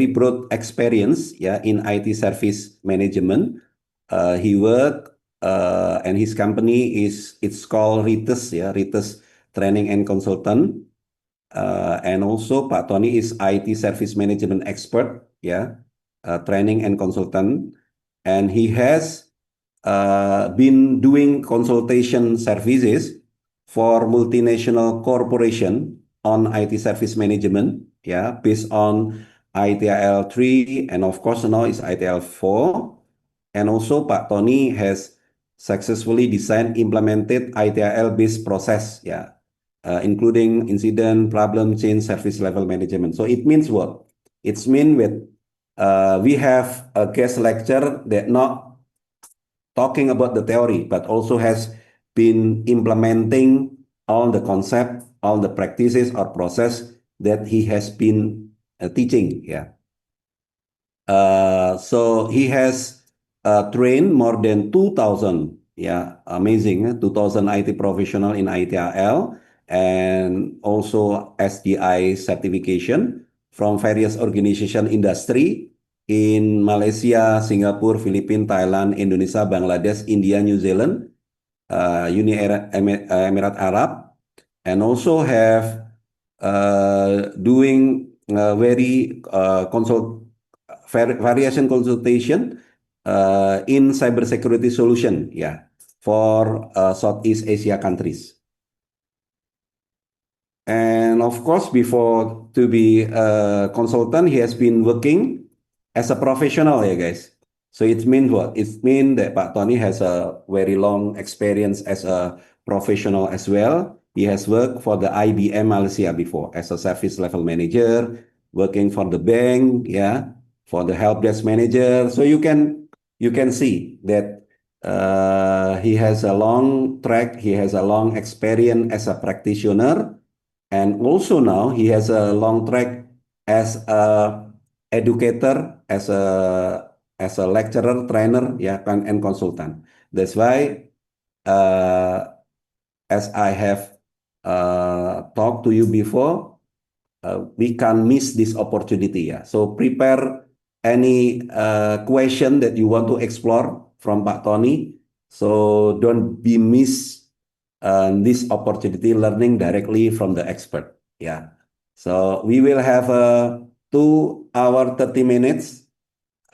broad experience, yeah, in IT service management. He worked and his company it's called Rites, yeah, Rites Training and Consultant. And also Pak Tony is IT service management expert, yeah, training and consultant, and he has been doing consultation services for multinational corporation on IT service management, yeah, based on ITIL 3, and of course now it's ITIL 4. And also Pak Tony has successfully designed, implemented ITIL based process, yeah, including incident, problem, change, service level management. So it means what? It's mean with we have a guest lecture that not talking about the theory, but also has been implementing all the concept, all the practices or process that he has been teaching. Yeah. So he has trained more than 2,000, yeah, amazing, 2,000 IT professional in ITIL, and also SDI certification from various organization industry in Malaysia, Singapore, Philippines, Thailand, Indonesia, Bangladesh, India, New Zealand, Emirat Arab, and also have doing very variation consultation in cybersecurity solution, yeah, for Southeast Asia countries. And of course, before to be a consultant, he has been working as a professional, yeah, guys. So it means what? It means that Pak Tony has a very long experience as a professional as well. He has worked for the IBM Malaysia before as a service level manager, working for the bank, yeah, for the help desk manager. So you can see that he has a long track, he has a long experience as a practitioner, and also now he has a long track as a educator, as a lecturer, trainer, yeah, and consultant. That's why, as I have talked to you before, we can't miss this opportunity. Yeah. So prepare any question that you want to explore from Pak Tony. So don't be miss this opportunity learning directly from the expert. Yeah. So we will have a 2 hour 30 minutes.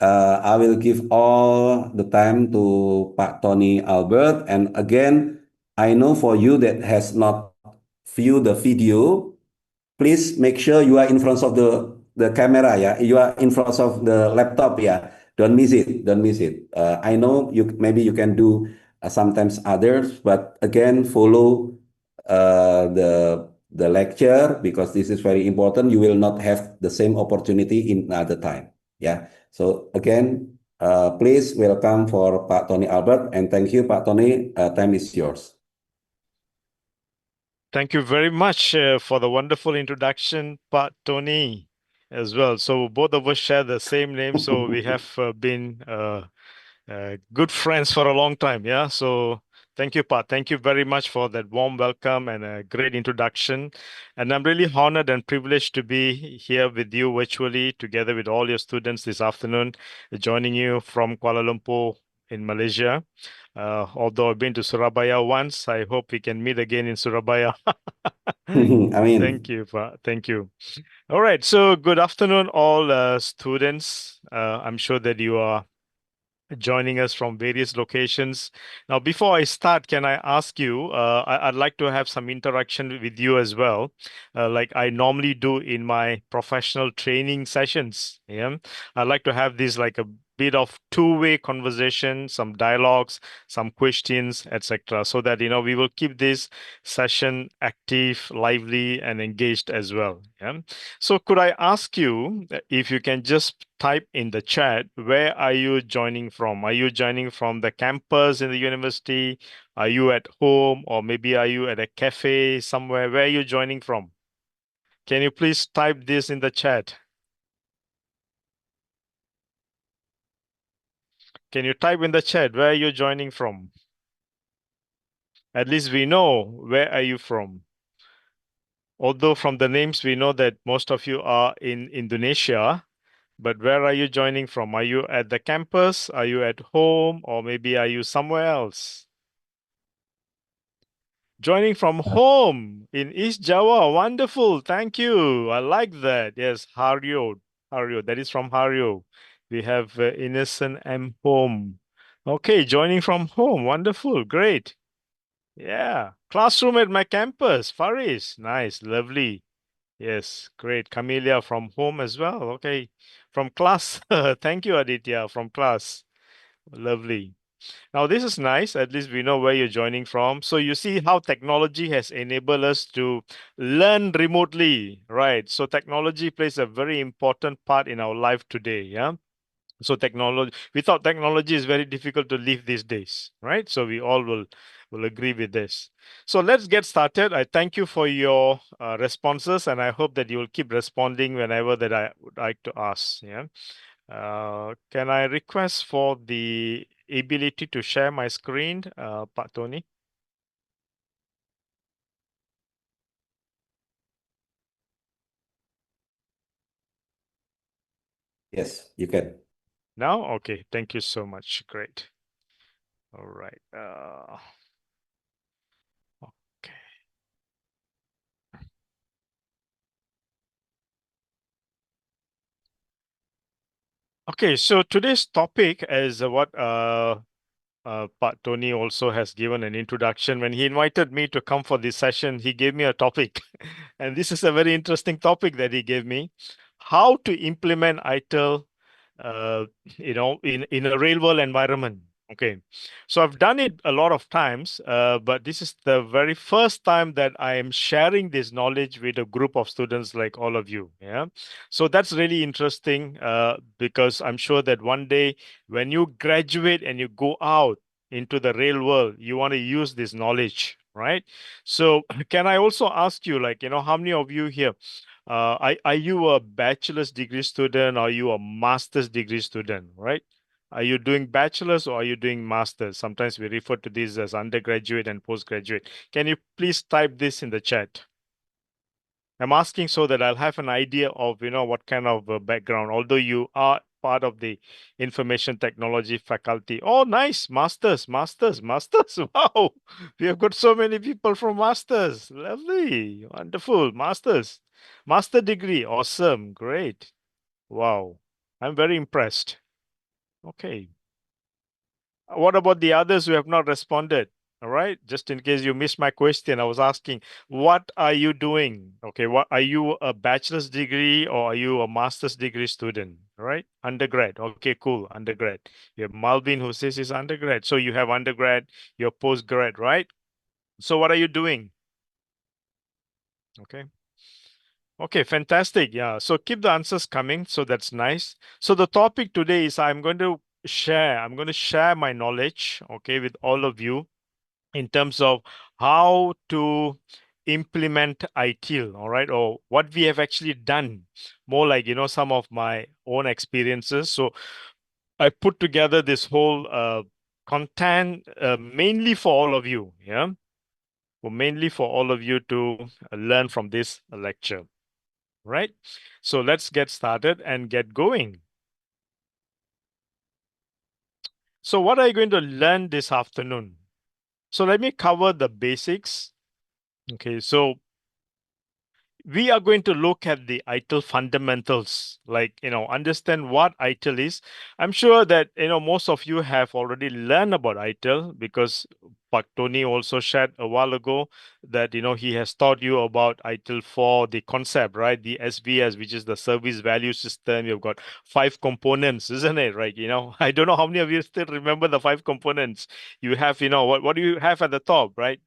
I will give all the time to Pak Tony Albert. And again, I know for you that has not viewed the video, please make sure you are in front of the camera, yeah, you are in front of the laptop, yeah, don't miss it, don't miss it. I know you maybe you can do sometimes others, but again follow the lecture, because this is very important. You will not have the same opportunity in another time, yeah. So again, please welcome for Pak Tony Albert, and thank you, Pak Tony. Time is yours. Thank you very much for the wonderful introduction, Pat Tony, as well. So both of us share the same name, so we have been good friends for a long time. Yeah. So thank you, Pat. Thank you very much for that warm welcome and a great introduction. And I'm really honored and privileged to be here with you virtually, together with all your students this afternoon, joining you from Kuala Lumpur in Malaysia. Although I've been to Surabaya once, I hope we can meet again in Surabaya. I mean, Thank you. Thank you. All right. So good afternoon, all students. I'm sure that you are joining us from various locations. Now, before I start, can I ask you, I'd like to have some interaction with you as well, like I normally do in my professional training sessions. Yeah. I'd like to have this like a bit of two-way conversation, some dialogues, some questions, etc., so that we will keep this session active, lively, and engaged as well. Yeah. So could I ask you if you can just type in the chat, where are you joining from? Are you joining from the campus in the university? Are you at home, or maybe are you at a cafe somewhere? Where are you joining from? Can you please type this in the chat? Can you type in the chat, where are you joining from? At least we know where are you from. Although from the names we know that most of you are in Indonesia, But where are you joining from? Are you at the campus? Are you at home? Or maybe are you somewhere else? Joining from home in East Java. Wonderful. Thank you. I like that. Yes, Haryo. Haryo. That is from Haryo. We have Innocent M. Home. Okay, joining from home. Wonderful. Great. Yeah. Classroom at my campus. Faris. Nice. Lovely. Yes. Great. Camellia from home as well. Okay. From class. Thank you, Aditya. From class. Lovely. Now, this is nice. At least we know where you're joining from. So, you see how technology has enabled us to learn remotely, right? So, technology plays a very important part in our life today. Yeah. So, technology, without technology, is very difficult to live these days, right? So, we all will agree with this. So, let's get started. I thank you for your responses, and I hope that you will keep responding whenever that I would like to ask. Yeah. Can I request for the ability to share my screen, Pak Tony? Yes, you can. Now? Okay, thank you so much. Great. All right. Okay. Okay, so today's topic is what Pak Tony also has given an introduction. When he invited me to come for this session, he gave me a topic. And this is a very interesting topic that he gave me. How to implement ITIL, in a real world environment. Okay. So I've done it a lot of times, but this is the very first time that I am sharing this knowledge with a group of students like all of you. Yeah. So that's really interesting, because I'm sure that one day when you graduate and you go out into the real world, you want to use this knowledge, right? So, can I also ask you, like, how many of you here, are you a bachelor's degree student, or are you a master's degree student, right? Are you doing bachelor's or are you doing master's? Sometimes we refer to these as undergraduate and postgraduate. Can you please type this in the chat? I'm asking so that I'll have an idea of, what kind of background, although you are part of the information technology faculty. Oh, nice. Masters, masters, masters. Wow. We have got so many people from masters. Lovely. Wonderful. Masters. Master degree. Awesome. Great. Wow. I'm very impressed. Okay. What about the others who have not responded? All right. Just in case you missed my question, I was asking, what are you doing? Okay. What are you, a bachelor's degree or are you a master's degree student? All right. Undergrad. Okay, cool. Undergrad. You have Malvin who says he's undergrad. So you have undergrad, you're postgrad, right? So what are you doing? Okay. Okay, fantastic. Yeah. So keep the answers coming. So that's nice. So the topic today is I'm going to share my knowledge, okay, with all of you in terms of how to implement ITIL, all right, or what we have actually done, more like, some of my own experiences. So I put together this whole content mainly for all of you, yeah, well, mainly for all of you to learn from this lecture, right? So let's get started and get going. So what are you going to learn this afternoon? So let me cover the basics. Okay, so we are going to look at the ITIL fundamentals, like, understand what ITIL is. I'm sure that, most of you have already learned about ITIL because Pak Tony also shared a while ago that, he has taught you about ITIL for the concept, right? The SVS, which is the service value system. You've got 5 components, isn't it? Right. I don't know how many of you still remember the 5 components. You have, what do you have at the top, right?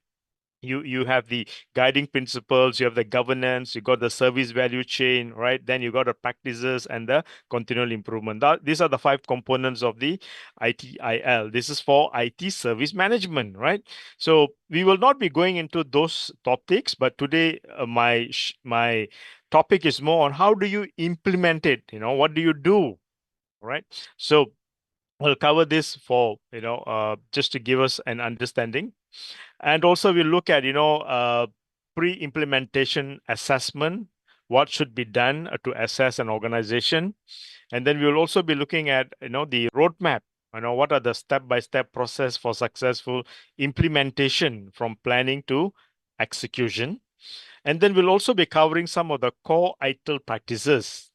You have the guiding principles, you have the governance, you got the service value chain, right? Then you got the practices and the continual improvement. These are the 5 components of the ITIL. This is for IT service management, right? So we will not be going into those topics, but today my topic is more on how do you implement it. What do you do, right? So we'll cover this for just to give us an understanding, and also we look at, pre-implementation assessment, what should be done to assess an organization. And then we'll also be looking at, the roadmap. What are the step-by-step process for successful implementation from planning to execution. And then we'll also be covering some of the core ITIL practices.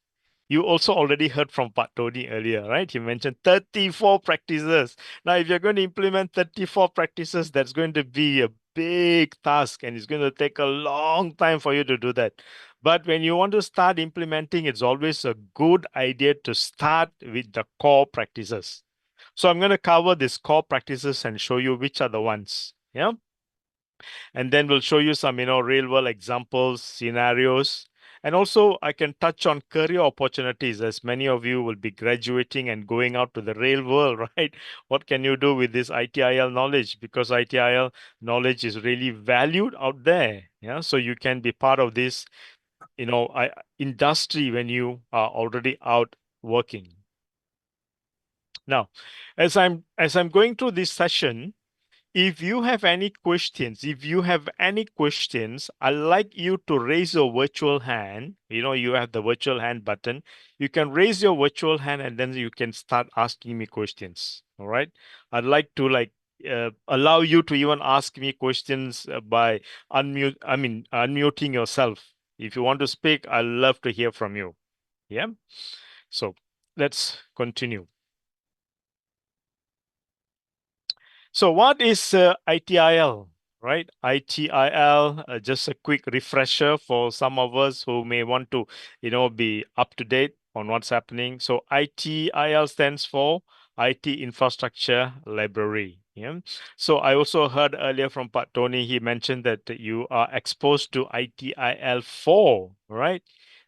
You also already heard from Pat Tony earlier, right? He mentioned 34 practices. Now, if you're going to implement 34 practices, that's going to be a big task and it's going to take a long time for you to do that. But when you want to start implementing, it's always a good idea to start with the core practices. So I'm going to cover these core practices and show you which are the ones. Yeah. And then we'll show you some, real world examples, scenarios. And also I can touch on career opportunities as many of you will be graduating and going out to the real world, right? What can you do with this ITIL knowledge? Because ITIL knowledge is really valued out there. Yeah. So you can be part of this, industry when you are already out working. Now, as I'm going through this session, if you have any questions, I'd like you to raise your virtual hand. You have the virtual hand button. You can raise your virtual hand and then you can start asking me questions. All right. I'd like to allow you to even ask me questions by unmuting yourself. If you want to speak, I'd love to hear from you. Yeah. So let's continue. So what is ITIL, right? ITIL, just a quick refresher for some of us who may want to, be up to date on what's happening. So ITIL stands for IT Infrastructure Library. Yeah. So I also heard earlier from Pat Tony, he mentioned that you are exposed to ITIL 4, right?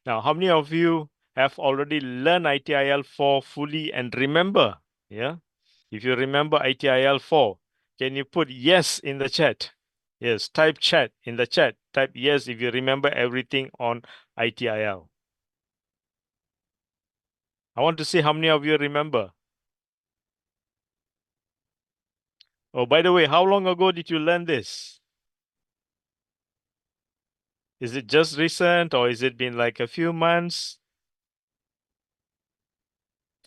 Now, how many of you have already learned ITIL 4 fully and remember? Yeah. If you remember ITIL 4, can you put yes in the chat? Yes, type chat in the chat. Type yes if you remember everything on ITIL. I want to see how many of you remember. Oh, by the way, how long ago did you learn this? Is it just recent or is it been like a few months?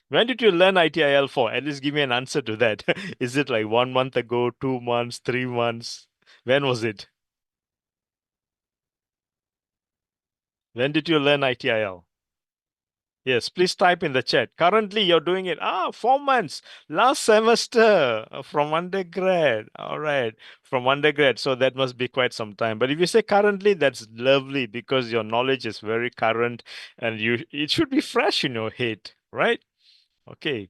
When did you learn ITIL for? At least give me an answer to that. Is it like 1 month ago, 2 months, 3 months? When was it? When did you learn ITIL? Yes, please type in the chat. Currently, you're doing it. 4 months. Last semester from undergrad. All right, from undergrad. So that must be quite some time. But if you say currently, that's lovely because your knowledge is very current and it should be fresh in your head, right? Okay.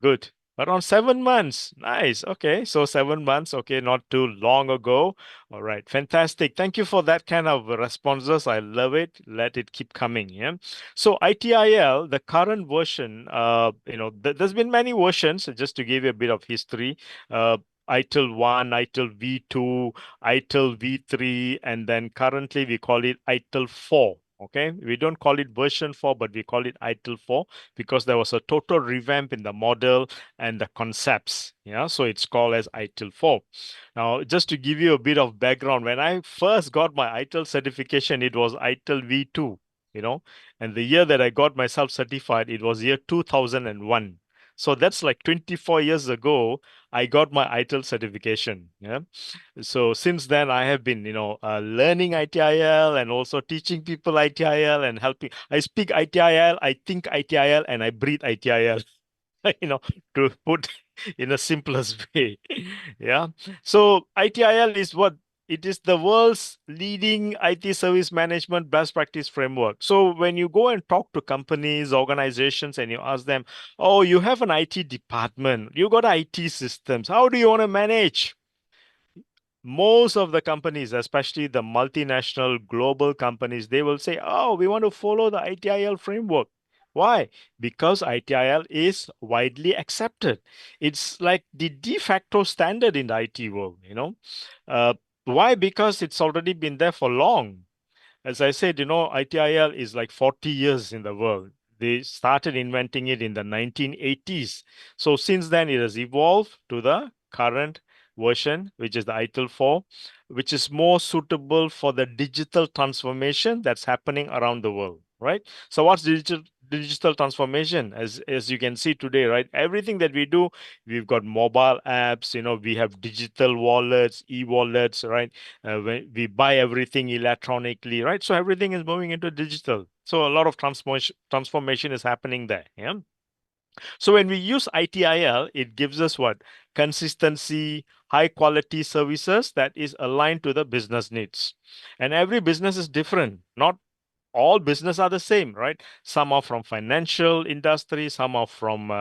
Good. Around 7 months. Nice. Okay. So 7 months. Okay. Not too long ago. All right. Fantastic. Thank you for that kind of responses. I love it. Let it keep coming. Yeah. So ITIL, the current version, there's been many versions. Just to give you a bit of history, ITIL 1, ITIL V2, ITIL V3, and then currently we call it ITIL 4. Okay. We don't call it version 4, but we call it ITIL 4 because there was a total revamp in the model and the concepts. Yeah, so it's called as ITIL 4. Now, just to give you a bit of background, when I first got my ITIL certification, it was ITIL V2, and the year that I got myself certified, it was year 2001. So that's like 24 years ago, I got my ITIL certification. Yeah. So since then, I have been, learning ITIL and also teaching people ITIL and helping. I speak ITIL, I think ITIL, and I breathe ITIL. To put in a simplest way. Yeah. So ITIL is what? It is the world's leading IT service management best practice framework. So when you go and talk to companies, organizations, and you ask them, oh, you have an IT department, you got IT systems, how do you want to manage? Most of the companies, especially the multinational global companies, they will say, oh, we want to follow the ITIL framework. Why? Because ITIL is widely accepted. It's like the de facto standard in the IT world. Why? Because it's already been there for long. As I said, ITIL is like 40 years in the world. They started inventing it in the 1980s. So since then, it has evolved to the current version, which is the ITIL 4, which is more suitable for the digital transformation that's happening around the world, right? So what's digital transformation, as you can see today, right? Everything that we do, we've got mobile apps, we have digital wallets, e-wallets, right? We buy everything electronically, right? So everything is moving into digital. So a lot of transformation is happening there. Yeah. So when we use ITIL, it gives us what? Consistency, high quality services that is aligned to the business needs. And every business is different. Not all business are the same, right? Some are from financial industry, some are from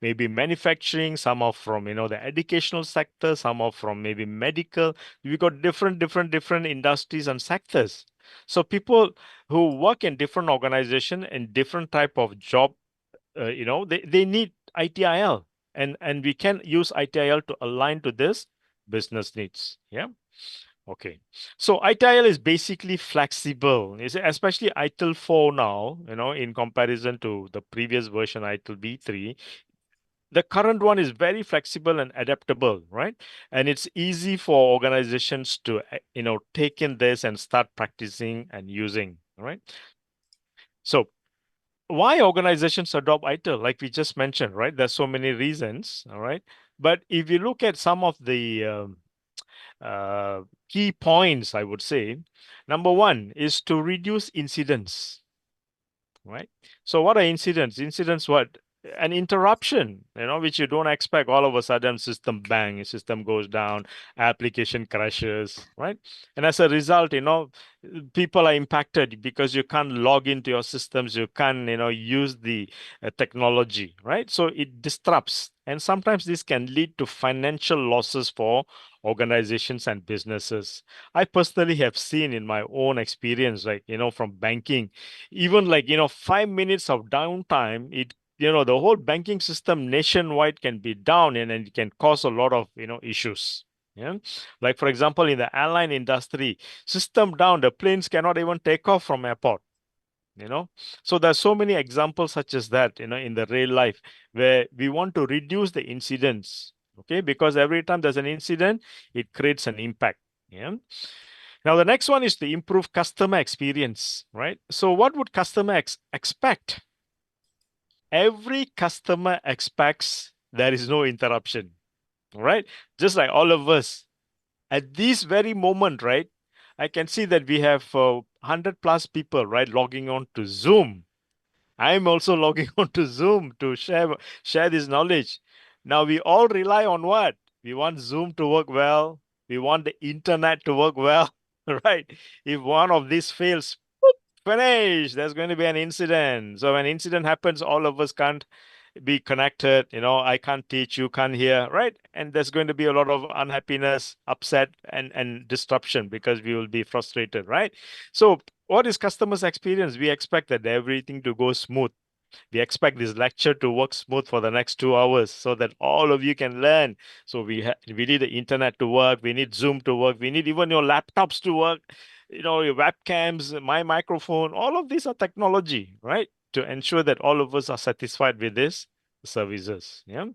maybe manufacturing, some are from the educational sector, some are from maybe medical. We got different industries and sectors. So people who work in different organization and different type of job, they need ITIL, and we can use ITIL to align to this business needs. Yeah. Okay. So ITIL is basically flexible, especially ITIL 4 now, in comparison to the previous version, ITIL B3. The current one is very flexible and adaptable, right? And it's easy for organizations to, take in this and start practicing and using, right? So why organizations adopt ITIL, like we just mentioned, right? There's so many reasons, all right? But if you look at some of the uh, key points, I would say, number one is to reduce incidents, right? So what are incidents? Incidents, what? An interruption, which you don't expect. All of a sudden, system bang, system goes down, application crashes, right? And as a result, people are impacted because you can't log into your systems, you can't, use the technology, right? So it disrupts, and sometimes this can lead to financial losses for organizations and businesses. I personally have seen in my own experience, like from banking, even like 5 minutes of downtime, the whole banking system nationwide can be down, and it can cause a lot of issues. Yeah. Like for example, in the airline industry, system down, the planes cannot even take off from airport. you know so there's so many examples such as that, in the real life, where we want to reduce the incidents. Okay, because every time there's an incident, it creates an impact. Yeah. Now, the next one is to improve customer experience, right? So, what would customer expect? Every customer expects there is no interruption, right? Just like all of us at this very moment, right? I can see that we have 100 plus people, right, logging on to Zoom. I'm also logging on to Zoom to share this knowledge. Now we all rely on what? We want Zoom to work well. We want the internet to work well, right? If one of these fails, finish. There's going to be an incident. So when incident happens, all of us can't be connected. I can't teach, you can't hear, right? And there's going to be a lot of unhappiness, upset, and disruption because we will be frustrated, right? So what is customers' experience? We expect that everything to go smooth. We expect this lecture to work smooth for the next 2 hours so that all of you can learn. So we need the internet to work. We need Zoom to work. We need even your laptops to work. Your webcams, my microphone. All of these are technology, right? To ensure that all of us are satisfied with this services. Yeah.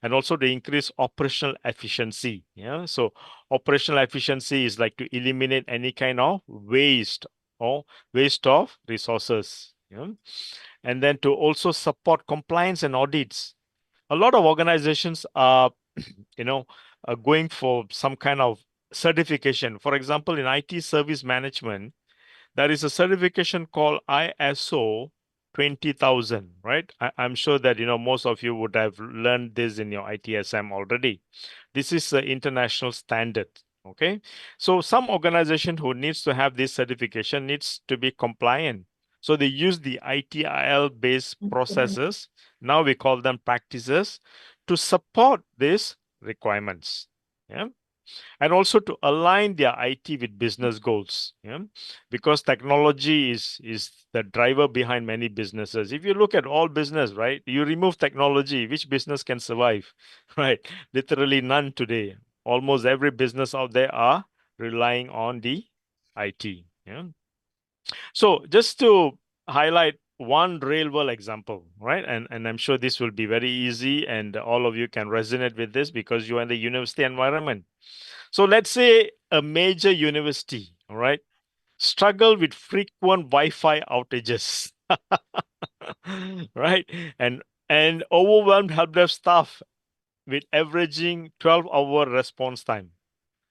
And also to increase operational efficiency. Yeah. So operational efficiency is like to eliminate any kind of waste or waste of resources. Yeah. And then to also support compliance and audits. A lot of organizations are, you know, are going for some kind of certification. For example, in IT service management, there is a certification called ISO 20,000, right? I'm sure that most of you would have learned this in your ITSM already. This is the international standard. Okay, so some organization who needs to have this certification needs to be compliant. So they use the ITIL based processes. Now we call them practices to support these requirements. Yeah, and also to align their IT with business goals. Yeah, because technology is the driver behind many businesses. If you look at all business, right, you remove technology, which business can survive? Right, literally none today. Almost every business out there are relying on the IT. Yeah. So just to highlight one real world example, right? And I'm sure this will be very easy and all of you can resonate with this because you're in the university environment. So let's say a major university, all right, struggle with frequent Wi-Fi outages. right? And overwhelmed help desk staff with averaging 12-hour response time.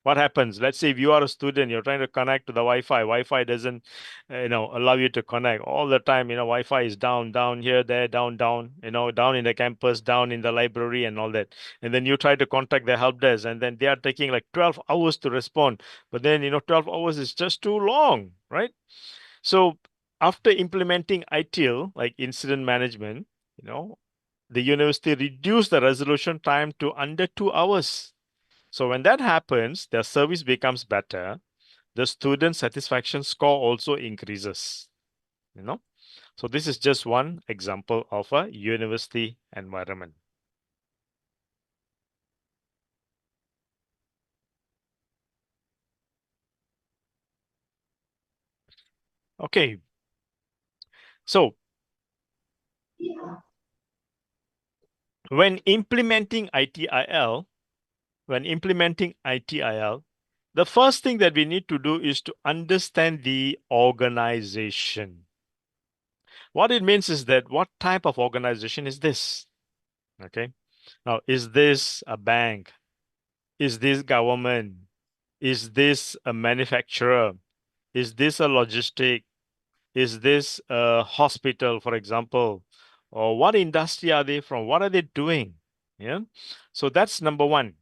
What happens? Let's say if you are a student, you're trying to connect to the Wi-Fi. Wi-Fi doesn't, allow you to connect all the time. Wi-Fi is down, down here, there, down, down. Down in the campus, down in the library, and all that. And then you try to contact the help desk, and then they are taking like 12 hours to respond. But then 12 hours is just too long, right? So after implementing ITIL, like incident management, the university reduced the resolution time to under 2 hours. So when that happens, their service becomes better. The student satisfaction score also increases. So this is just one example of a university environment. Okay. So when implementing ITIL, the first thing that we need to do is to understand the organization. What it means is that what type of organization is this? Okay. Now, is this a bank? Is this government? Is this a manufacturer? Is this a logistic? Is this a hospital, for example? Or what industry are they from? What are they doing? Yeah. So that's number one.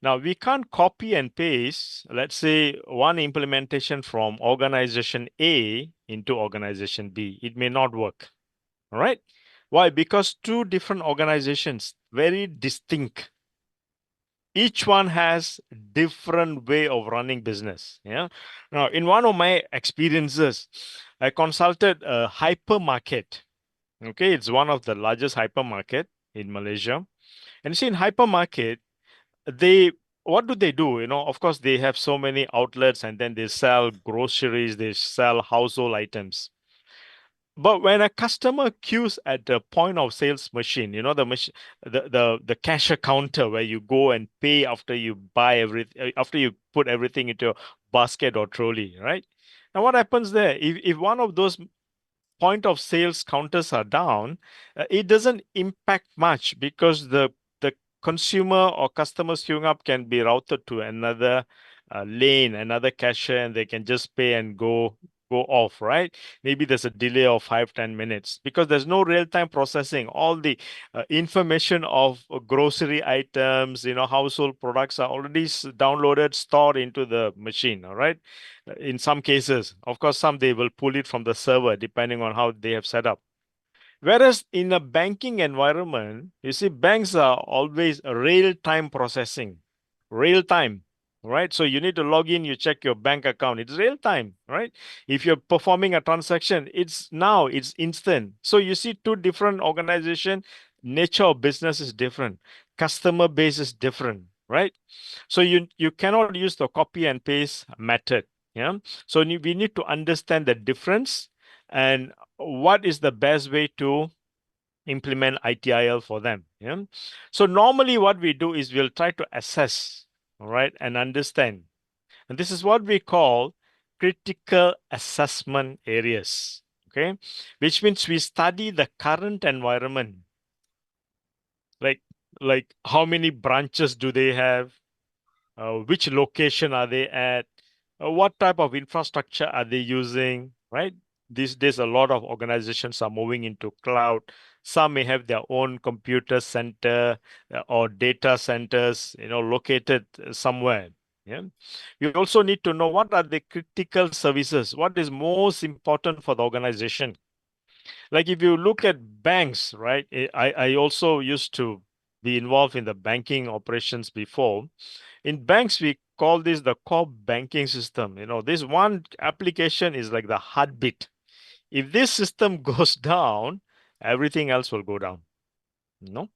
Now, we can't copy and paste, let's say, one implementation from organization A into organization B. It may not work. All right. Why? Because two different organizations, very distinct. Each one has different way of running business. Yeah. Now, in one of my experiences, I consulted a hypermarket. Okay, it's one of the largest hypermarket in Malaysia. And you see, in hypermarket, they what do they do? Of course, they have so many outlets, and then they sell groceries, they sell household items. But when a customer queues at the point of sales machine, the machine, the cashier counter where you go and pay after you buy everything, after you put everything into a basket or trolley, right? Now, what happens there? If one of those point of sales counters are down, it doesn't impact much because the consumer or customers queuing up can be routed to another lane, another cashier, and they can just pay and go off, right? Maybe there's a delay of 5-10 minutes because there's no real-time processing. All the information of grocery items, household products are already downloaded, stored into the machine, all right? In some cases, of course, some they will pull it from the server depending on how they have set up. Whereas in a banking environment, you see, banks are always real time processing, real time, right? So you need to log in, you check your bank account. It's real time, right? If you're performing a transaction, it's instant. So you see, two different organization, nature of business is different, customer base is different, right? So you cannot use the copy and paste method. Yeah. So we need to understand the difference and what is the best way to implement ITIL for them. Yeah. So normally what we do is we'll try to assess, all right, and understand. And this is what we call critical assessment areas. Okay. Which means we study the current environment. Like like how many branches do they have? Which location are they at, what type of infrastructure are they using, right? These days, a lot of organizations are moving into cloud. Some may have their own computer center or data centers, located somewhere. Yeah. We also need to know what are the critical services, what is most important for the organization. Like if you look at banks, right? I also used to be involved in the banking operations before. In banks, we call this the core banking system. This one application is like the heartbeat. If this system goes down, everything else will go down. No,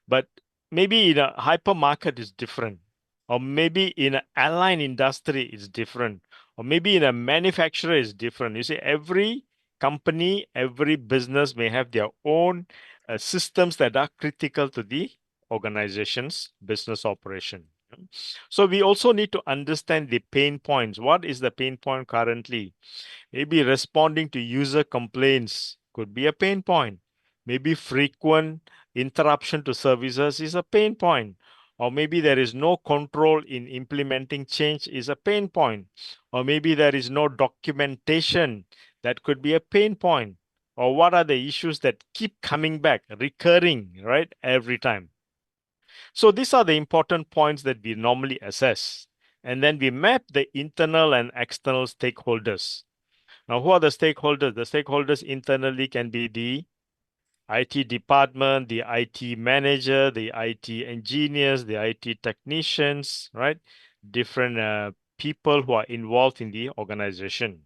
but maybe in a hypermarket is different, or maybe in an airline industry is different, or maybe in a manufacturer is different. You see, every company, every business may have their own systems that are critical to the organization's business operation. So we also need to understand the pain points. What is the pain point currently? Maybe responding to user complaints could be a pain point. Maybe frequent interruption to services is a pain point. Or maybe there is no control in implementing change is a pain point. Or maybe there is no documentation, that could be a pain point. Or what are the issues that keep coming back, recurring, right, every time? So these are the important points that we normally assess. And then we map the internal and external stakeholders. Now, who are the stakeholders? The stakeholders internally can be the IT department, the IT manager, the IT engineers, the IT technicians, right? Different people who are involved in the organization.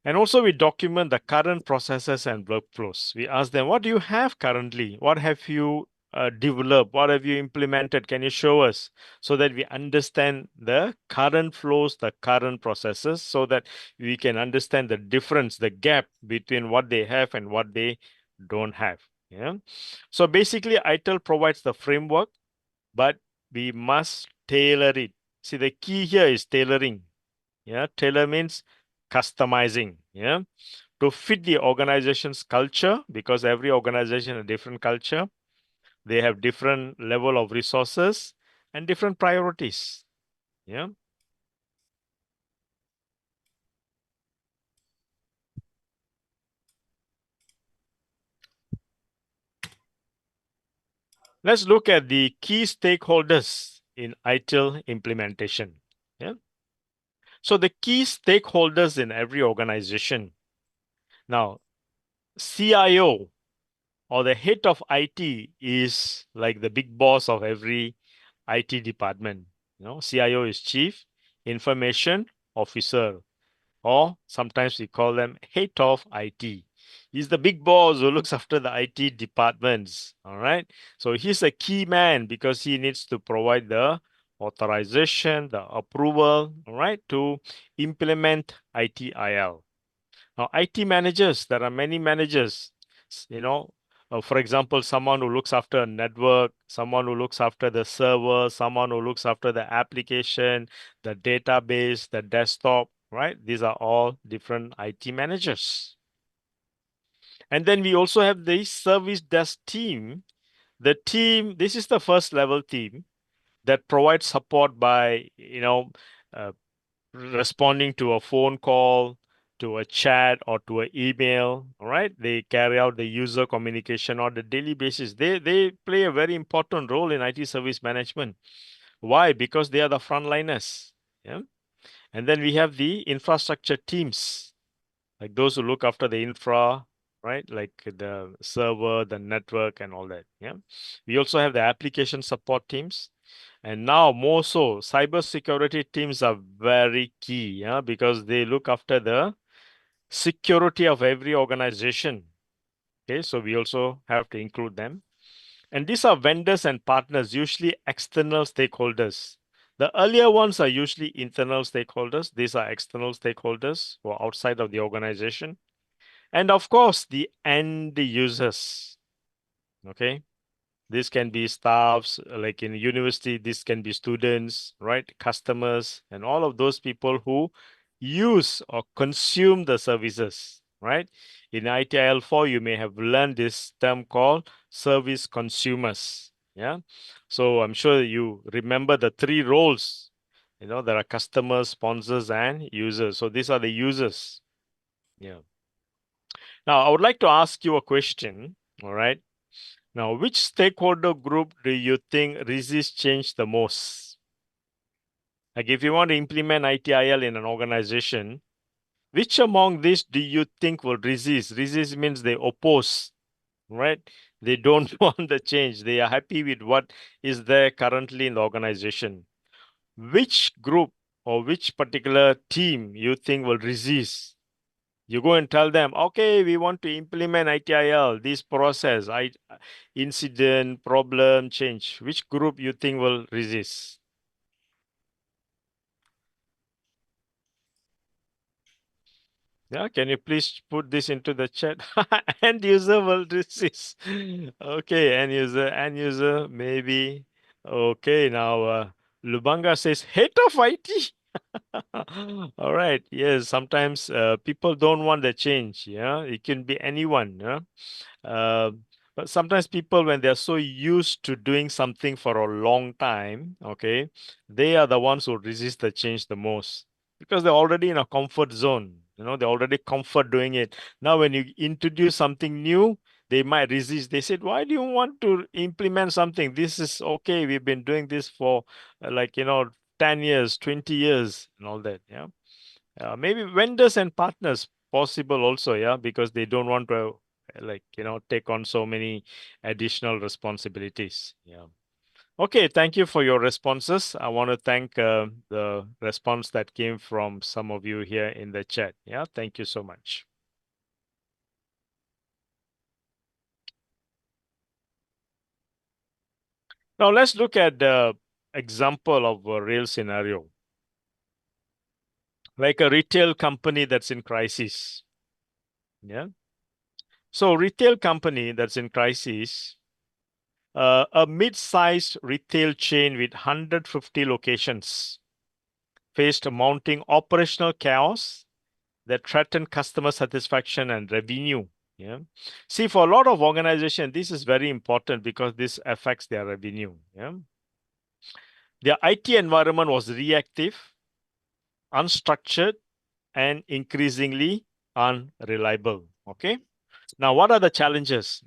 And also, we document the current processes and workflows. We ask them, what do you have currently? What have you developed? What have you implemented? Can you show us? So that we understand the current flows, the current processes, so that we can understand the difference, the gap between what they have and what they don't have. Yeah. So basically, ITIL provides the framework, but we must tailor it. See, the key here is tailoring. Yeah, tailor means customizing. Yeah, to fit the organization's culture, because every organization has a different culture. They have different level of resources and different priorities. Yeah. Let's look at the key stakeholders in ITIL implementation. Yeah. So the key stakeholders in every organization. Now, CIO or the head of IT is like the big boss of every IT department. CIO is Chief Information Officer, or sometimes we call them head of IT. He's the big boss who looks after the IT departments. All right. So he's a key man because he needs to provide the authorization, the approval, all right, to implement ITIL. Now, IT managers, there are many managers, for example, someone who looks after a network, someone who looks after the server, someone who looks after the application, the database, the desktop, right? These are all different IT managers. And then we also have the service desk team. The team, this is the first level team that provides support by, uh, responding to a phone call, to a chat, or to an email. All right, they carry out the user communication on a daily basis. They play a very important role in IT service management. Why? Because they are the frontliners. Yeah. And then we have the infrastructure teams, like those who look after the infra, right? Like the server, the network, and all that. Yeah. We also have the application support teams. And now more so, cybersecurity teams are very key, yeah, because they look after the security of every organization. Okay, so we also have to include them. And these are vendors and partners, usually external stakeholders. The earlier ones are usually internal stakeholders. These are external stakeholders who are outside of the organization. And of course, the end users. Okay. This can be staffs, like in university, this can be students, right? Customers, and all of those people who use or consume the services, right? In ITIL 4, you may have learned this term called service consumers. Yeah. So I'm sure you remember the three roles. There are customers, sponsors, and users. So these are the users. Yeah. Now, I would like to ask you a question. All right. Now, which stakeholder group do you think resists change the most? Like, if you want to implement ITIL in an organization, which among these do you think will resist? Resist means they oppose, right? They don't want the change. They are happy with what is there currently in the organization. Which group or which particular team you think will resist? You go and tell them, okay, we want to implement ITIL, this process, incident, problem, change. Which group you think will resist? Yeah, can you please put this into the chat? End user will resist. Okay, end user, maybe. Okay, now Lubanga says, head of IT. All right. Yes. Sometimes people don't want the change. Yeah. It can be anyone. Yeah. Uh, but sometimes people, when they're so used to doing something for a long time, okay, they are the ones who resist the change the most because they're already in a comfort zone. They're already comfort doing it. Now, when you introduce something new, they might resist. They said, "Why do you want to implement something? This is okay. We've been doing this for 10 years, 20 years, and all that." Yeah. Maybe vendors and partners possible also, yeah, because they don't want to take on so many additional responsibilities. Yeah. Okay, thank you for your responses. I want to thank the response that came from some of you here in the chat. Yeah, thank you so much. Now let's look at the example of a real scenario, like a retail company that's in crisis. Yeah. So retail company that's in crisis, a mid-sized retail chain with 150 locations faced mounting operational chaos that threatened customer satisfaction and revenue. Yeah. See, for a lot of organizations, this is very important because this affects their revenue. Yeah. Their IT environment was reactive, unstructured, and increasingly unreliable. Okay. Now, what are the challenges?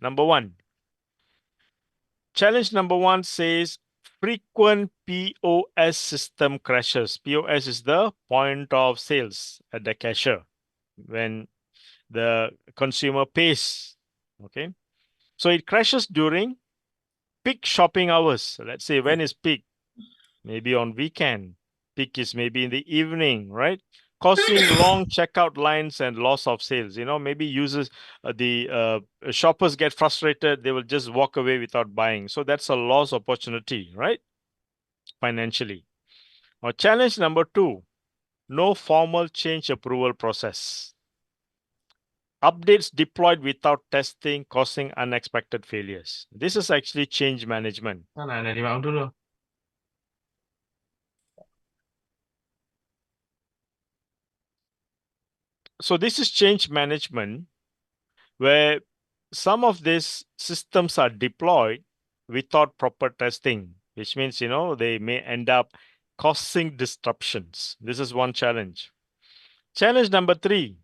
Challenge number one says frequent POS system crashes. POS is the point of sales at the cashier when the consumer pays. Okay. So it crashes during peak shopping hours. Let's say when is peak? Maybe on weekend. Peak is maybe in the evening, right? Causing long checkout lines and loss of sales. Maybe users, the shoppers get frustrated. They will just walk away without buying. So that's a loss opportunity, right? Financially. Or challenge number two, no formal change approval process. Updates deployed without testing, causing unexpected failures. This is actually change management. So this is change management where some of these systems are deployed without proper testing, which means, they may end up causing disruptions. This is one challenge. Challenge number three,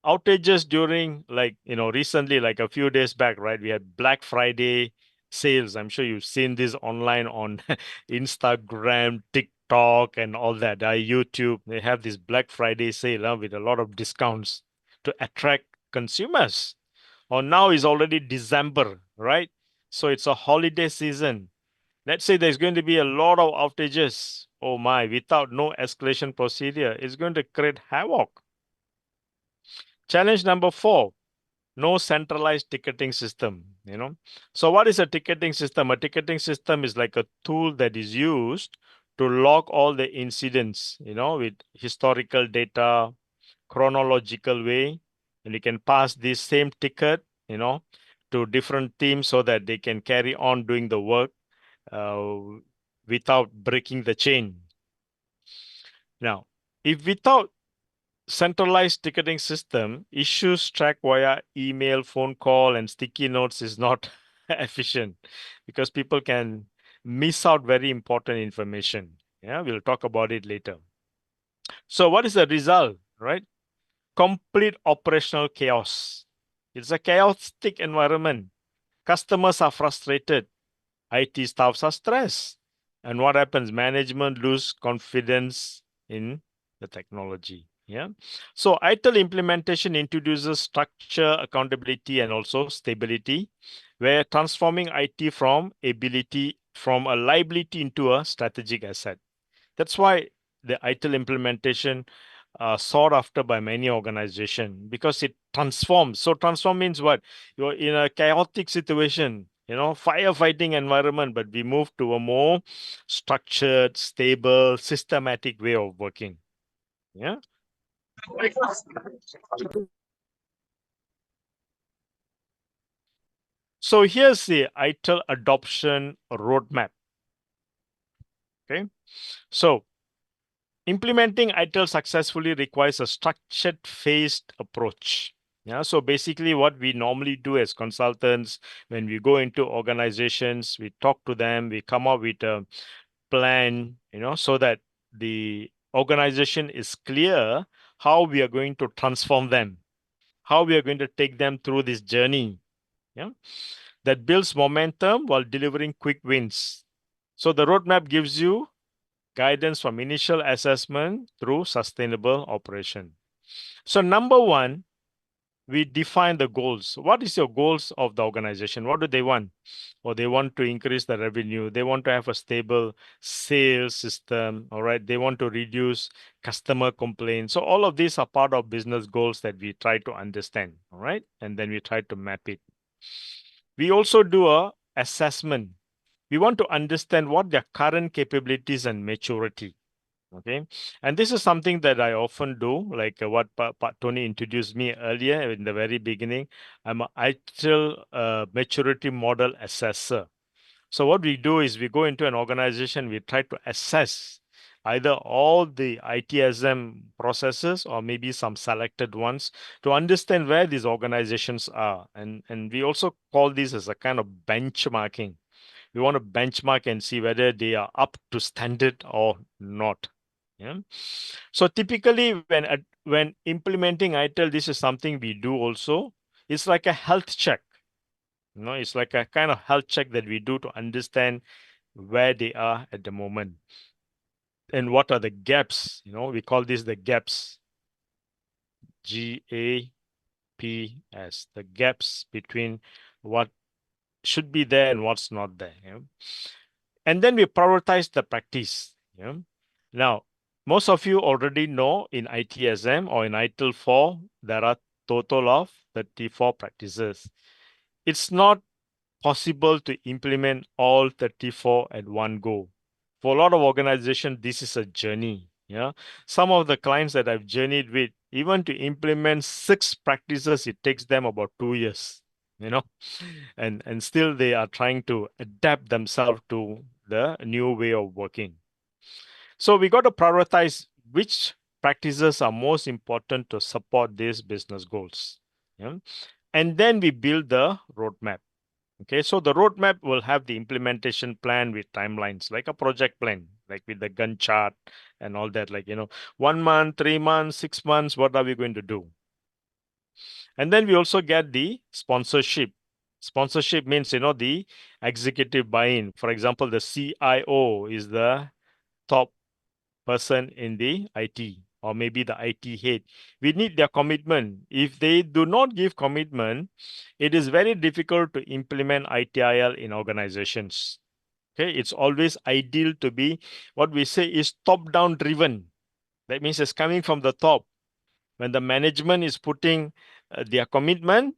outages during, recently, like a few days back, right? We had Black Friday sales. I'm sure you've seen this online on Instagram, TikTok, and all that. YouTube, they have this Black Friday sale with a lot of discounts to attract consumers. Or now is already December, right? So it's a holiday season. Let's say there's going to be a lot of outages. Oh my, without no escalation procedure, it's going to create havoc. Challenge number four, no centralized ticketing system. So what is a ticketing system? A ticketing system is like a tool that is used to log all the incidents, with historical data, chronological way, and you can pass this same ticket, to different teams so that they can carry on doing the work uh, without breaking the chain. Now, if without centralized ticketing system, issues tracked via email, phone call, and sticky notes is not efficient because people can miss out very important information. Yeah, we'll talk about it later. So, what is the result, right? Complete operational chaos. It's a chaotic environment. Customers are frustrated. IT staffs are stressed. And what happens? Management lose confidence in the technology. Yeah. So ITIL implementation introduces structure, accountability, and also stability, where transforming IT from a liability into a strategic asset. That's why the ITIL implementation sought after by many organizations because it transforms. So transform means what? You're in a chaotic situation, firefighting environment, but we move to a more structured, stable, systematic way of working. Yeah. So here's the ITIL adoption roadmap. Okay. So Implementing ITIL successfully requires a structured, phased approach. Yeah, so basically, what we normally do as consultants, when we go into organizations, we talk to them, we come up with a plan, so that the organization is clear how we are going to transform them, how we are going to take them through this journey. Yeah, that builds momentum while delivering quick wins. So the roadmap gives you guidance from initial assessment through sustainable operation. So number one, we define the goals. What is your goals of the organization? What do they want? Or they want to increase the revenue. They want to have a stable sales system. All right. They want to reduce customer complaints. So all of these are part of business goals that we try to understand. All right. And then we try to map it. We also do a assessment. We want to understand what their current capabilities and maturity. Okay, and this is something that I often do, like what Tony introduced me earlier in the very beginning. I'm a ITIL maturity model assessor. So what we do is we go into an organization, we try to assess either all the ITSM processes or maybe some selected ones to understand where these organizations are. And we also call this as a kind of benchmarking. We want to benchmark and see whether they are up to standard or not. Yeah. So typically, when implementing ITIL, this is something we do also. It's like a health check. It's like a kind of health check that we do to understand where they are at the moment and what are the gaps. We call this the gaps. GAPS. The gaps between what should be there and what's not there. And then we prioritize the practice. Now, most of you already know in ITSM or in ITIL 4, there are total of 34 practices. It's not possible to implement all 34 at one go. For a lot of organizations, this is a journey. Yeah. Some of the clients that I've journeyed with, even to implement 6 practices, it takes them about 2 years, and still they are trying to adapt themselves to the new way of working. So we got to prioritize which practices are most important to support these business goals. Yeah? And then we build the roadmap. Okay, so the roadmap will have the implementation plan with timelines, like a project plan, like with the Gantt chart and all that, like, 1 month, 3 months, 6 months, what are we going to do? And then we also get the sponsorship. Sponsorship means, the executive buy-in. For example, the CIO is the top person in the IT, or maybe the IT head. We need their commitment. If they do not give commitment, it is very difficult to implement ITIL in organizations. Okay, it's always ideal to be what we say is top-down driven. That means it's coming from the top. When the management is putting their commitment,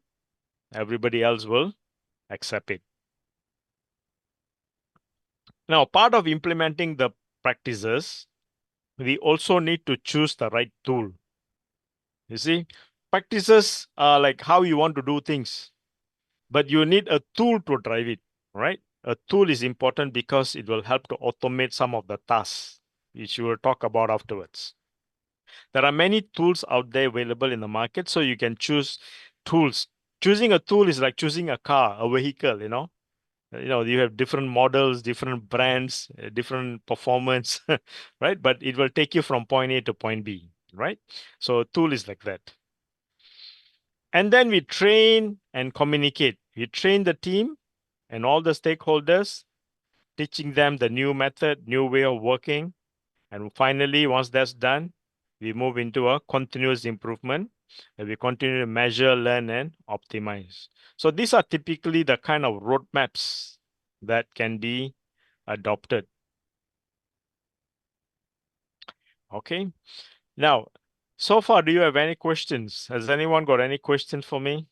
everybody else will accept it. Now, part of implementing the practices, we also need to choose the right tool. You see, practices are like how you want to do things, but you need a tool to drive it, right? A tool is important because it will help to automate some of the tasks, which we will talk about afterwards. There are many tools out there available in the market, so you can choose tools. Choosing a tool is like choosing a car, a vehicle, you have different models, different brands, different performance, right? But it will take you from point A to point B, right? So a tool is like that. And then we train and communicate. We train the team and all the stakeholders, teaching them the new method, new way of working. And finally, once that's done, we move into a continuous improvement and we continue to measure, learn, and optimize. So these are typically the kind of roadmaps that can be adopted. Okay. Now, so far, do you have any questions? Has anyone got any questions for me?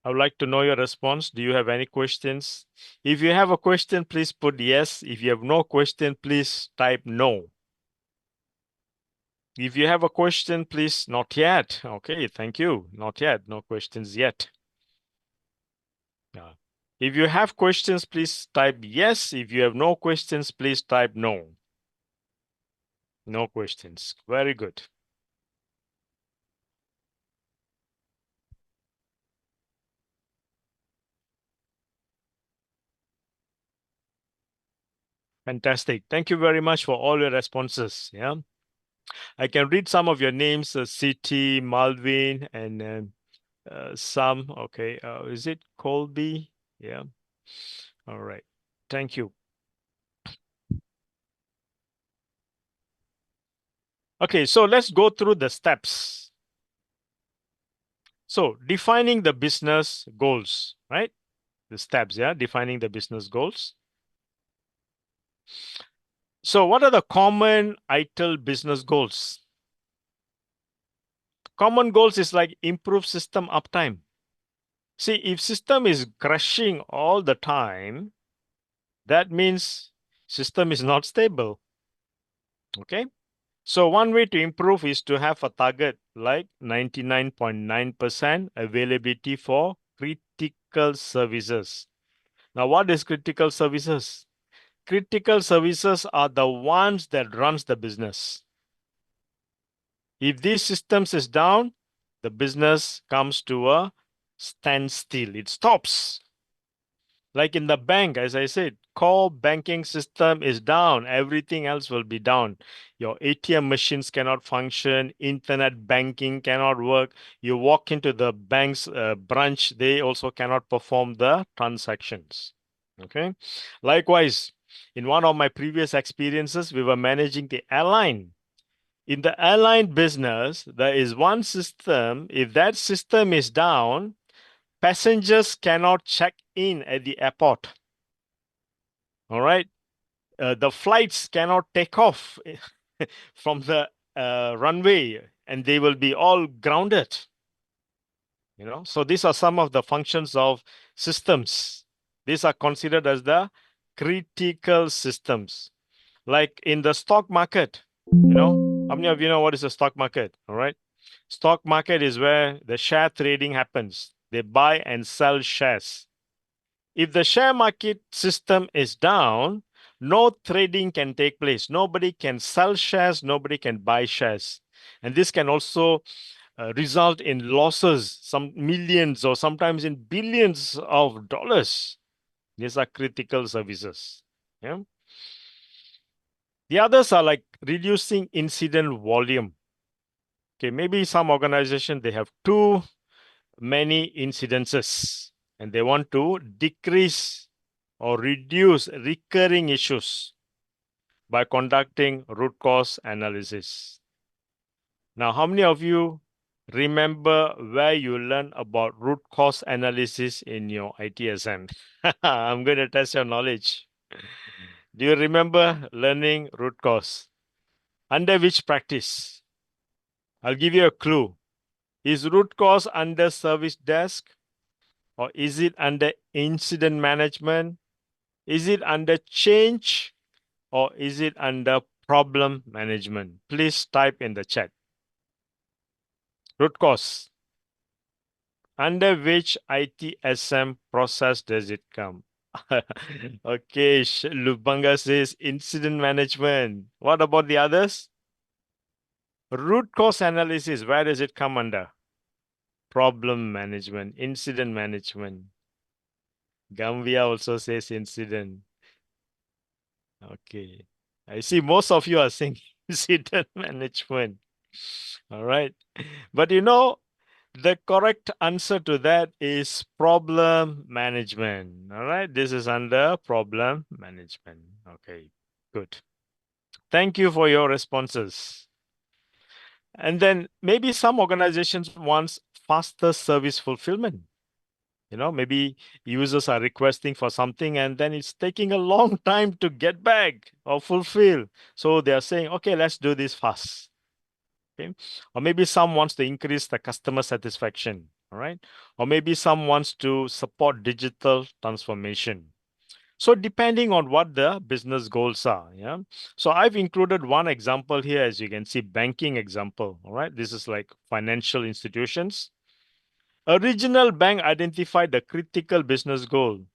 I would like to know your response. Do you have any questions? If you have a question, please put yes. If you have no question, please type no. If you have a question, please not yet. Okay, thank you. Not yet. No questions yet. Yeah. If you have questions, please type yes. If you have no questions, please type no. No questions. Very good. Fantastic. Thank you very much for all your responses. Yeah. I can read some of your names, City, Malvin, and some. Okay. Is it Colby? Yeah. All right. Thank you. Okay. So let's go through the steps. So defining the business goals, right? The steps, yeah, defining the business goals. So what are the common ITIL business goals? Common goals is like improve system uptime. See, if system is crashing all the time, that means system is not stable. Okay. So one way to improve is to have a target like 99.9% availability for critical services. Now, what is critical services? Critical services are the ones that runs the business. If these systems is down, the business comes to a standstill. It stops. Like in the bank, as I said, core banking system is down. Everything else will be down. Your ATM machines cannot function. Internet banking cannot work. You walk into the bank's branch, they also cannot perform the transactions. Okay. Likewise, in one of my previous experiences, we were managing the airline. In the airline business, there is one system. If that system is down, passengers cannot check in at the airport. All right. The flights cannot take off from the runway and they will be all grounded. So these are some of the functions of systems. These are considered as the critical systems. Like in the stock market, how many of you know what is a stock market? All right. Stock market is where the share trading happens. They buy and sell shares. If the share market system is down, no trading can take place. Nobody can sell shares, nobody can buy shares. And this can also result in losses, some millions or sometimes in billions of dollars. These are critical services. Yeah. The others are like reducing incident volume. Okay, maybe some organization they have too many incidences and they want to decrease or reduce recurring issues by conducting root cause analysis. Now, how many of you remember where you learned about root cause analysis in your ITSM? I'm going to test your knowledge. Do you remember learning root cause? Under which practice? I'll give you a clue. Is root cause under service desk? Or is it under incident management? Is it under change? Or is it under problem management? Please type in the chat. Root cause. Under which ITSM process does it come? Okay, Lubanga says incident management. What about the others? Root cause analysis, where does it come under? Problem management, incident management. Gambia also says incident. Okay. I see most of you are saying incident management. All right. But the correct answer to that is problem management. All right. This is under problem management. Okay. Good. Thank you for your responses. And then maybe some organizations wants faster service fulfillment. Maybe users are requesting for something and then it's taking a long time to get back or fulfill. So they are saying, okay, let's do this fast. Okay. Or maybe some wants to increase the customer satisfaction. All right. Or maybe some wants to support digital transformation. So depending on what the business goals are, yeah. So I've included one example here, as you can see, banking example. All right. This is like financial institutions. A regional bank identified the critical business goal.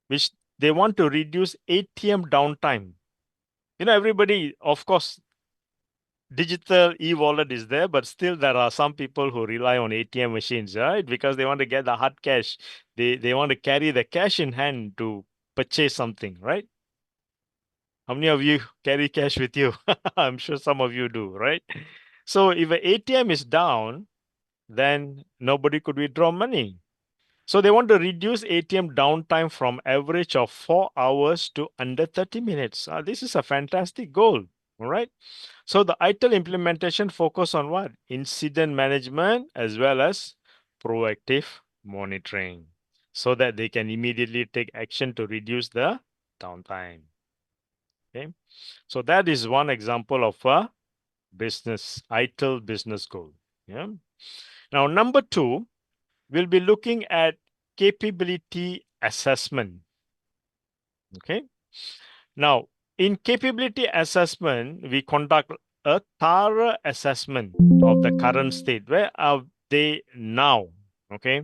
which they want to reduce ATM downtime. Everybody, of course, digital e-wallet is there, but still there are some people who rely on ATM machines, right? Because they want to get the hard cash. They want to carry the cash in hand to purchase something, right? How many of you carry cash with you? I'm sure some of you do, right? So if an ATM is down, then nobody could withdraw money. So they want to reduce ATM downtime from average of 4 hours to under 30 minutes. This is a fantastic goal. All right. So the ITIL implementation focus on what? Incident management as well as proactive monitoring so that they can immediately take action to reduce the downtime. Okay. So that is one example of a business ITIL business goal. Yeah. Now, number two, we'll be looking at capability assessment. Okay. Now, in capability assessment, we conduct a thorough assessment of the current state. Where are they now? Okay.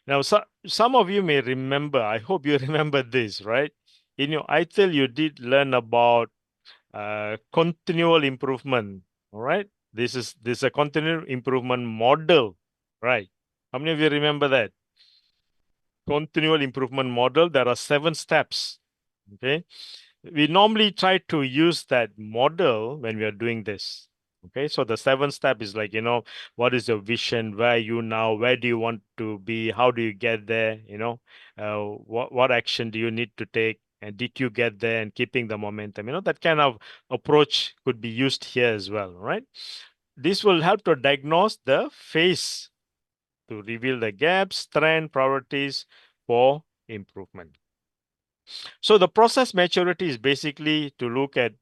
Now, some of you may remember, I hope you remember this, right? In your ITIL, you did learn about continual improvement. All right. This is a continual improvement model, right? How many of you remember that? Continual improvement model. There are 7 steps. Okay. We normally try to use that model when we are doing this. Okay, so the 7 step is like, what is your vision? Where are you now? Where do you want to be? How do you get there? What action do you need to take? And did you get there and keeping the momentum? That kind of approach could be used here as well, right? This will help to diagnose the phase to reveal the gaps, strength, priorities for improvement. So the process maturity is basically to look at,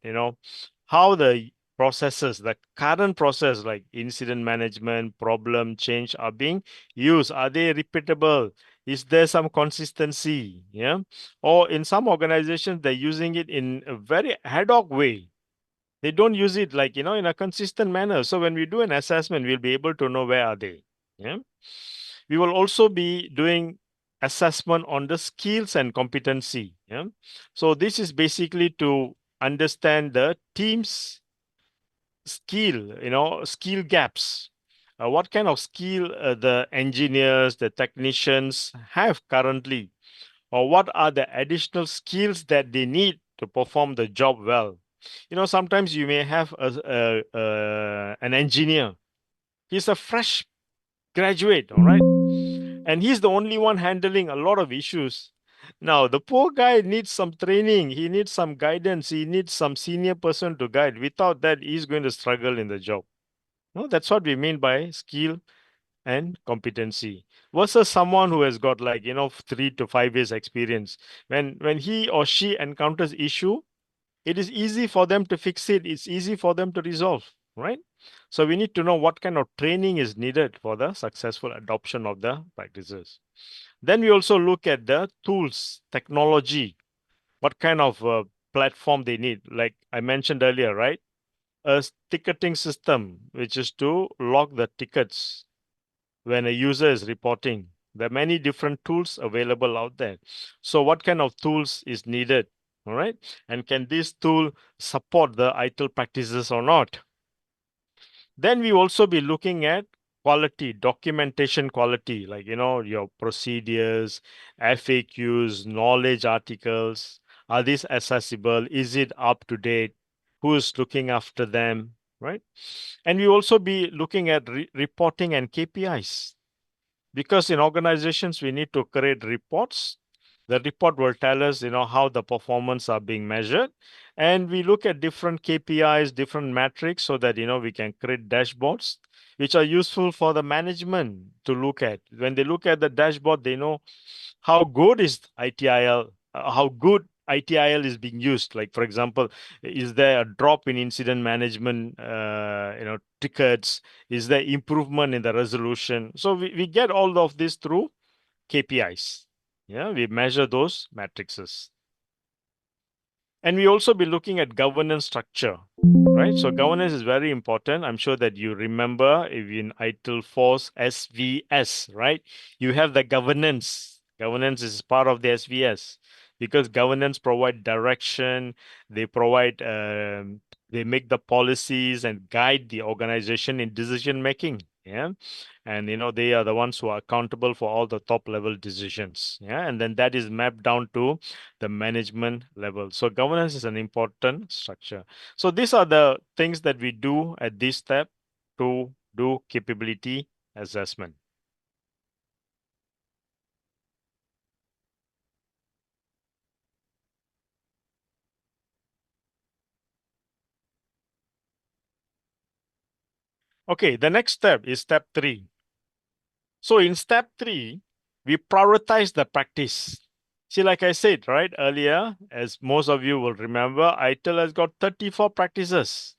how the processes, the current process like incident management, problem change are being used. Are they repeatable? Is there some consistency? Yeah. Or in some organizations, they're using it in a very ad hoc way. They don't use it like, in a consistent manner. So when we do an assessment, we'll be able to know where are they. Yeah. We will also be doing assessment on the skills and competency. Yeah. So this is basically to understand the team's skill gaps. What kind of skill the engineers, the technicians have currently, or what are the additional skills that they need to perform the job well. Sometimes you may have an engineer. He's a fresh graduate, all right? And he's the only one handling a lot of issues. Now, the poor guy needs some training, he needs some guidance, he needs some senior person to guide. Without that, he's going to struggle in the job. No, that's what we mean by skill and competency versus someone who has got like 3 to 5 years experience. When he or she encounters issue, it is easy for them to fix it, it's easy for them to resolve, right? So we need to know what kind of training is needed for the successful adoption of the practices. Then we also look at the tools, technology, what kind of platform they need. Like I mentioned earlier, right? A ticketing system, which is to log the tickets when a user is reporting. There are many different tools available out there. So what kind of tools is needed? All right. And can this tool support the ITIL practices or not? Then we also be looking at quality, documentation quality, like, your procedures, FAQs, knowledge articles. Are these accessible? Is it up to date? Who is looking after them? Right. And we also be looking at reporting and KPIs, because in organizations we need to create reports. The report will tell us how the performance are being measured, and we look at different KPIs, different metrics, so that we can create dashboards which are useful for the management to look at. When they look at the dashboard, they know how good is ITIL, how good ITIL is being used. Like, for example, is there a drop in incident management, tickets? Is there improvement in the resolution? So we get all of this through KPIs. Yeah, we measure those matrices. And we also be looking at governance structure, right? So governance is very important. I'm sure that you remember if in ITIL Force SVS, right? You have the governance. Governance is part of the SVS. because governance provide direction, they provide, they make the policies and guide the organization in decision making. Yeah. And they are the ones who are accountable for all the top level decisions. Yeah. And then that is mapped down to the management level. So governance is an important structure. So these are the things that we do at this step to do capability assessment. Okay, the next step is step 3. So in step 3, we prioritize the practice. See, like I said right earlier, as most of you will remember, ITIL has got 34 practices.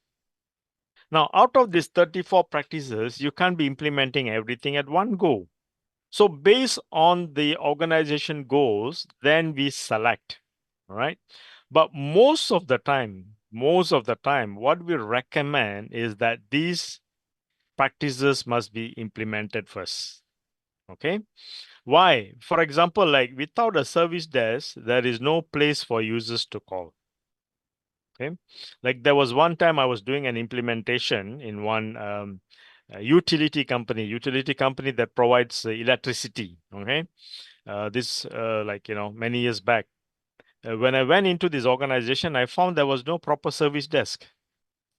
Now, out of these 34 practices, you can't be implementing everything at one go. So based on the organization goals, then we select, right? But most of the time, what we recommend is that these practices must be implemented first. Okay. Why? For example, like without a service desk, there is no place for users to call. Okay. Like there was one time I was doing an implementation in one utility company that provides electricity. Okay. This like many years back. When I went into this organization, I found there was no proper service desk.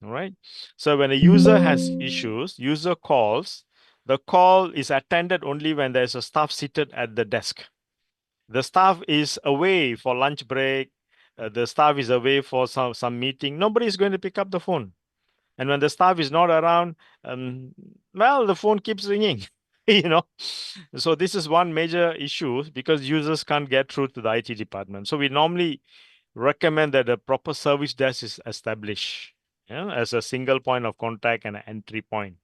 All right. So when a user has issues, user calls, the call is attended only when there's a staff seated at the desk. The staff is away for lunch break. The staff is away for some meeting. Nobody is going to pick up the phone. And when the staff is not around, well, the phone keeps ringing. So this is one major issue because users can't get through to the IT department. So we normally recommend that a proper service desk is established, as a single point of contact and an entry point.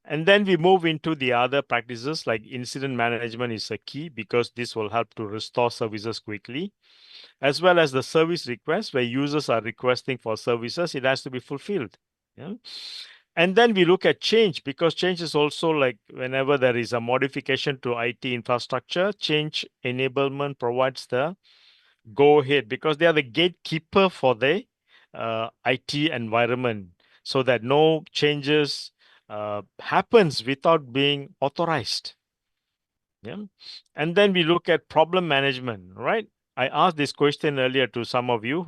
And then we move into the other practices like incident management is a key because this will help to restore services quickly, as well as the service request where users are requesting for services, it has to be fulfilled. Yeah. And then we look at change because change is also like whenever there is a modification to IT infrastructure, change enablement provides the go ahead because they are the gatekeeper for the IT environment so that no changes happens without being authorized. Yeah. And then we look at problem management, right? I asked this question earlier to some of you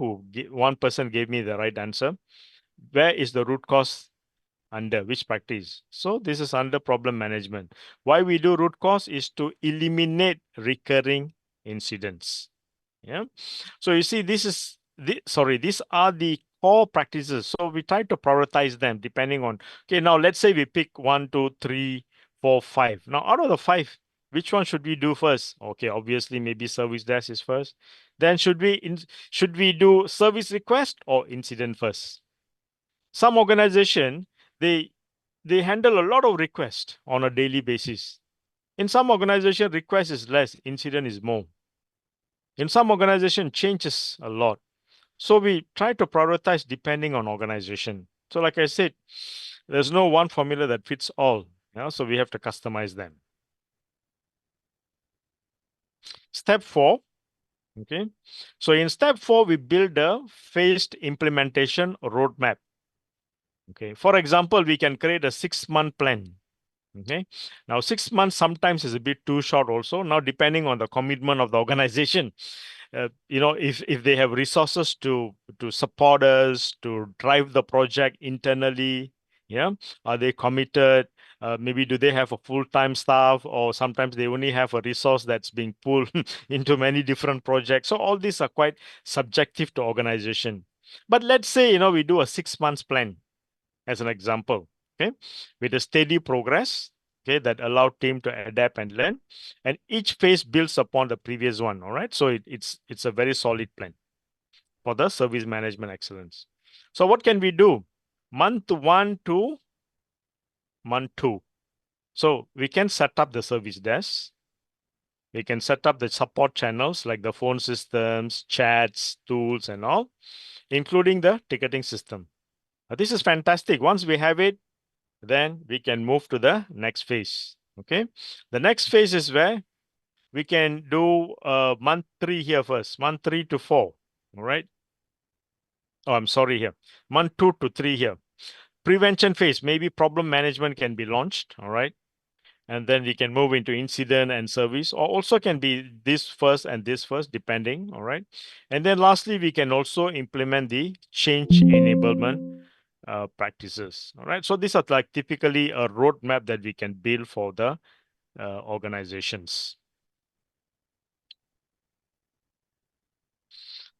one person gave me the right answer. Where is the root cause under which practice? So this is under problem management. Why we do root cause is to eliminate recurring incidents. Yeah. So you see, these are the core practices. So we try to prioritize them depending on, okay, now let's say we pick 1, 2, 3, 4, 5. Now out of the 5, which one should we do first? Okay, obviously maybe service desk is first. Then should we do service request or incident first? Some organization, they handle a lot of requests on a daily basis. In some organization, request is less, incident is more. In some organization, changes a lot. So we try to prioritize depending on organization. So like I said, there's no one formula that fits all. So we have to customize them. Step 4. Okay. So in step 4, we build a phased implementation roadmap. Okay. For example, we can create a 6-month plan. Okay. Now 6 months sometimes is a bit too short also. Now depending on the commitment of the organization, if they have resources to support us to drive the project internally, yeah, are they committed? Maybe do they have a full-time staff, or sometimes they only have a resource that's being pulled into many different projects. So all these are quite subjective to organization. But let's say we do a 6 months plan as an example, okay, with a steady progress, okay, that allow team to adapt and learn, and each phase builds upon the previous one. All right, so it's a very solid plan for the service management excellence. So what can we do? Month 1 to month 2. So we can set up the service desk. We can set up the support channels like the phone systems, chats, tools, and all, including the ticketing system. This is fantastic. Once we have it, then we can move to the next phase. Okay. The next phase is where we can do month 3 here first, month 3 to 4. All right. Oh, I'm sorry here. Month 2 to 3 here. Prevention phase, maybe problem management can be launched. All right. And then we can move into incident and service, or also can be this first and this first, depending. All right. And then lastly, we can also implement the change enablement practices. All right. So these are like typically a roadmap that we can build for the organizations.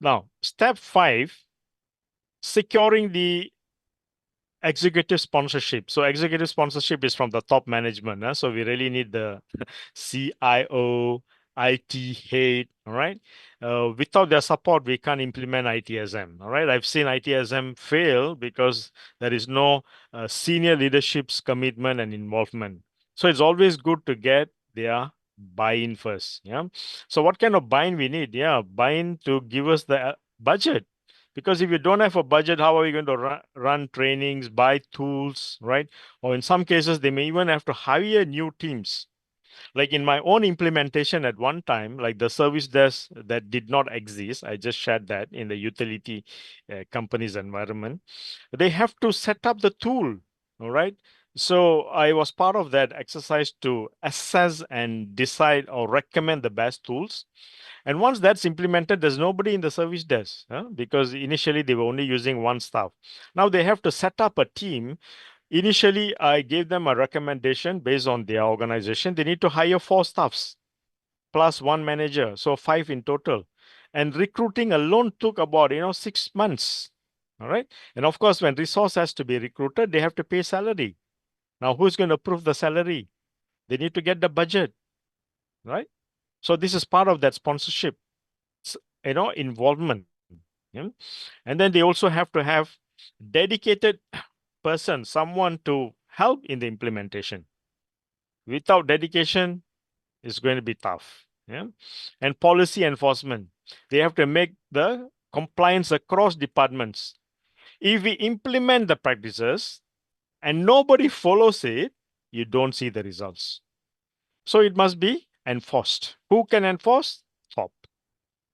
Now, step 5, securing the executive sponsorship. So executive sponsorship is from the top management. So we really need the CIO, IT head. All right. Without their support, we can't implement ITSM. All right. I've seen ITSM fail because there is no senior leadership's commitment and involvement. So it's always good to get their buy-in first. Yeah. So what kind of buy-in we need? Yeah, buy-in to give us the budget, because if you don't have a budget, how are you going to run trainings, buy tools, right? Or in some cases, they may even have to hire new teams. Like in my own implementation at one time, like the service desk that did not exist, I just shared that in the utility company's environment. They have to set up the tool, all right? So I was part of that exercise to assess and decide or recommend the best tools. And once that's implemented, there's nobody in the service desk, because initially they were only using one staff. Now they have to set up a team. Initially, I gave them a recommendation based on their organization. They need to hire 4 staffs plus 1 manager, so 5 in total. And recruiting alone took about 6 months. All right. And of course, when resource has to be recruited, they have to pay salary. Now, who's going to approve the salary? They need to get the budget, right? So this is part of that sponsorship, involvement. Yeah? And then they also have to have dedicated person, someone to help in the implementation. Without dedication, it's going to be tough. Yeah. And policy enforcement, they have to make the compliance across departments. If we implement the practices and nobody follows it, you don't see the results. So it must be enforced. Who can enforce? Top.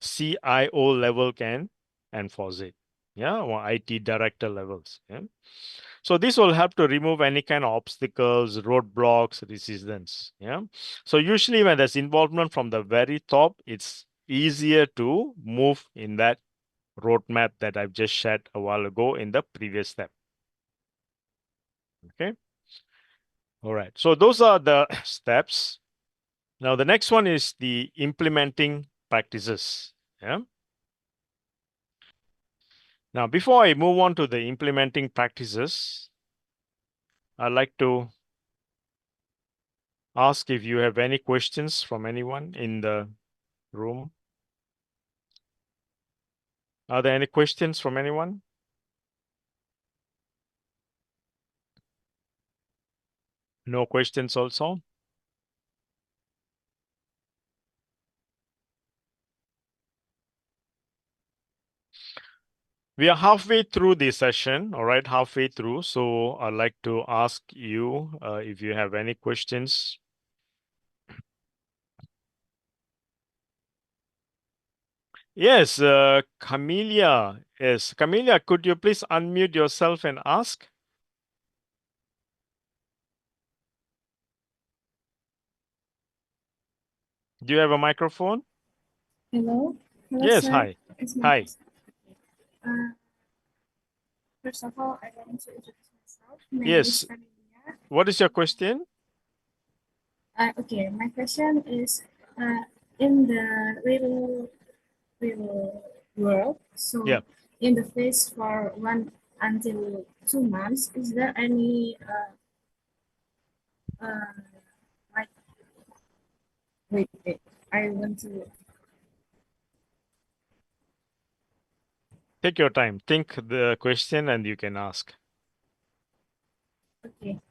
CIO level can enforce it. Yeah, or IT director levels. Yeah. So this will help to remove any kind of obstacles, roadblocks, resistance. Yeah. So usually when there's involvement from the very top, it's easier to move in that roadmap that I've just shared a while ago in the previous step. Okay. All right. So those are the steps. Now the next one is the implementing practices. Yeah. Now, before I move on to the implementing practices, I'd like to ask if you have any questions from anyone in the room. Are there any questions from anyone? No questions also? We are halfway through the session, all right, halfway through. So I'd like to ask you if you have any questions. Yes, Camelia. Yes, Camelia, could you please unmute yourself and ask? Do you have a microphone? Hello, hello, Yes, sir. hi. It's my Hi. uh, first of all, I want to introduce myself. My name Yes. is Amelia. What is your question? Okay, my question is in the real world, so Yeah. in the phase for 1 until 2 months, is there any like wait, I want to Take your time. Think the question and you can ask. okay.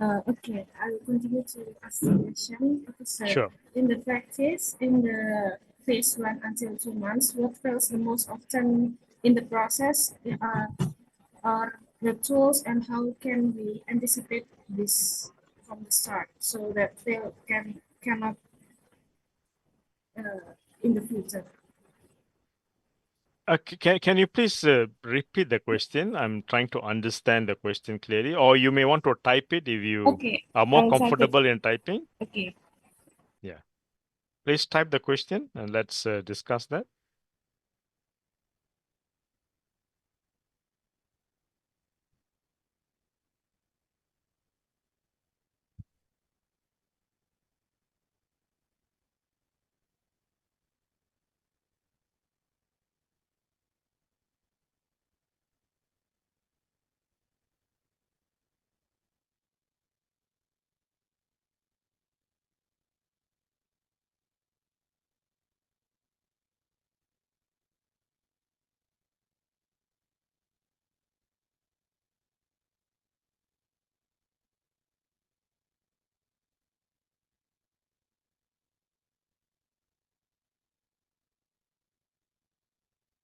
Okay, I will continue to ask the question. Okay, so Sure. in the practice, in the phase 1 until 2 months, what fails the most often in the process are the tools, and how can we anticipate this from the start so that fail cannot in the future? Can you please repeat the question? I'm trying to understand the question clearly, or you may want to type it if you Okay, are I more will type it. comfortable in typing. Okay. Yeah. Please type the question and let's discuss that.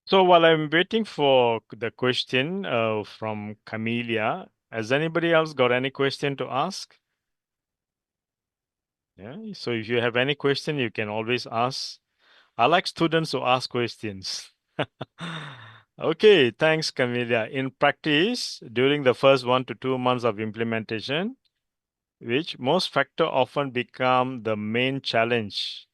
So while I'm waiting for the question from Camelia, has anybody else got any question to ask? Yeah. So if you have any question, you can always ask. I like students who ask questions. Okay, thanks, Camelia. In practice, during the first 1 to 2 months of implementation, which most factor often become the main challenge,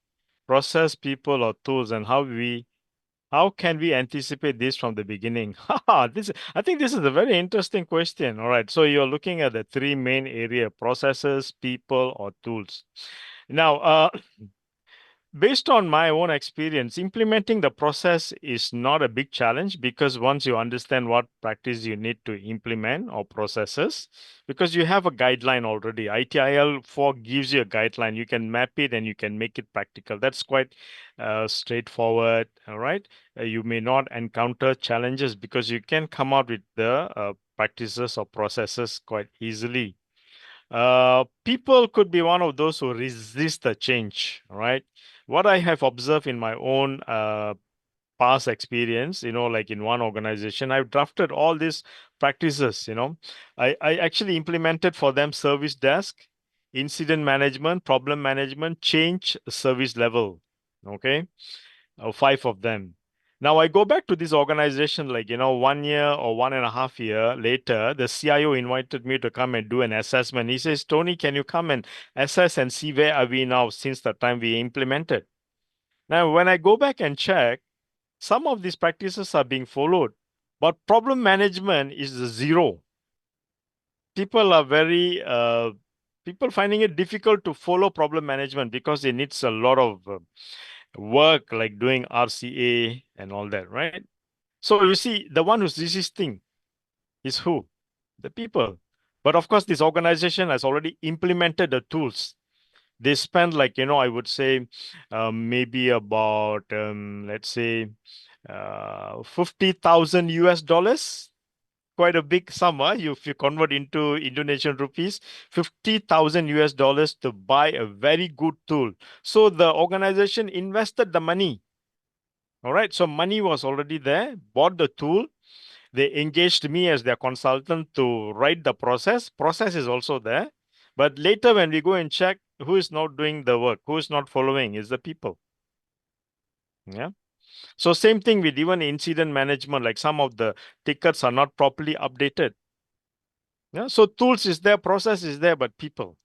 process, people, or tools, and how can we anticipate this from the beginning? I think this is a very interesting question. All right, so you're looking at the three main area: processes, people, or tools. Now, based on my own experience, implementing the process is not a big challenge because once you understand what practice you need to implement or processes, because you have a guideline already. ITIL 4 gives you a guideline. You can map it and you can make it practical. That's quite straightforward. All right. You may not encounter challenges because you can come out with the practices or processes quite easily. People could be one of those who resist the change, right? What I have observed in my own past experience, like in one organization, I've drafted all these practices, I actually implemented for them service desk, incident management, problem management, change service level. Okay. 5 of them. Now I go back to this organization, like, 1 year or 1.5 year later, the CIO invited me to come and do an assessment. He says, Tony, can you come and assess and see where are we now since the time we implemented? Now, when I go back and check, some of these practices are being followed, but problem management is zero. People are people finding it difficult to follow problem management because it needs a lot of work, like doing RCA and all that, right? So you see, the one who's resisting is who? The people. But of course, this organization has already implemented the tools. They spend, like, I would say maybe about, let's say, 50,000 US dollars. Quite a big sum, if you convert into Indonesian rupees, 50,000 US dollars to buy a very good tool. So the organization invested the money. All right. So money was already there, bought the tool. They engaged me as their consultant to write the process. Process is also there. But later, when we go and check who is not doing the work, who is not following, is the people. Yeah. So same thing with even incident management, like some of the tickets are not properly updated. Yeah. So tools is there, process is there, but people.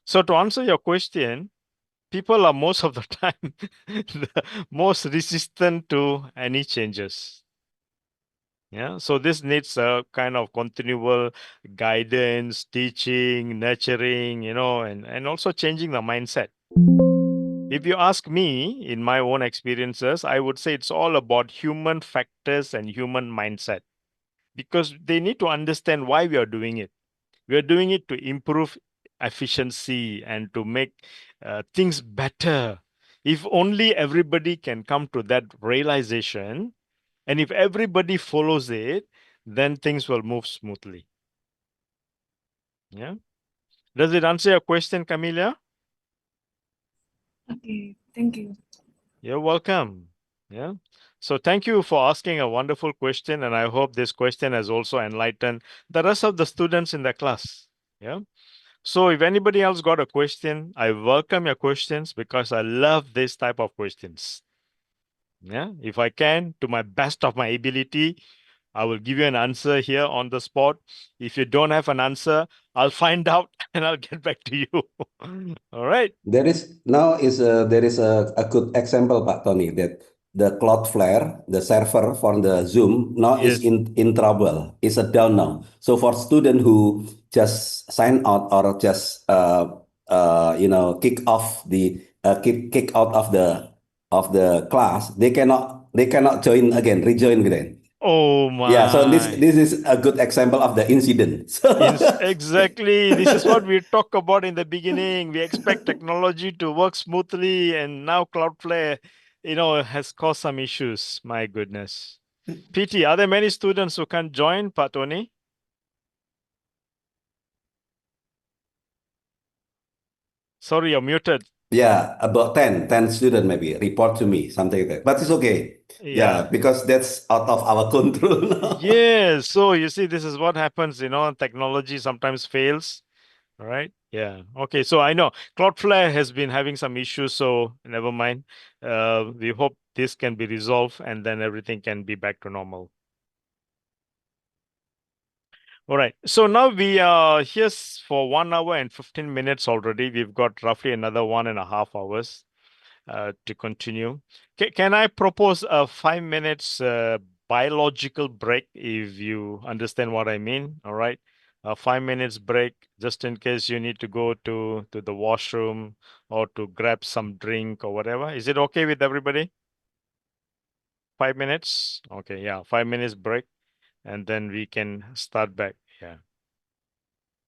So to answer your question, people are most of the time the most resistant to any changes. Yeah, so this needs a kind of continual guidance, teaching, nurturing, and also changing the mindset. If you ask me, in my own experiences, I would say it's all about human factors and human mindset because they need to understand why we are doing it. We are doing it to improve efficiency and to make things better. If only everybody can come to that realization, and if everybody follows it, then things will move smoothly. Yeah. Does it answer your question, Camilla? Okay, thank you. You're welcome. Yeah. So thank you for asking a wonderful question, and I hope this question has also enlightened the rest of the students in the class. Yeah. So if anybody else got a question, I welcome your questions because I love this type of questions. Yeah. If I can, to my best of my ability, I will give you an answer here on the spot. If you don't have an answer, I'll find out and I'll get back to you. All right. There is a good example, Pak Tony, that the Cloudflare, the server for the Zoom now is Yes. in trouble. It's a down now. So for student who just sign out or just kick out of the class, they cannot join again, rejoin again. Oh Yeah, so my. this is a good example of the incident. Exactly. This is what we talked about in the beginning. We expect technology to work smoothly, and now Cloudflare, has caused some issues. My goodness. PT, are there many students who can't join, Pak Tony? Sorry, you're muted. Yeah, about 10 students maybe report to me, something like that. But it's okay. Yeah, Yeah. because that's out of our control now. Yes. So you see, this is what happens, technology sometimes fails. All right. Yeah. Okay. So I know Cloudflare has been having some issues, so never mind. We hope this can be resolved and then everything can be back to normal. All right. So now we are here for 1 hour and 15 minutes already. We've got roughly another 1.5 hours to continue. Can I propose a 5 minutes biological break if you understand what I mean? All right. A 5 minutes break just in case you need to go to the washroom or to grab some drink or whatever. Is it okay with everybody? 5 minutes? Okay, yeah, 5 minutes break and then we can start back. Yeah.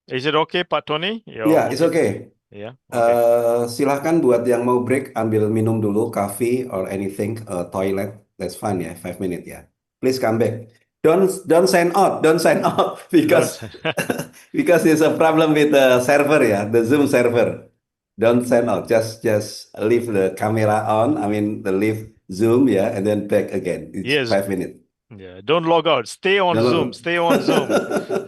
Is it okay, Pak Tony? You're Yeah, it's okay? okay. Yeah. Okay. Silahkan buat yang mau break, ambil minum dulu, coffee or anything, toilet. That's fine ya, 5 minutes ya. Please come back. Don't sign out, don't sign out Don't. because there's a problem with the server ya, the Zoom server. Don't sign out, just leave the camera on. I mean, the leave Zoom ya, and then back again. It's Yes. 5 minutes. Yeah, don't log out. Stay on Zoom. No, Stay on Zoom.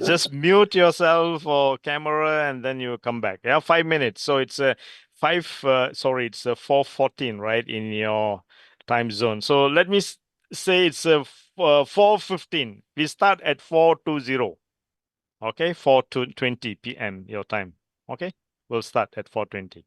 Just mute yourself or camera and then you come back. Yeah, 5 minutes. So it's it's 4:14, right, in your time zone. So let me say it's 4:15. We start at 4:20. Okay, 4:20 p.m. your time. Okay, we'll start at 4:20.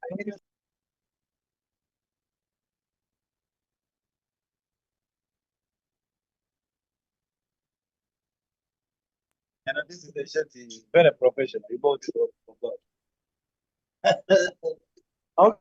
And this is the shirt is very professional. You both forgot. Okay.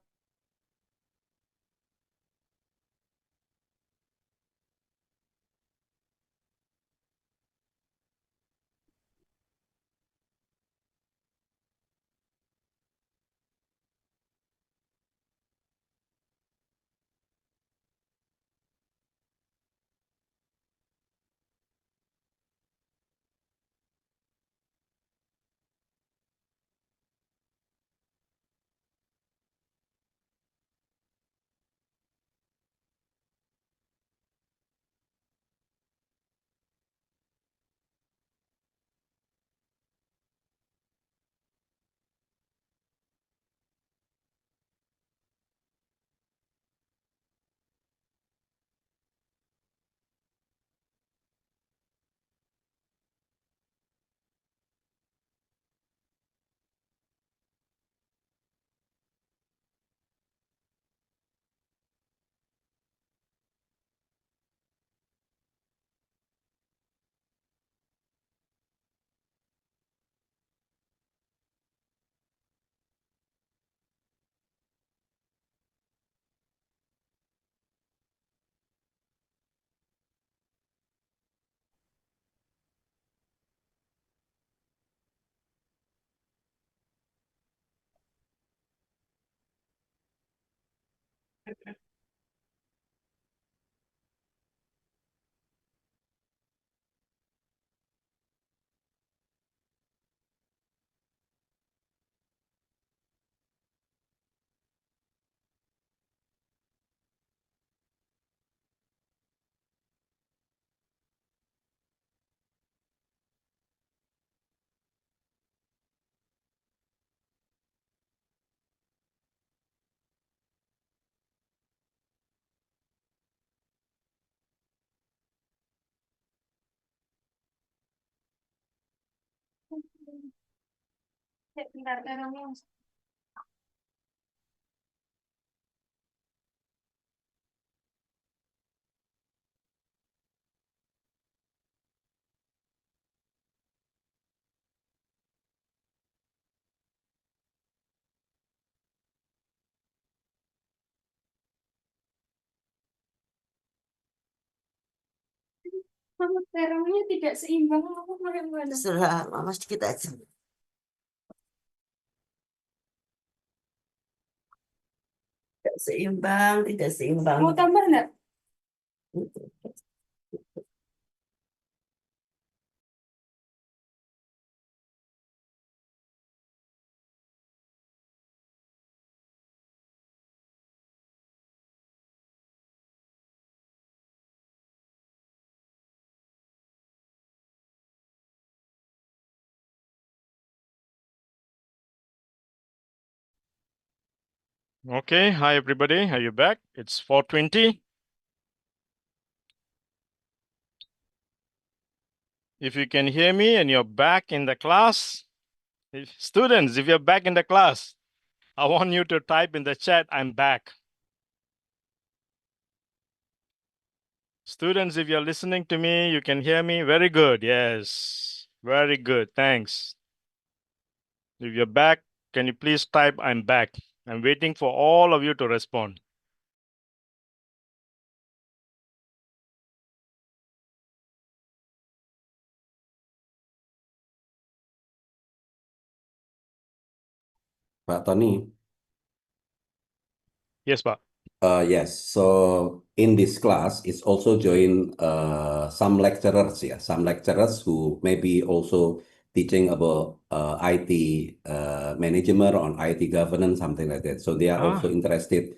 Bentar, terongnya. Mama, terongnya tidak seimbang. Aku mau yang mana? Terserah, mama sedikit aja. Tidak seimbang, tidak seimbang. Mau tambah enggak? Okay, hi everybody. Are you back? It's 4:20. If you can hear me and you're back in the class, students, if you're back in the class, I want you to type in the chat, I'm back. Students, if you're listening to me, you can hear me. Very good. Yes. Very good. Thanks. If you're back, can you please type, I'm back? I'm waiting for all of you to respond. Pak Tony. Yes, Pak. Yes, so in this class, it's also join some lecturers, yeah, some lecturers who maybe also teaching about IT management or IT governance, something like that. So they are also interested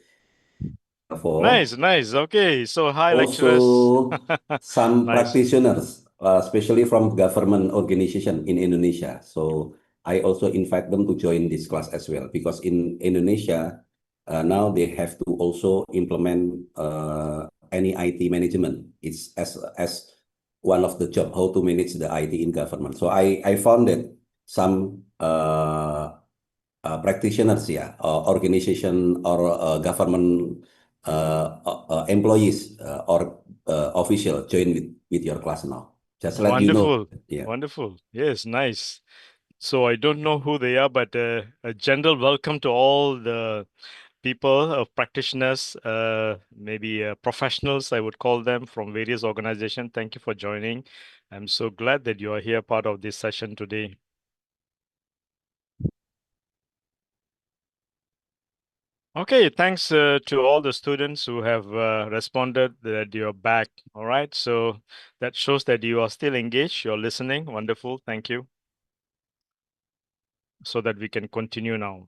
for Nice. Okay. So hi, lecturers. also some Nice. practitioners, especially from government organization in Indonesia. So I also invite them to join this class as well, because in Indonesia, now they have to also implement any IT management. It's as one of the job, how to manage the IT in government. So I found that some practitioners, yeah, organization or government employees or official join with your class now. Just let you know. Wonderful. Yeah. Wonderful. Yes, nice. So I don't know who they are, but a general welcome to all the people, practitioners, maybe professionals, I would call them from various organizations. Thank you for joining. I'm so glad that you are here, part of this session today. Okay, thanks to all the students who have responded that you're back. All right, so that shows that you are still engaged, you're listening. Wonderful, thank you. So that we can continue now.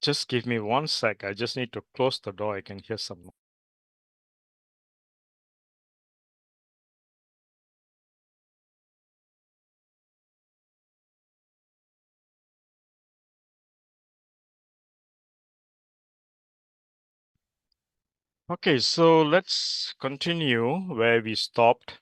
Just give me 1 sec. I just need to close the door. I can hear some. Okay, so let's continue where we stopped.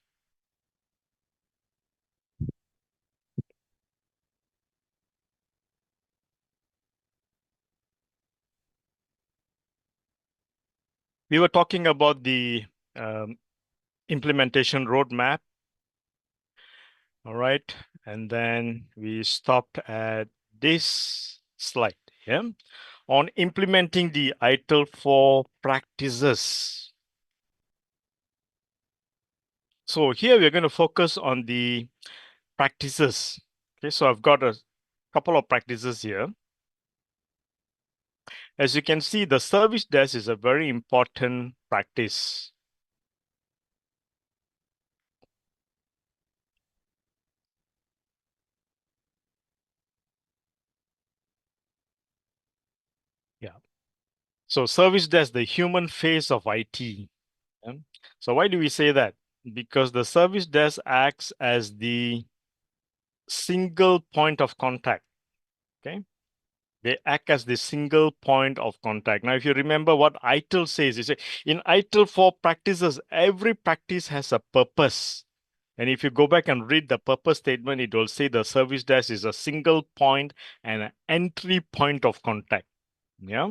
We were talking about the implementation roadmap. All right, and then we stopped at this slide here on implementing the ITIL 4 practices. So here we're going to focus on the practices. Okay, so I've got a couple of practices here. As you can see, the service desk is a very important practice. Yeah. So service desk, the human face of IT. Yeah. So why do we say that? Because the service desk acts as the single point of contact. Okay. They act as the single point of contact. Now, if you remember what ITIL says, in ITIL 4 practices, every practice has a purpose. And if you go back and read the purpose statement, it will say the service desk is a single point and an entry point of contact. Yeah.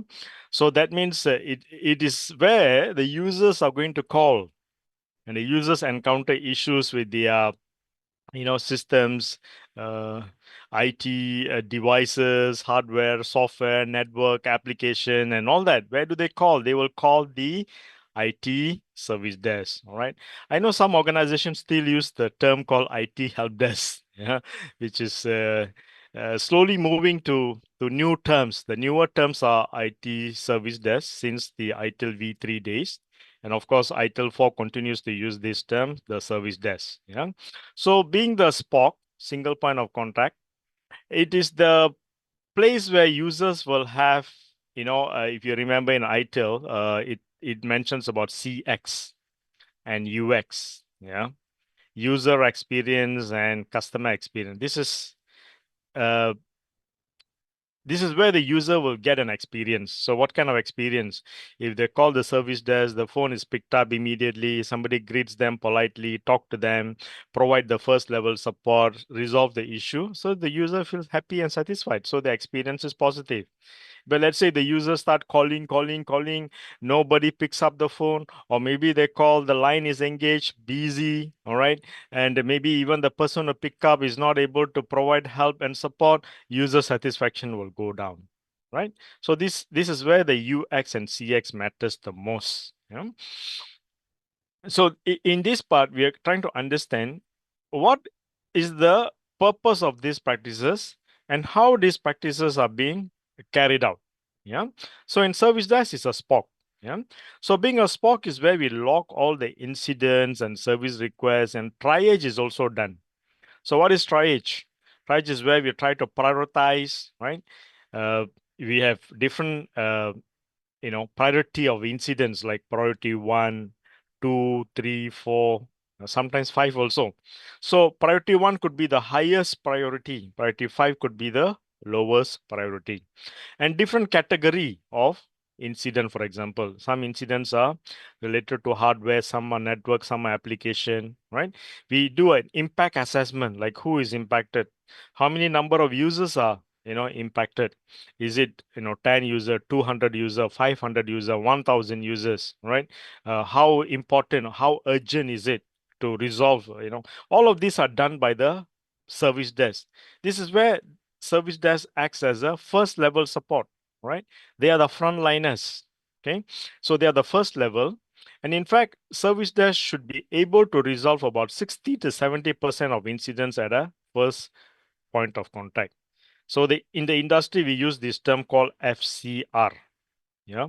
So that means it is where the users are going to call, and the users encounter issues with their systems, uh, IT devices, hardware, software, network, application, and all that. Where do they call? They will call the IT service desk. All right. I know some organizations still use the term called IT help desk, yeah, which is slowly moving to new terms. The newer terms are IT service desk since the ITIL V3 days. And of course, ITIL 4 continues to use this term, the service desk. Yeah. So being the SPOC, single point of contact, it is the place where users will have, if you remember in ITIL, it mentions about CX and UX. Yeah. User experience and customer experience. Uh, this is where the user will get an experience. So what kind of experience? If they call the service desk, the phone is picked up immediately, somebody greets them politely, talk to them, provide the first level support, resolve the issue. So the user feels happy and satisfied. So the experience is positive. But let's say the user start calling, nobody picks up the phone, or maybe they call, the line is engaged, busy, all right, and maybe even the person who pick up is not able to provide help and support, user satisfaction will go down, right? So this is where the UX and CX matters the most. Yeah? So in this part, we are trying to understand what is the purpose of these practices and how these practices are being carried out. Yeah. So in service desk is a SPOC. Yeah. So being a SPOC is where we log all the incidents and service requests, and triage is also done. So what is triage? Triage is where we try to prioritize, right? We have different priority of incidents, like priority 1, 2, 3, 4, sometimes 5 also. So priority 1 could be the highest priority. Priority 5 could be the lowest priority. And different category of incident, for example, some incidents are related to hardware, some are network, some are application, right? We do an impact assessment, like who is impacted, how many number of users are impacted. Is it 10 user, 200 user, 500 user, 1000 users, right? How important, how urgent is it to resolve? All of these are done by the service desk. This is where service desk acts as a first level support, right? They are the frontliners. Okay, so they are the first level. And in fact, service desk should be able to resolve about 60 to 70% of incidents at a first point of contact. So in the industry, we use this term called FCR, yeah,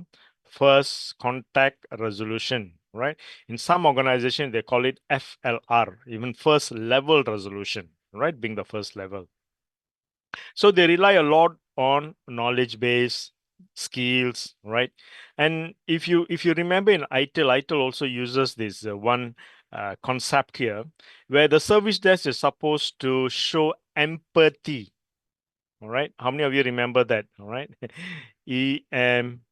first contact resolution, right? In some organization, they call it FLR, even first level resolution, right? Being the first level. So they rely a lot on knowledge base, skills, right? And if you remember in ITIL also uses this one concept here, where the service desk is supposed to show empathy. All right, how many of you remember that? All right, EMPATHY.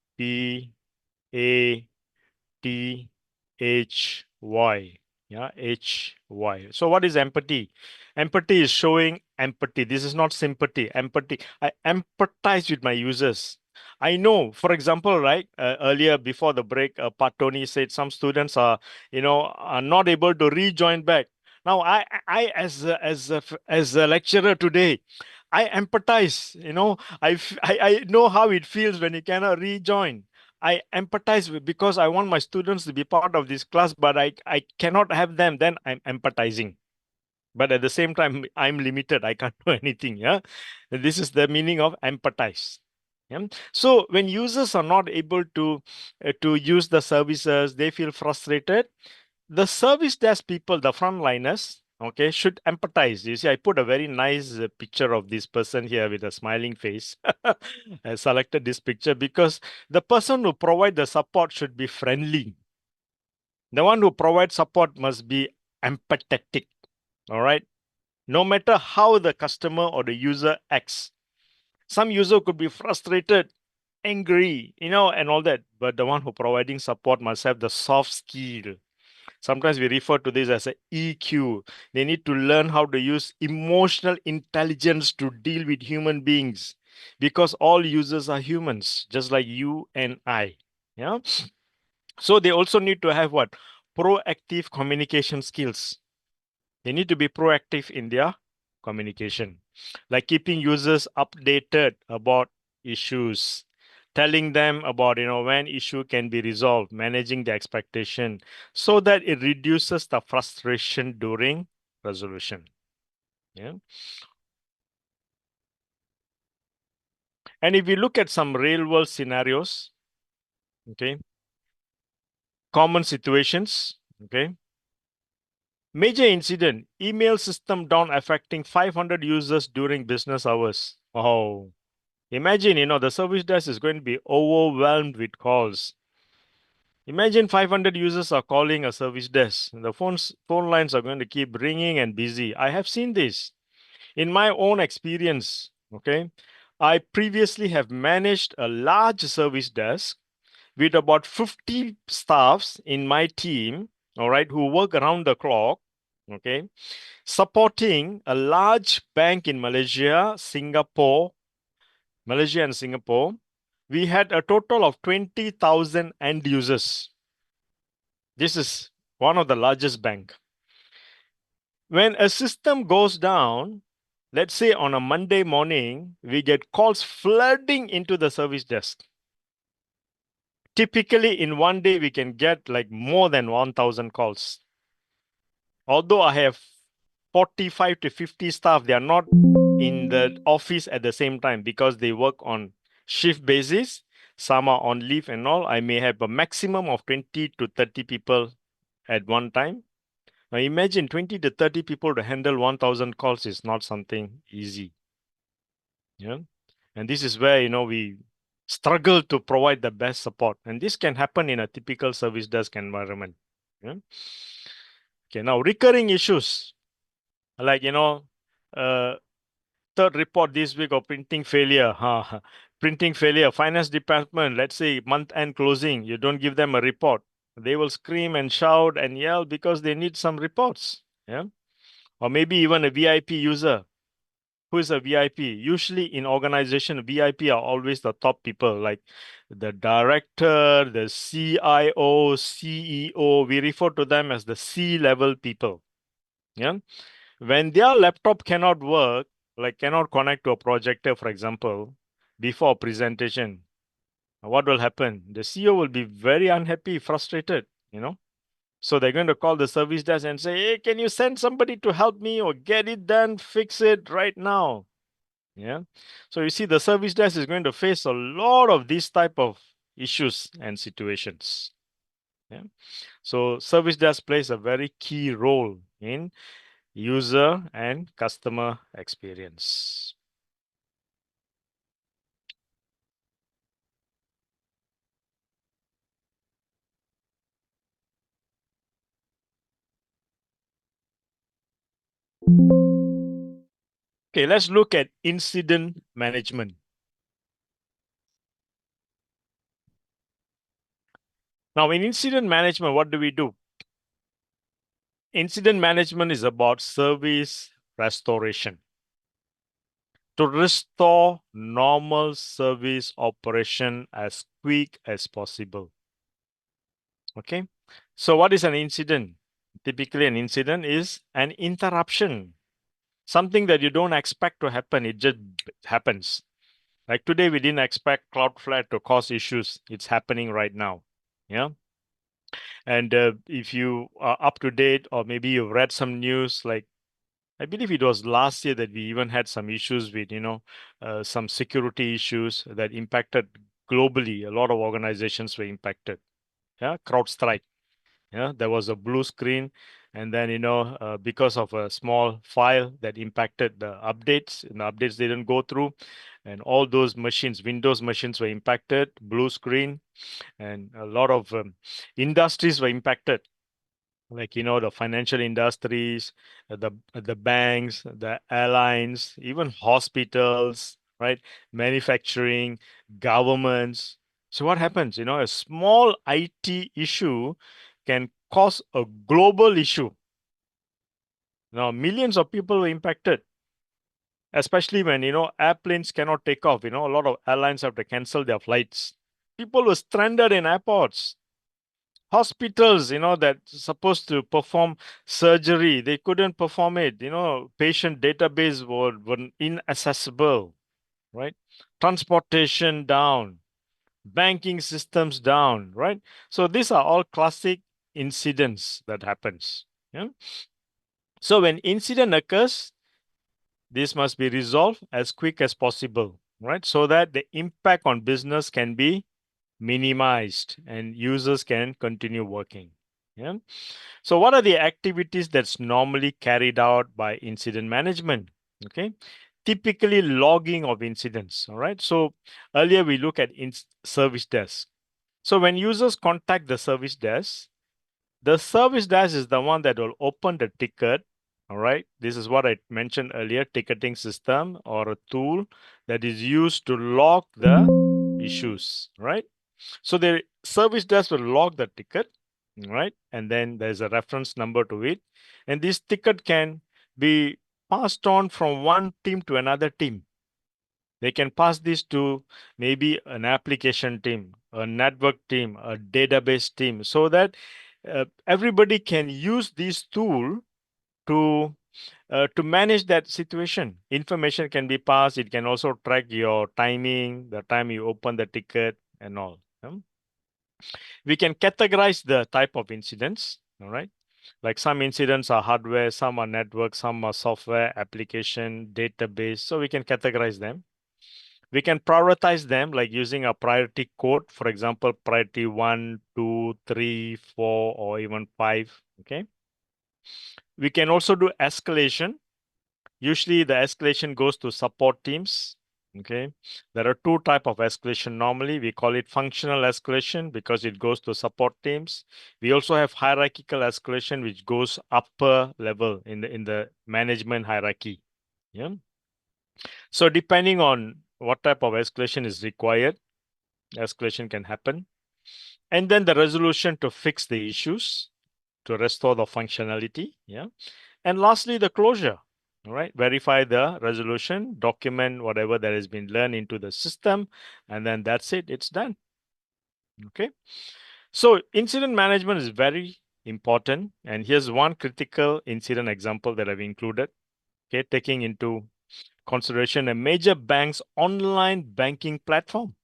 Yeah, HY. So what is empathy? Empathy is showing empathy. This is not sympathy. Empathy. I empathize with my users. I know, for example, right, earlier before the break, Patoni said some students are not able to rejoin back. Now, as a lecturer today, I empathize. I know how it feels when you cannot rejoin. I empathize because I want my students to be part of this class, but I cannot have them, then I'm empathizing. But at the same time, I'm limited. I can't do anything. Yeah. This is the meaning of empathize. Yeah? So when users are not able to use the services, they feel frustrated. The service desk people, the frontliners, okay, should empathize. You see, I put a very nice picture of this person here with a smiling face. I selected this picture because the person who provide the support should be friendly. The one who provides support must be empathetic. All right. No matter how the customer or the user acts, some user could be frustrated, angry, and all that. But the one who providing support must have the soft skill. Sometimes we refer to this as a EQ. They need to learn how to use emotional intelligence to deal with human beings, because all users are humans, just like you and I. Yeah. So they also need to have what? Proactive communication skills. They need to be proactive in their communication, like keeping users updated about issues, telling them about when issue can be resolved, managing the expectation, so that it reduces the frustration during resolution. Yeah. And if we look at some real world scenarios, okay, common situations, okay, major incident, email system down affecting 500 users during business hours. Oh, imagine, the service desk is going to be overwhelmed with calls. Imagine 500 users are calling a service desk. The phone lines are going to keep ringing and busy. I have seen this in my own experience. Okay. I previously have managed a large service desk with about 50 staffs in my team, all right, who work around the clock, okay, supporting a large bank in Malaysia and Singapore. We had a total of 20,000 end users. This is one of the largest bank. When a system goes down, let's say on a Monday morning, we get calls flooding into the service desk. Typically in one day, we can get like more than 1,000 calls. Although I have 45 to 50 staff, they are not in the office at the same time because they work on shift basis. Some are on leave and all. I may have a maximum of 20 to 30 people at one time. Now imagine 20 to 30 people to handle 1,000 calls is not something easy. Yeah. And this is where, we struggle to provide the best support. And this can happen in a typical service desk environment. Yeah. Okay, now recurring issues like, uh, third report this week of printing failure. Huh? Printing failure. Finance department, let's say month end closing, you don't give them a report. They will scream and shout and yell because they need some reports. Yeah. Or maybe even a VIP user. Who is a VIP? Usually in organization, VIP are always the top people, like the director, the CIO, CEO. We refer to them as the C-level people. Yeah. When their laptop cannot work, like cannot connect to a projector, for example, before a presentation, what will happen? The CEO will be very unhappy, frustrated, So they're going to call the service desk and say, hey, can you send somebody to help me or get it done, fix it right now? Yeah. So you see, the service desk is going to face a lot of these type of issues and situations. Yeah. So service desk plays a very key role in user and customer experience. Okay, let's look at incident management. Now, in incident management, what do we do? Incident management is about service restoration. To restore normal service operation as quick as possible. Okay, so what is an incident? Typically, an incident is an interruption, something that you don't expect to happen. It just happens. Like today, we didn't expect Cloudflare to cause issues. It's happening right now. Yeah. And if you are up to date, or maybe you've read some news, like I believe it was last year that we even had some issues with, some security issues that impacted globally. A lot of organizations were impacted. Yeah, CrowdStrike. Yeah, there was a blue screen, and then because of a small file that impacted the updates, and the updates didn't go through, and all those machines, Windows machines, were impacted. Blue screen, and a lot of industries were impacted, like the financial industries, the banks, the airlines, even hospitals, right? Manufacturing, governments. So what happens? A small IT issue can cause a global issue. Now, millions of people were impacted, especially when airplanes cannot take off. A lot of airlines have to cancel their flights. People were stranded in airports. Hospitals, that supposed to perform surgery, they couldn't perform it. Patient database were inaccessible, right? Transportation down, banking systems down, right? So these are all classic incidents that happens. Yeah. So when incident occurs, this must be resolved as quick as possible, right? So that the impact on business can be minimized and users can continue working. Yeah. So what are the activities that's normally carried out by incident management? Okay. Typically logging of incidents. All right. So earlier we look at service desk. So when users contact the service desk is the one that will open the ticket. All right. This is what I mentioned earlier, ticketing system or a tool that is used to log the issues, right? So the service desk will log the ticket, right? And then there's a reference number to it. And this ticket can be passed on from one team to another team. They can pass this to maybe an application team, a network team, a database team, so that everybody can use this tool to manage that situation. Information can be passed. It can also track your timing, the time you open the ticket, and all. We can categorize the type of incidents, all right? Like some incidents are hardware, some are network, some are software, application, database. So we can categorize them. We can prioritize them like using a priority code, for example, priority 1, 2, 3, 4, or even 5, okay? We can also do escalation. Usually the escalation goes to support teams. Okay. There are two types of escalation normally. We call it functional escalation because it goes to support teams. We also have hierarchical escalation, which goes upper level in the management hierarchy. Yeah. So depending on what type of escalation is required, escalation can happen. And then the resolution to fix the issues, to restore the functionality. Yeah. And lastly, the closure. All right. Verify the resolution, document whatever that has been learned into the system, and then that's it. It's done. Okay. So incident management is very important. And here's one critical incident example that I've included. Okay, taking into consideration a major bank's online banking platform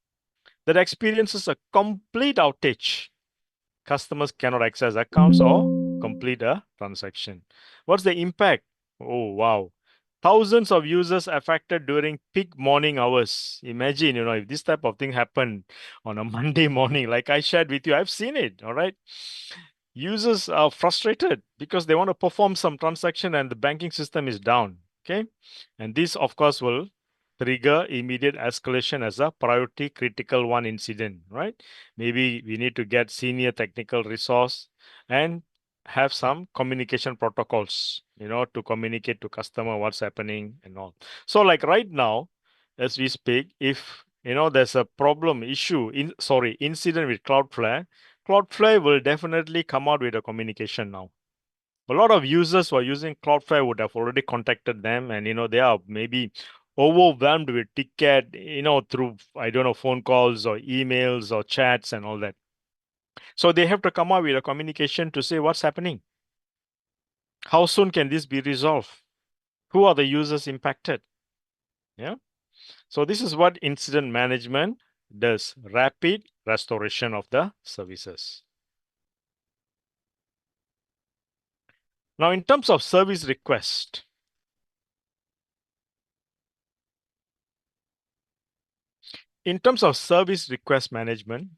that experiences a complete outage. Customers cannot access accounts or complete a transaction. What's the impact? Oh, wow. Thousands of users affected during peak morning hours. Imagine, if this type of thing happened on a Monday morning, like I shared with you, I've seen it. All right. Users are frustrated because they want to perform some transaction and the banking system is down. Okay. And this, of course, will trigger immediate escalation as a priority critical one incident, right? Maybe we need to get senior technical resource and have some communication protocols, to communicate to customer what's happening and all. So like right now, as we speak, if there's a problem incident with Cloudflare will definitely come out with a communication now. A lot of users who are using Cloudflare would have already contacted them, and they are maybe overwhelmed with ticket, through I don't know phone calls or emails or chats and all that. So they have to come up with a communication to say what's happening. How soon can this be resolved? Who are the users impacted? Yeah. So this is what incident management does: rapid restoration of the services. Now, in terms of service request, in terms of service request management,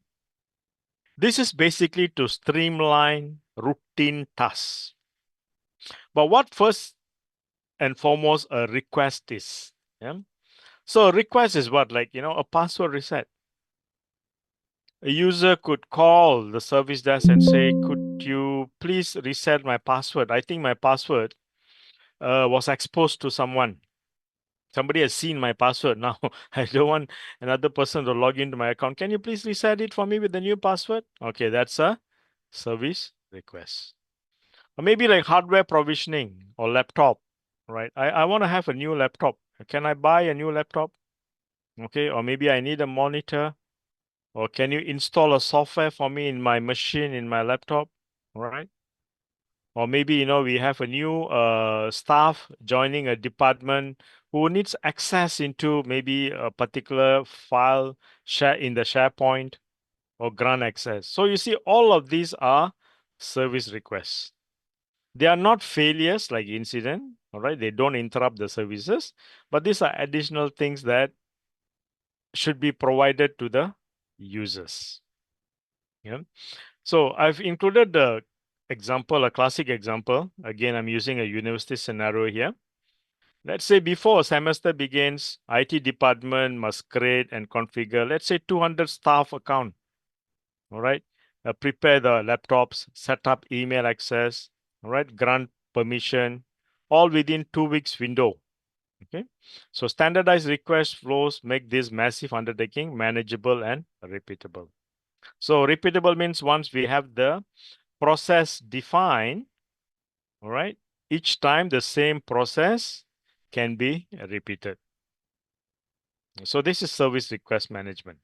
this is basically to streamline routine tasks. But what first and foremost a request is? Yeah? So a request is what? Like, a password reset. A user could call the service desk and say, could you please reset my password? I think my password was exposed to someone. Somebody has seen my password now. I don't want another person to log into my account. Can you please reset it for me with the new password? Okay, that's a service request. Or maybe like hardware provisioning or laptop, right? I want to have a new laptop. Can I buy a new laptop? Okay, or maybe I need a monitor. Or can you install a software for me in my machine, in my laptop? Right? Or maybe, we have a new staff joining a department who needs access into maybe a particular file share in the SharePoint or grant access. So you see, all of these are service requests. They are not failures like incident, all right? They don't interrupt the services, but these are additional things that should be provided to the users. Yeah. So I've included the example, a classic example. Again, I'm using a university scenario here. Let's say before a semester begins, IT department must create and configure, let's say 200 staff account. All right. Prepare the laptops, set up email access, all right, grant permission, all within 2 weeks window. Okay. So standardized request flows make this massive undertaking manageable and repeatable. So repeatable means once we have the process defined, all right, each time the same process can be repeated. So this is service request management.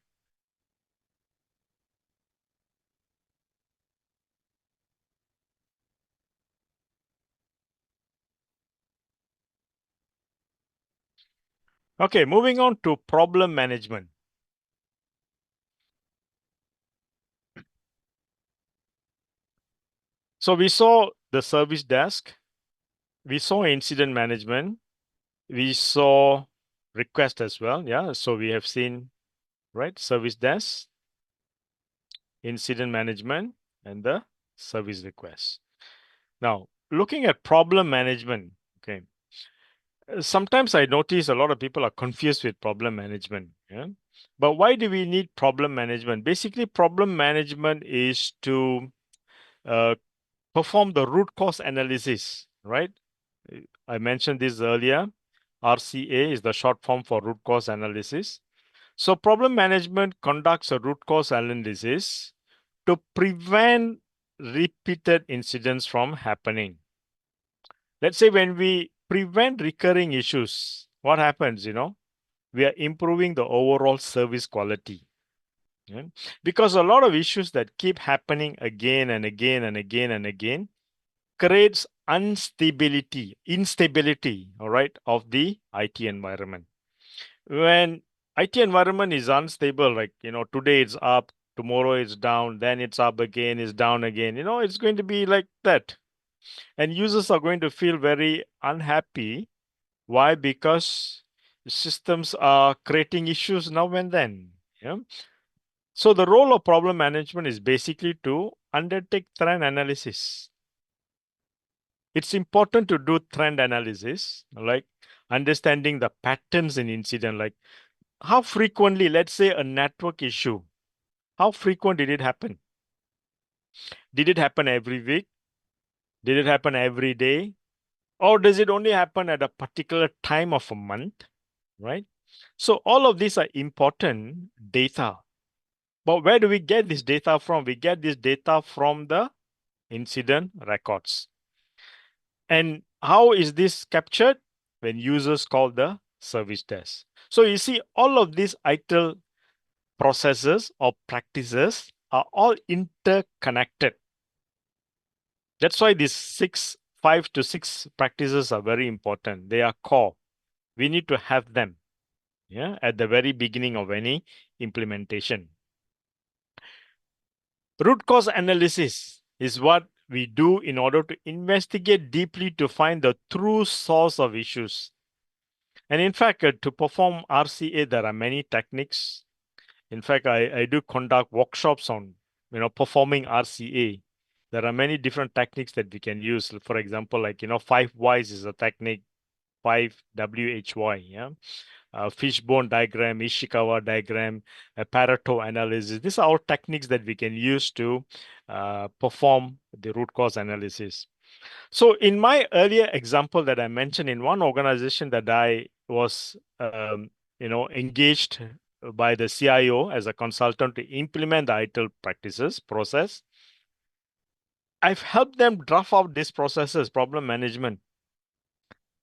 Okay, moving on to problem management. So we saw the service desk, we saw incident management, we saw request as well. Yeah, so we have seen, right, service desk, incident management, and the service request. Now, looking at problem management, okay, sometimes I notice a lot of people are confused with problem management. Yeah. But why do we need problem management? Basically, problem management is to uh, perform the root cause analysis, right? I mentioned this earlier. RCA is the short form for root cause analysis. So problem management conducts a root cause analysis to prevent repeated incidents from happening. Let's say when we prevent recurring issues, what happens, we are improving the overall service quality. Yeah? Because a lot of issues that keep happening again and again and again and again creates instability, all right, of the IT environment. When IT environment is unstable, like, today it's up, tomorrow it's down, then it's up again, it's down again, it's going to be like that. And users are going to feel very unhappy. Why? Because systems are creating issues now and then. Yeah. So the role of problem management is basically to undertake trend analysis. It's important to do trend analysis, like understanding the patterns in incident, like how frequently, let's say a network issue, how frequent did it happen? Did it happen every week? Did it happen every day? Or does it only happen at a particular time of a month? Right? So all of these are important data. But where do we get this data from? We get this data from the incident records. And how is this captured? When users call the service desk. So you see, all of these ITIL processes or practices are all interconnected. That's why these 5 to 6 practices are very important. They are core. We need to have them, at the very beginning of any implementation. Root cause analysis is what we do in order to investigate deeply to find the true source of issues. And in fact, to perform RCA, there are many techniques. In fact, I do conduct workshops on, performing RCA. There are many different techniques that we can use. For example, like, 5 whys is a technique, 5 WHY, yeah. Fishbone diagram, Ishikawa diagram, Pareto analysis. These are all techniques that we can use to perform the root cause analysis. So in my earlier example that I mentioned, in one organization that I was, engaged by the CIO as a consultant to implement the ITIL practices process, I've helped them draft out these processes, problem management,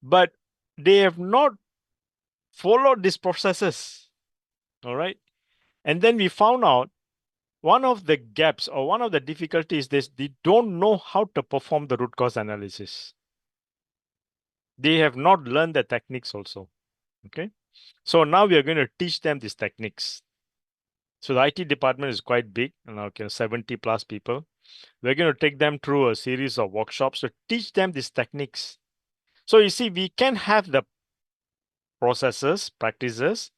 but they have not followed these processes. All right. And then we found out one of the gaps or one of the difficulties is they don't know how to perform the root cause analysis. They have not learned the techniques also. Okay. So now we are going to teach them these techniques. So the IT department is quite big, 70 plus people. We're going to take them through a series of workshops to teach them these techniques. So you see, we can have the processes, practices,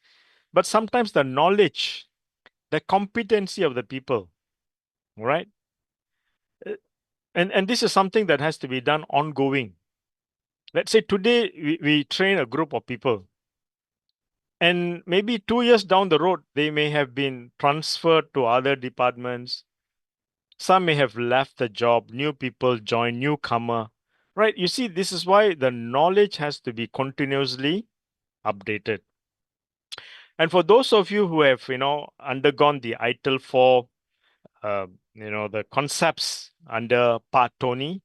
but sometimes the knowledge, the competency of the people, right? And this is something that has to be done ongoing. Let's say today we train a group of people, and maybe 2 years down the road, they may have been transferred to other departments. Some may have left the job, new people join, newcomer, right? You see, this is why the knowledge has to be continuously updated. And for those of you who have, undergone the ITIL 4, the concepts under Part Tony,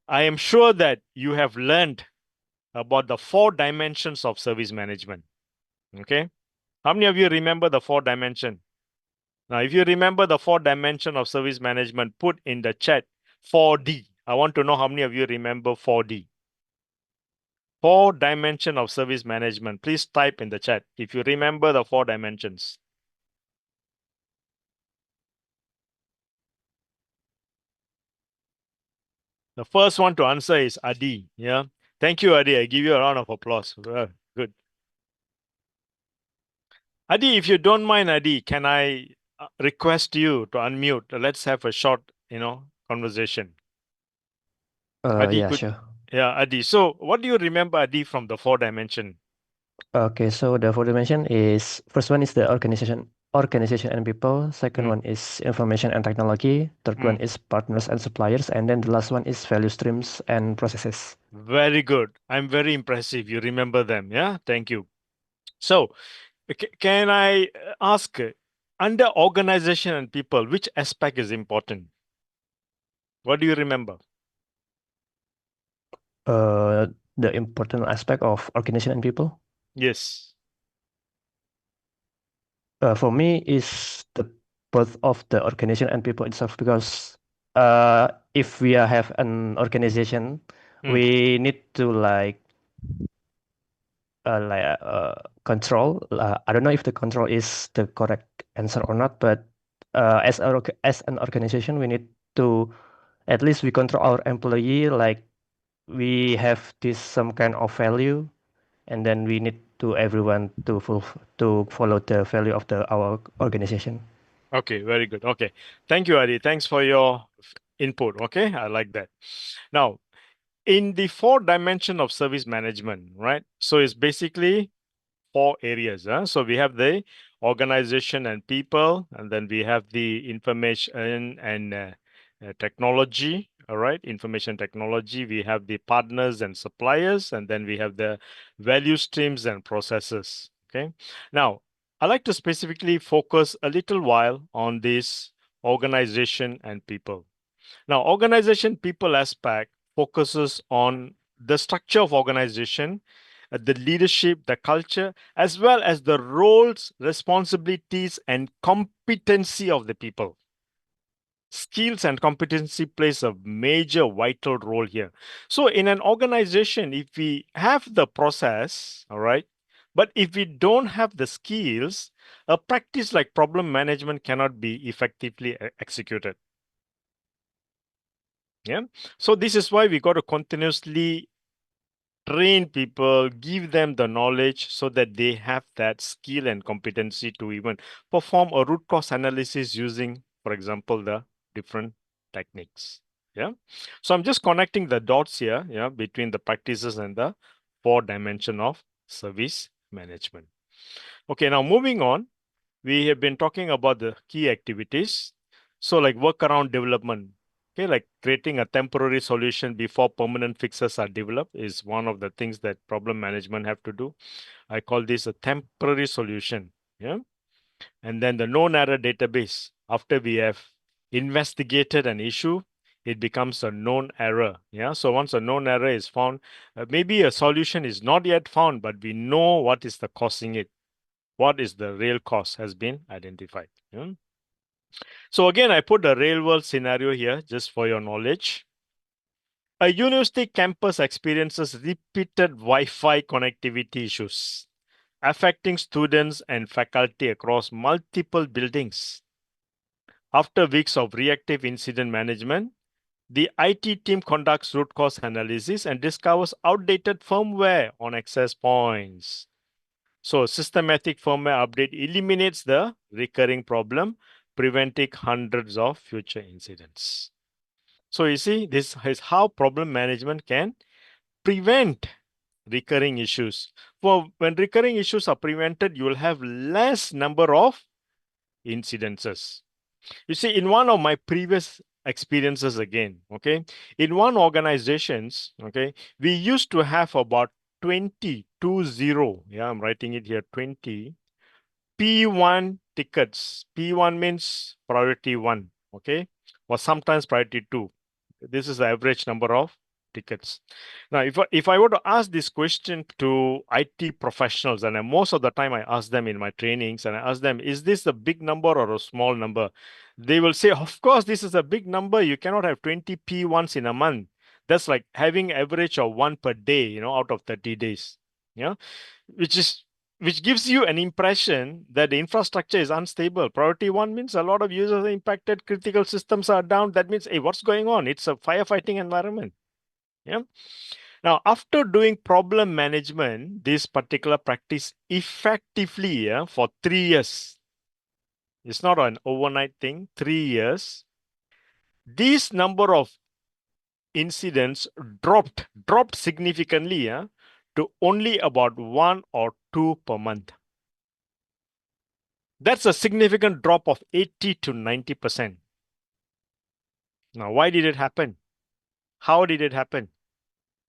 I am sure that you have learned about the 4 dimensions of service management. Okay. How many of you remember the 4 dimension? Now, if you remember the 4 dimension of service management, put in the chat 4D. I want to know how many of you remember 4D. 4 dimension of service management. Please type in the chat if you remember the 4 dimensions. The first one to answer is Adi. Yeah. Thank you, Adi. I give you a round of applause. Good. Adi, if you don't mind, Adi, can I request you to unmute? Let's have a short, conversation. Adi, Yeah, sure. yeah, Adi. So what do you remember, Adi, from the 4 dimension? Okay, so the 4 dimension is first one is the organization and people. Second Mm. one is information and technology. Third one Mm. is partners and suppliers. And then the last one is value streams and processes. Very good. I'm very impressive. You remember them. Yeah. Thank you. So, can I ask, under organization and people, which aspect is important? What do you remember? The important aspect of organization and people. Yes. For me is the both of the organization and people itself, because if we have an organization, Mm. we need to control. I don't know if the control is the correct answer or not, but as an organization, we need to at least we control our employee, like we have this some kind of value, and then we need to everyone to follow the value of our organization. Okay, very good. Okay. Thank you, Adi. Thanks for your input. Okay, I like that. Now, in the 4 dimension of service management, right? So it's basically 4 areas. So we have the organization and people, and then we have the information and technology. All right, information technology. We have the partners and suppliers, and then we have the value streams and processes. Okay. Now, I like to specifically focus a little while on this organization and people. Now, organization people aspect focuses on the structure of organization, the leadership, the culture, as well as the roles, responsibilities, and competency of the people. Skills and competency plays a major vital role here. So in an organization, if we have the process, all right, but if we don't have the skills, a practice like problem management cannot be effectively executed. Yeah. So this is why we got to continuously train people, give them the knowledge so that they have that skill and competency to even perform a root cause analysis using, for example, the different techniques. Yeah. So I'm just connecting the dots here, yeah, between the practices and the 4 dimension of service management. Okay, now moving on, we have been talking about the key activities. So like workaround development, okay, like creating a temporary solution before permanent fixes are developed is one of the things that problem management have to do. I call this a temporary solution. Yeah. And then the known error database. After we have investigated an issue, it becomes a known error. Yeah. So once a known error is found, maybe a solution is not yet found, but we know what is the causing it. What is the real cause has been identified. Yeah? So again, I put a real world scenario here just for your knowledge. A university campus experiences repeated Wi-Fi connectivity issues, affecting students and faculty across multiple buildings. After weeks of reactive incident management, the IT team conducts root cause analysis and discovers outdated firmware on access points. So systematic firmware update eliminates the recurring problem, preventing hundreds of future incidents. So you see, this is how problem management can prevent recurring issues. For when recurring issues are prevented, you will have less number of incidences. You see, in one of my previous experiences again, okay, in one organizations, okay, we used to have about 20, yeah, I'm writing it here, 20 P1 tickets. P1 means priority 1, okay, or sometimes priority 2. This is the average number of tickets. Now, if I were to ask this question to IT professionals, and most of the time I ask them in my trainings, and I ask them, is this a big number or a small number? They will say, of course, this is a big number. You cannot have 20 P1s in a month. That's like having average of 1 per day, out of 30 days. Yeah, which gives you an impression that the infrastructure is unstable. Priority 1 means a lot of users are impacted, critical systems are down. That means, hey, what's going on? It's a firefighting environment. Yeah. Now, after doing problem management, this particular practice effectively, yeah, for 3 years, it's not an overnight thing, 3 years, this number of incidents dropped significantly, yeah, to only about 1 or 2 per month. That's a significant drop of 80 to 90%. Now, why did it happen? How did it happen?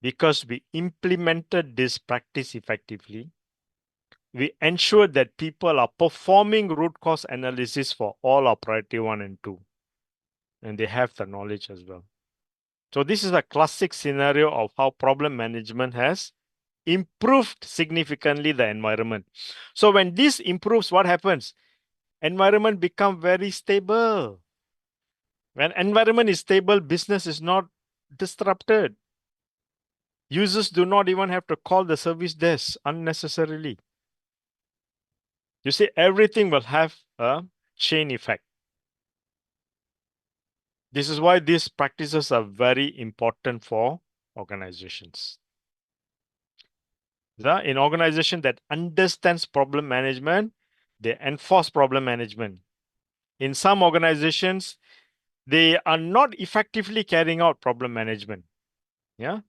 Because we implemented this practice effectively. We ensured that people are performing root cause analysis for all our priority 1 and 2. And they have the knowledge as well. So this is a classic scenario of how problem management has improved significantly the environment. So when this improves, what happens? Environment become very stable. When environment is stable, business is not disrupted. Users do not even have to call the service desk unnecessarily. You see, everything will have a chain effect. This is why these practices are very important for organizations. In organization that understands problem management, they enforce problem management. In some organizations, they are not effectively carrying out problem management. Yeah,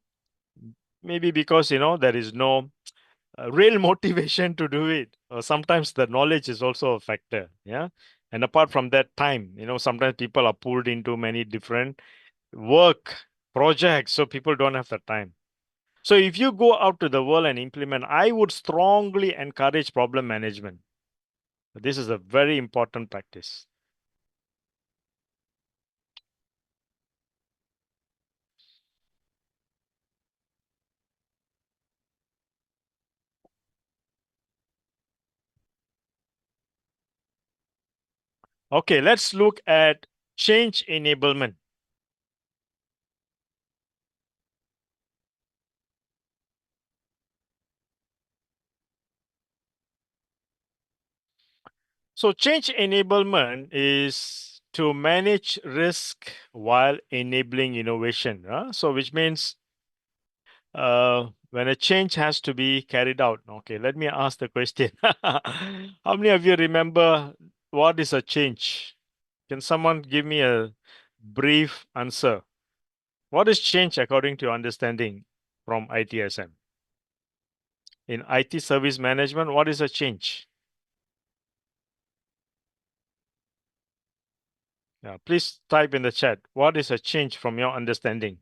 maybe because there is no real motivation to do it, or sometimes the knowledge is also a factor. Yeah, and apart from that, time. Sometimes people are pulled into many different work projects, so people don't have the time. So if you go out to the world and implement, I would strongly encourage problem management. This is a very important practice. Okay, let's look at change enablement. So change enablement is to manage risk while enabling innovation. So which means when a change has to be carried out. Okay, let me ask the question. How many of you remember what is a change? Can someone give me a brief answer? What is change according to your understanding from ITSM? In IT service management, what is a change? Yeah, please type in the chat. What is a change from your understanding?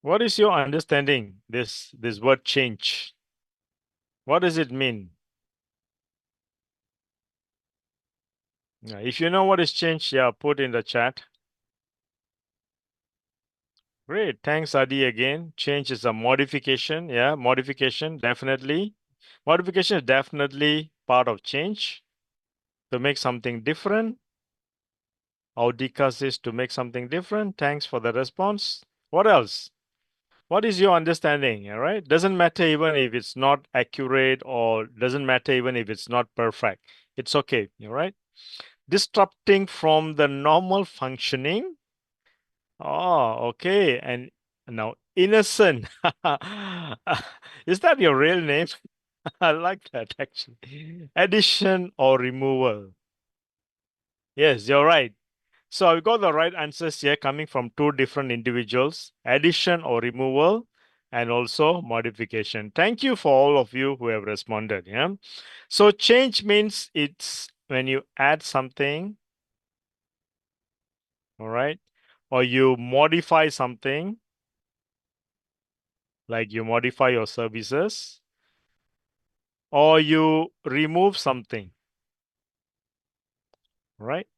What is your understanding? This word change. What does it mean? Yeah, if you know what is change, yeah, put in the chat. Great. Thanks, Adi, again. Change is a modification. Yeah, modification, definitely. Modification is definitely part of change. To make something different. Audika says to make something different. Thanks for the response. What else? What is your understanding? All right. Doesn't matter even if it's not accurate, or doesn't matter even if it's not perfect. It's okay. All right. Disrupting from the normal functioning. Oh, okay. And now innocent. Is that your real name? I like that actually. Addition or removal. Yes, you're right. So I've got the right answers here coming from two different individuals: addition or removal, and also modification. Thank you for all of you who have responded. Yeah. So change means it's when you add something, all right, or you modify something, like you modify your services, or you remove something, right?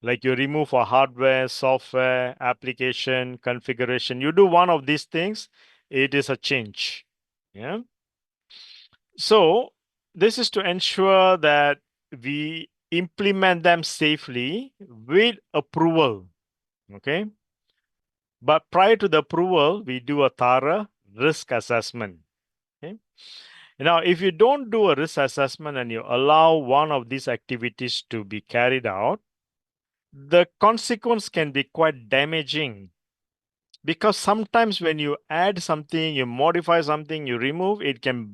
Like you remove a hardware, software, application, configuration. You do one of these things, it is a change. Yeah. So this is to ensure that we implement them safely with approval. Okay. But prior to the approval, we do a thorough risk assessment. Okay. Now, if you don't do a risk assessment and you allow one of these activities to be carried out, the consequence can be quite damaging, because sometimes when you add something, you modify something, you remove, it can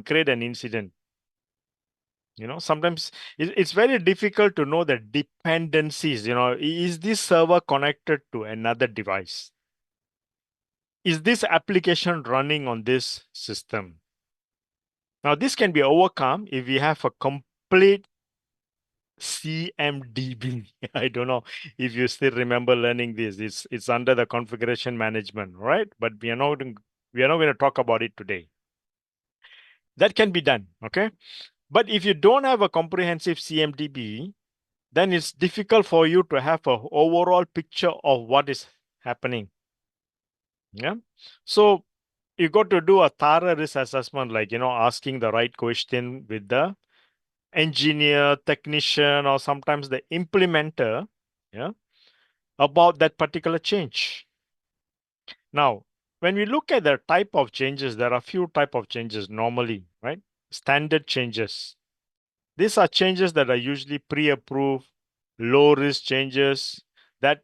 create an incident. Sometimes it's very difficult to know the dependencies. Is this server connected to another device? is this application running on this system? Now, this can be overcome if we have a complete CMDB. I don't know if you still remember learning this. It's under the configuration management, right? But we are not going to talk about it today. That can be done, okay? But if you don't have a comprehensive CMDB, then it's difficult for you to have an overall picture of what is happening. Yeah. So you got to do a thorough risk assessment, like, asking the right question with the engineer, technician, or sometimes the implementer, yeah, about that particular change. Now, when we look at the type of changes, there are a few type of changes normally, right? Standard changes. These are changes that are usually pre-approved, low-risk changes that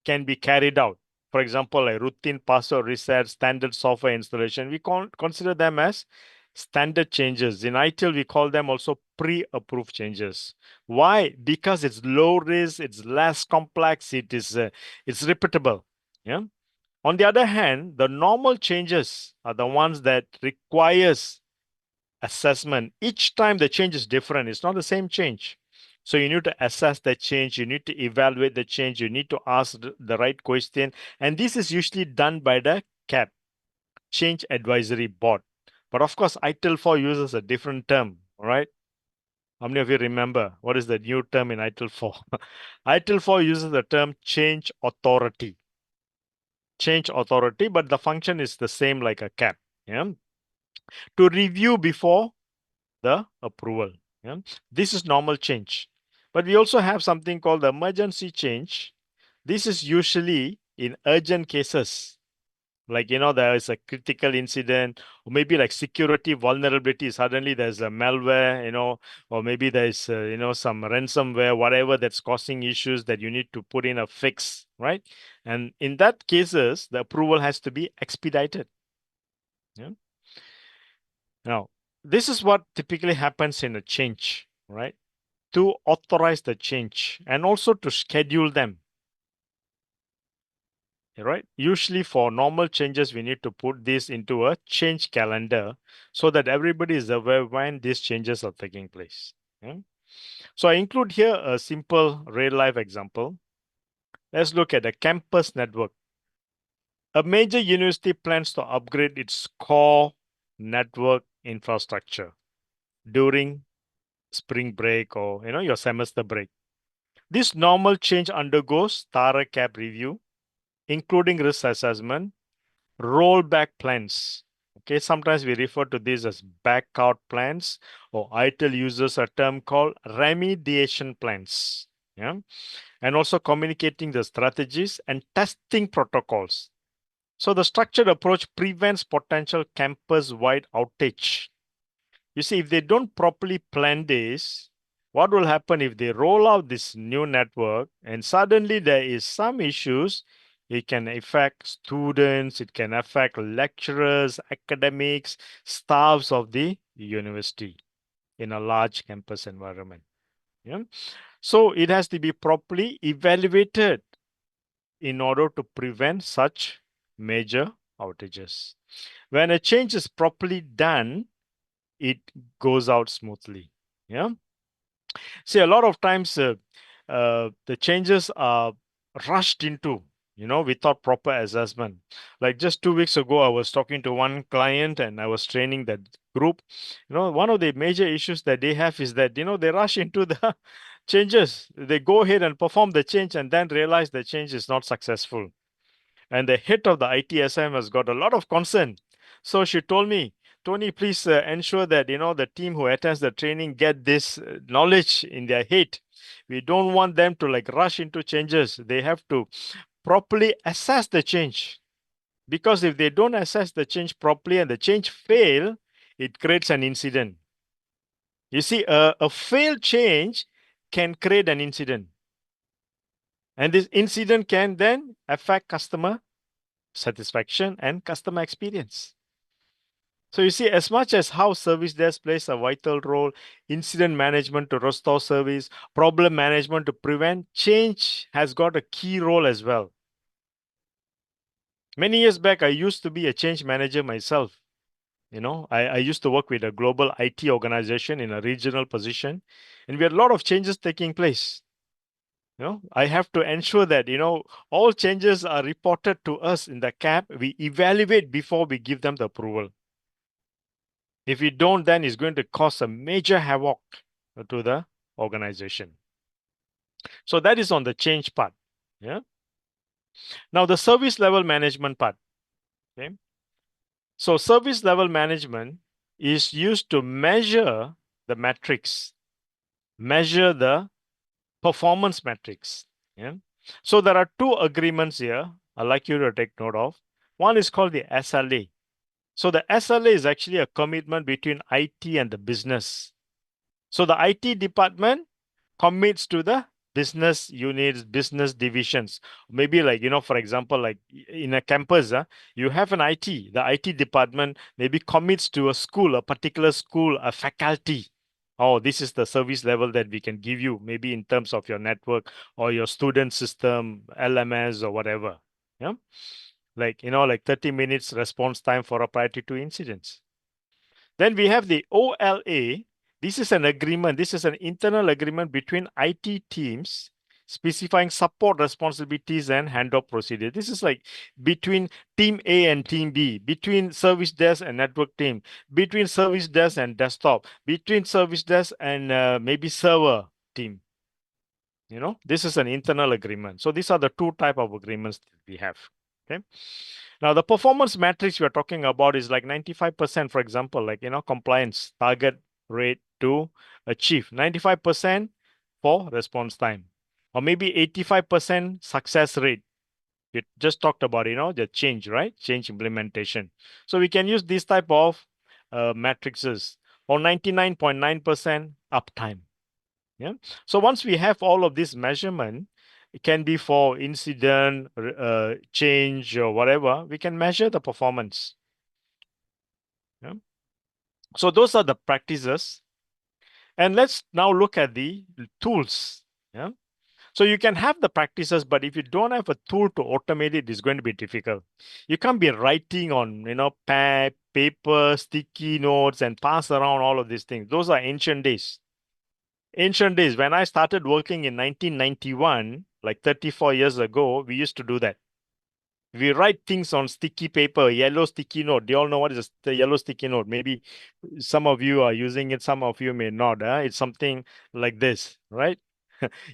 can be carried out. For example, a routine password reset, standard software installation, we consider them as standard changes. In ITIL, we call them also pre-approved changes. Why? Because it's low risk, it's less complex, it's repeatable. Yeah. On the other hand, the normal changes are the ones that requires assessment. Each time the change is different. It's not the same change. So you need to assess the change. You need to evaluate the change. You need to ask the right question. And this is usually done by the CAB, Change Advisory Board. But of course, ITIL 4 uses a different term, all right? How many of you remember what is the new term in ITIL 4? ITIL 4 uses the term change authority. Change authority, but the function is the same like a CAB. Yeah? To review before the approval. Yeah? This is normal change. But we also have something called the emergency change. This is usually in urgent cases. Like, there is a critical incident, or maybe like security vulnerability. Suddenly there's a malware, or maybe there's, some ransomware, whatever that's causing issues that you need to put in a fix, right? And in that cases, the approval has to be expedited. Yeah. Now, this is what typically happens in a change, right? To authorize the change and also to schedule them, right? Usually for normal changes, we need to put this into a change calendar so that everybody is aware when these changes are taking place. Yeah? So I include here a simple real life example. Let's look at the campus network. A major university plans to upgrade its core network infrastructure during spring break or your semester break. This normal change undergoes thorough CAB review, including risk assessment, rollback plans. Okay, sometimes we refer to this as backout plans, or ITIL uses a term called remediation plans. Yeah, and also communicating the strategies and testing protocols. So the structured approach prevents potential campus-wide outage. You see, if they don't properly plan this, what will happen if they roll out this new network and suddenly there is some issues? It can affect students, it can affect lecturers, academics, staffs of the university in a large campus environment. Yeah? So it has to be properly evaluated in order to prevent such major outages. When a change is properly done, it goes out smoothly. Yeah. See, a lot of times the changes are rushed into, without proper assessment. Like just 2 weeks ago, I was talking to one client and I was training that group. One of the major issues that they have is that, they rush into the changes. They go ahead and perform the change and then realize the change is not successful. And the head of the ITSM has got a lot of concern. So she told me, Tony, please ensure that the team who attends the training get this knowledge in their head. We don't want them to like rush into changes. They have to properly assess the change, because if they don't assess the change properly and the change fail, it creates an incident. You see, a failed change can create an incident, and this incident can then affect customer satisfaction and customer experience. So you see, as much as how service desk plays a vital role, incident management to restore service, problem management to prevent, change has got a key role as well. Many years back, I used to be a change manager myself. I used to work with a global IT organization in a regional position, and we had a lot of changes taking place. I have to ensure that, all changes are reported to us in the CAP. We evaluate before we give them the approval. If we don't, then it's going to cause a major havoc to the organization. So that is on the change part. Yeah. Now the service level management part. Okay. So service level management is used to measure the metrics, measure the performance metrics. Yeah. So there are two agreements here I'd like you to take note of. One is called the SLA. So the SLA is actually a commitment between IT and the business. So the IT department commits to the business units, business divisions. Maybe like, for example, like in a campus, you have an IT. The IT department maybe commits to a school, a particular school, a faculty. Oh, this is the service level that we can give you, maybe in terms of your network or your student system, LMS or whatever. Yeah. Like 30 minutes response time for a priority to incidents. Then we have the OLA. This is an agreement. This is an internal agreement between IT teams specifying support responsibilities and handoff procedure. This is like between team A and team B, between service desk and network team, between service desk and desktop, between service desk and maybe server team. This is an internal agreement. So these are the two type of agreements that we have. Okay. Now the performance metrics we're talking about is like 95%, for example, like compliance target rate to achieve 95% for response time, or maybe 85% success rate. We just talked about the change, right? Change implementation. So we can use this type of matrices, or 99.9% uptime. Yeah. So once we have all of this measurement, it can be for incident, change, or whatever, we can measure the performance. Yeah. So those are the practices. And let's now look at the tools. Yeah. So you can have the practices, but if you don't have a tool to automate it, it's going to be difficult. You can't be writing on, pad, paper, sticky notes, and pass around all of these things. Those are ancient days. Ancient days, when I started working in 1991, like 34 years ago, we used to do that. We write things on sticky paper, yellow sticky note. Do you all know what is the yellow sticky note? Maybe some of you are using it, some of you may not. It's something like this, right?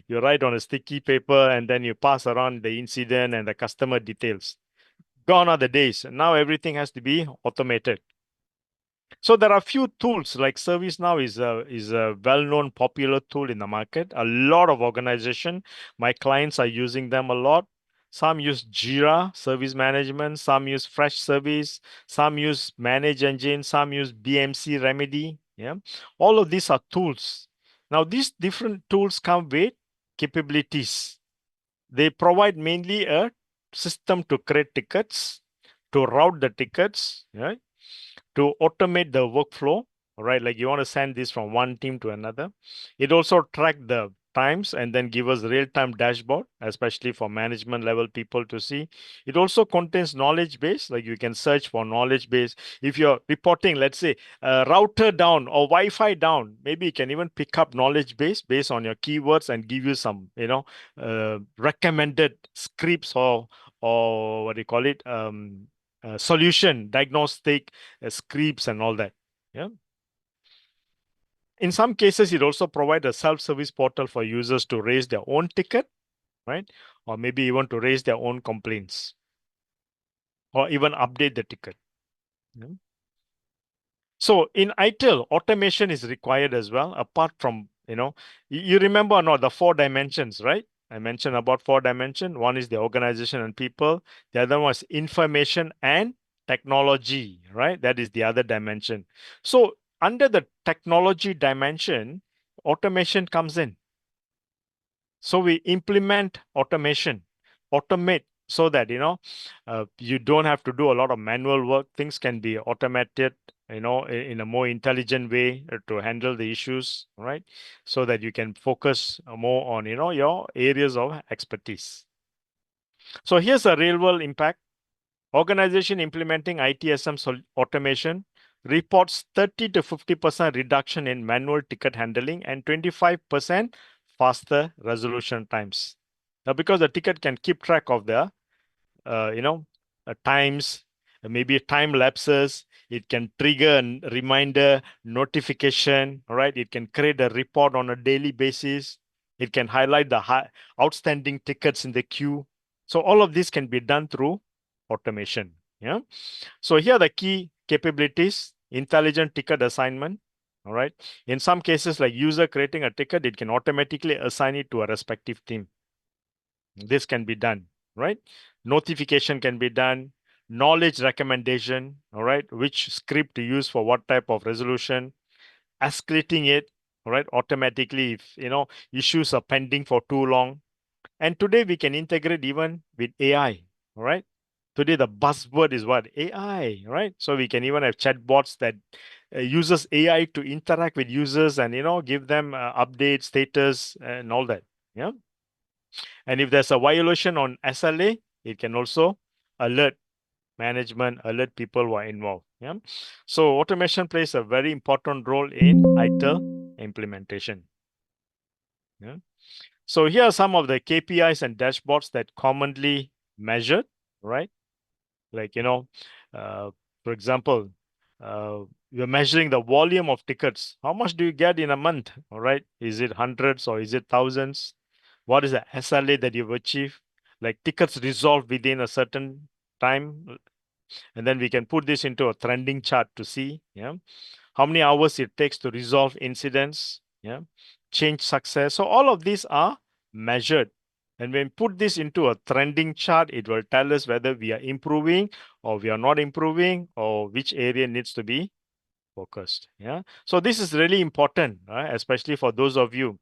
You write on a sticky paper and then you pass around the incident and the customer details. Gone are the days. Now everything has to be automated. So there are a few tools like ServiceNow is a well-known popular tool in the market. A lot of organization, my clients are using them a lot. Some use Jira service management, some use Fresh Service, some use Manage Engine, some use BMC Remedy. Yeah, all of these are tools. Now these different tools come with capabilities. They provide mainly a system to create tickets, to route the tickets, yeah, to automate the workflow, right? Like you want to send this from one team to another. It also track the times and then give us real-time dashboard, especially for management level people to see. It also contains knowledge base, like you can search for knowledge base. If you're reporting, let's say, router down or Wi-Fi down, maybe you can even pick up knowledge base based on your keywords and give you some, recommended scripts or what do you call it? Solution, diagnostic scripts and all that. Yeah. In some cases, it also provides a self-service portal for users to raise their own ticket, right? Or maybe even to raise their own complaints or even update the ticket. Yeah. So in ITIL, automation is required as well, apart from, you remember or not, the 4 dimensions, right? I mentioned about 4 dimensions. One is the organization and people. The other one is information and technology, right? That is the other dimension. So under the technology dimension, automation comes in. So we implement automation, automate so that, you don't have to do a lot of manual work. Things can be automated, in a more intelligent way to handle the issues, right? So that you can focus more on, your areas of expertise. So here's a real world impact Organization implementing ITSM automation reports 30 to 50% reduction in manual ticket handling and 25% faster resolution times. Now, because the ticket can keep track of the you know, times, maybe time lapses. It can trigger a reminder notification. All right. It can create a report on a daily basis. It can highlight the outstanding tickets in the queue. So all of this can be done through automation. Yeah. So here are the key capabilities: intelligent ticket assignment. All right. In some cases, like user creating a ticket, it can automatically assign it to a respective team. This can be done, right? Notification can be done. Knowledge recommendation, all right, which script to use for what type of resolution. Escalating it, all right, automatically if issues are pending for too long. And today we can integrate even with AI, all right. Today the buzzword is what? AI, right? So we can even have chatbots that uses AI to interact with users and give them update status and all that. Yeah. And if there's a violation on SLA, it can also alert management, alert people who are involved. Yeah. So automation plays a very important role in ITIL implementation. Yeah. So here are some of the KPIs and dashboards that commonly measured, right? Like, for example, you're measuring the volume of tickets. How much do you get in a month? All right. Is it hundreds or is it thousands? What is the SLA that you've achieved? Like tickets resolved within a certain time. And then we can put this into a trending chart to see, yeah, how many hours it takes to resolve incidents, yeah, change success. So all of these are measured. And when we put this into a trending chart, it will tell us whether we are improving or we are not improving or which area needs to be focused. Yeah. So this is really important, right? Especially for those of you.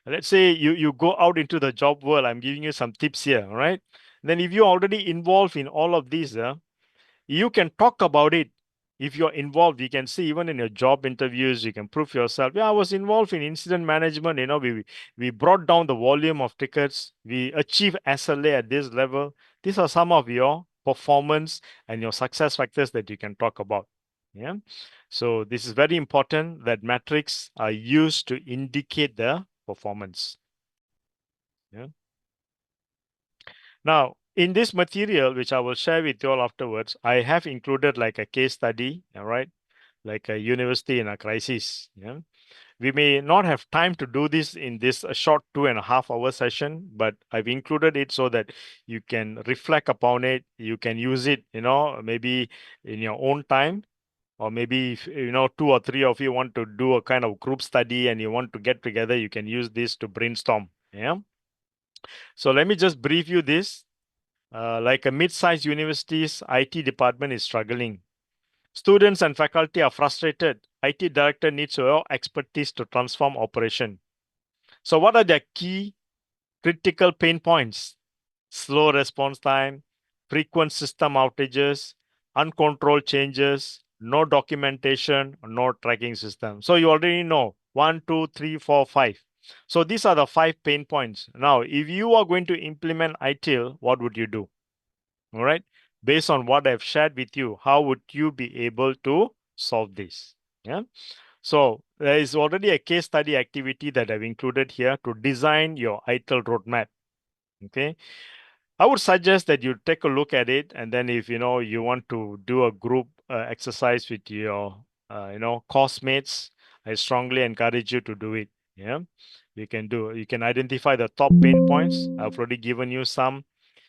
Let's say you go out into the job world. I'm giving you some tips here, all right? Then if you're already involved in all of these, you can talk about it. If you're involved, you can see even in your job interviews, you can prove yourself. Yeah, I was involved in incident management. We brought down the volume of tickets. We achieved SLA at this level. These are some of your performance and your success factors that you can talk about. Yeah. So this is very important that metrics are used to indicate the performance. Yeah. Now, in this material, which I will share with you all afterwards, I have included like a case study, all right, like a university in a crisis. Yeah. We may not have time to do this in this short 2.5 hour session, but I've included it so that you can reflect upon it. You can use it, maybe in your own time, or maybe if, 2 or 3 of you want to do a kind of group study and you want to get together, you can use this to brainstorm. Yeah. So let me just brief you this. Like a mid-sized university's IT department is struggling. Students and faculty are frustrated. IT director needs your expertise to transform operation. So what are the key critical pain points? Slow response time, frequent system outages, uncontrolled changes, no documentation, no tracking system. So you already know 1, 2, 3, 4, 5. So these are the 5 pain points. Now, if you are going to implement ITIL, what would you do? All right. Based on what I've shared with you, how would you be able to solve this? Yeah. So there is already a case study activity that I've included here to design your ITIL roadmap. Okay. I would suggest that you take a look at it, and then if you want to do a group exercise with your course mates, I strongly encourage you to do it. Yeah. You can identify the top pain points. I've already given you some.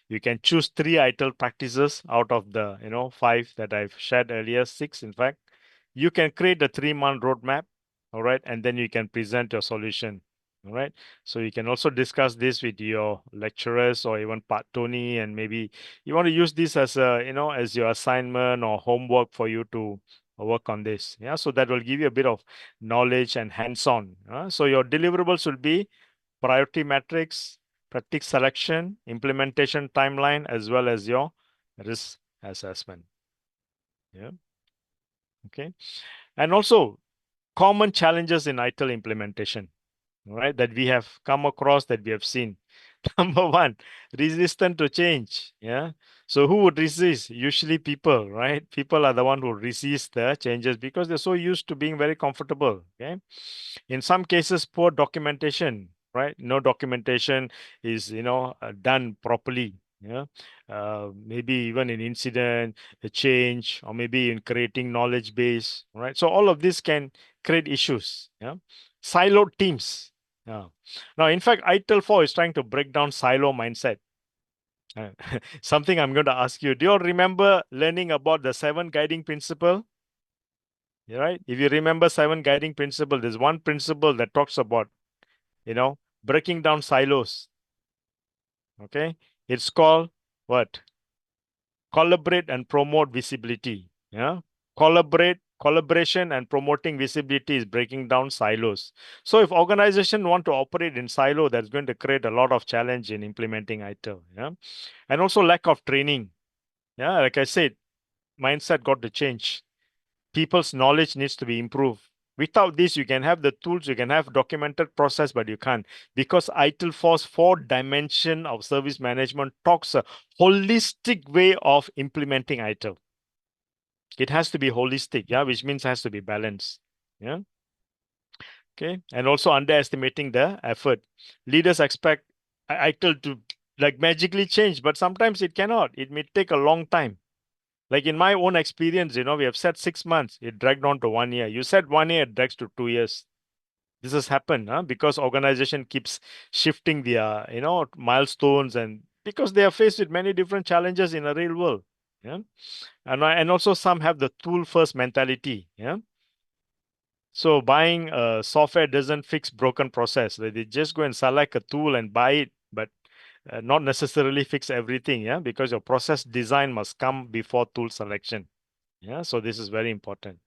You can choose 3 ITIL practices out of the 5 that I've shared earlier, 6 in fact. You can create a 3-month roadmap, all right, and then you can present your solution. All right. So you can also discuss this with your lecturers or even Pat Tony, and maybe you want to use this as as your assignment or homework for you to work on this. Yeah. So that will give you a bit of knowledge and hands-on. So your deliverables will be priority metrics, practice selection, implementation timeline, as well as your risk assessment. Yeah. Okay. And also common challenges in ITIL implementation. right, that we have come across, that we have seen. Number one, resistant to change. Yeah. So who would resist? Usually people, right? People are the one who resist the changes because they're so used to being very comfortable. Okay. In some cases, poor documentation, right? No documentation is, done properly. Yeah. Maybe even an incident, a change, or maybe in creating knowledge base, right? So all of this can create issues. Yeah. Siloed teams. Yeah. Now, in fact, ITIL 4 is trying to break down silo mindset. Something I'm going to ask you. Do you all remember learning about the 7 guiding principle? Yeah, right? If you remember 7 guiding principle, there's one principle that talks about, breaking down silos. Okay. It's called what? Collaborate and promote visibility. Yeah. Collaboration and promoting visibility is breaking down silos. So if organization want to operate in silo, that's going to create a lot of challenge in implementing ITIL. Yeah. And also lack of training. Yeah. Like I said, mindset got to change. People's knowledge needs to be improved. Without this, you can have the tools, you can have documented process, but you can't, because ITIL Force 4 dimension of service management talks a holistic way of implementing ITIL. It has to be holistic, yeah, which means it has to be balanced. Yeah. Okay. And also underestimating the effort. Leaders expect ITIL to like magically change, but sometimes it cannot. It may take a long time. Like in my own experience, we have said 6 months, it dragged on to 1 year. You said 1 year, it drags to 2 years. This has happened because organization keeps shifting their, milestones, and because they are faced with many different challenges in a real world. Yeah. And also some have the tool first mentality. Yeah. So buying software doesn't fix broken process. They just go and select a tool and buy it, but not necessarily fix everything. Yeah. Because your process design must come before tool selection. Yeah, so this is very important.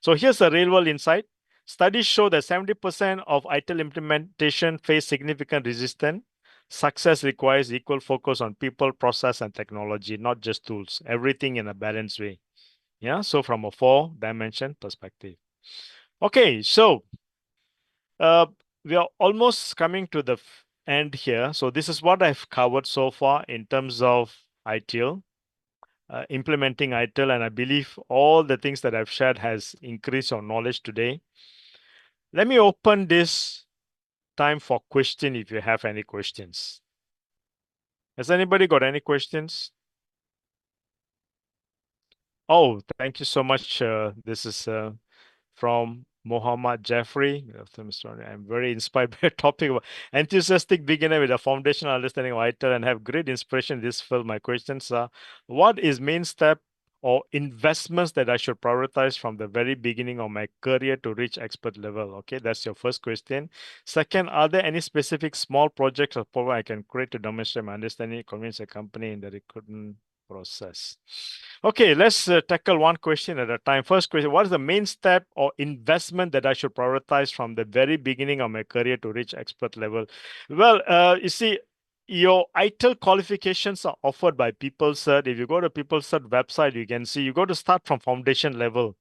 So here's a real world insight. Studies show that 70% of ITIL implementation face significant resistance. Success requires equal focus on people, process, and technology, not just tools. Everything in a balanced way. Yeah, so from a 4 dimension perspective. Okay, so we are almost coming to the end here. So this is what I've covered so far in terms of ITIL. Implementing ITIL, and I believe all the things that I've shared has increased your knowledge today. Let me open this time for question if you have any questions. Has anybody got any questions? Oh, thank you so much. This is from Mohammad Jeffrey. I'm very inspired by the topic of enthusiastic beginner with a foundational understanding of ITIL and have great inspiration in this field. My questions are, what is main step or investments that I should prioritize from the very beginning of my career to reach expert level? Okay, that's your first question. Second, are there any specific small projects or program I can create to demonstrate my understanding, convince a company in the recruitment process? Okay, let's tackle one question at a time. First question, what is the main step or investment that I should prioritize from the very beginning of my career to reach expert level? Well, you see, your ITIL qualifications are offered by PeopleCert. If you go to PeopleCert website, you can see you got to start from foundation level.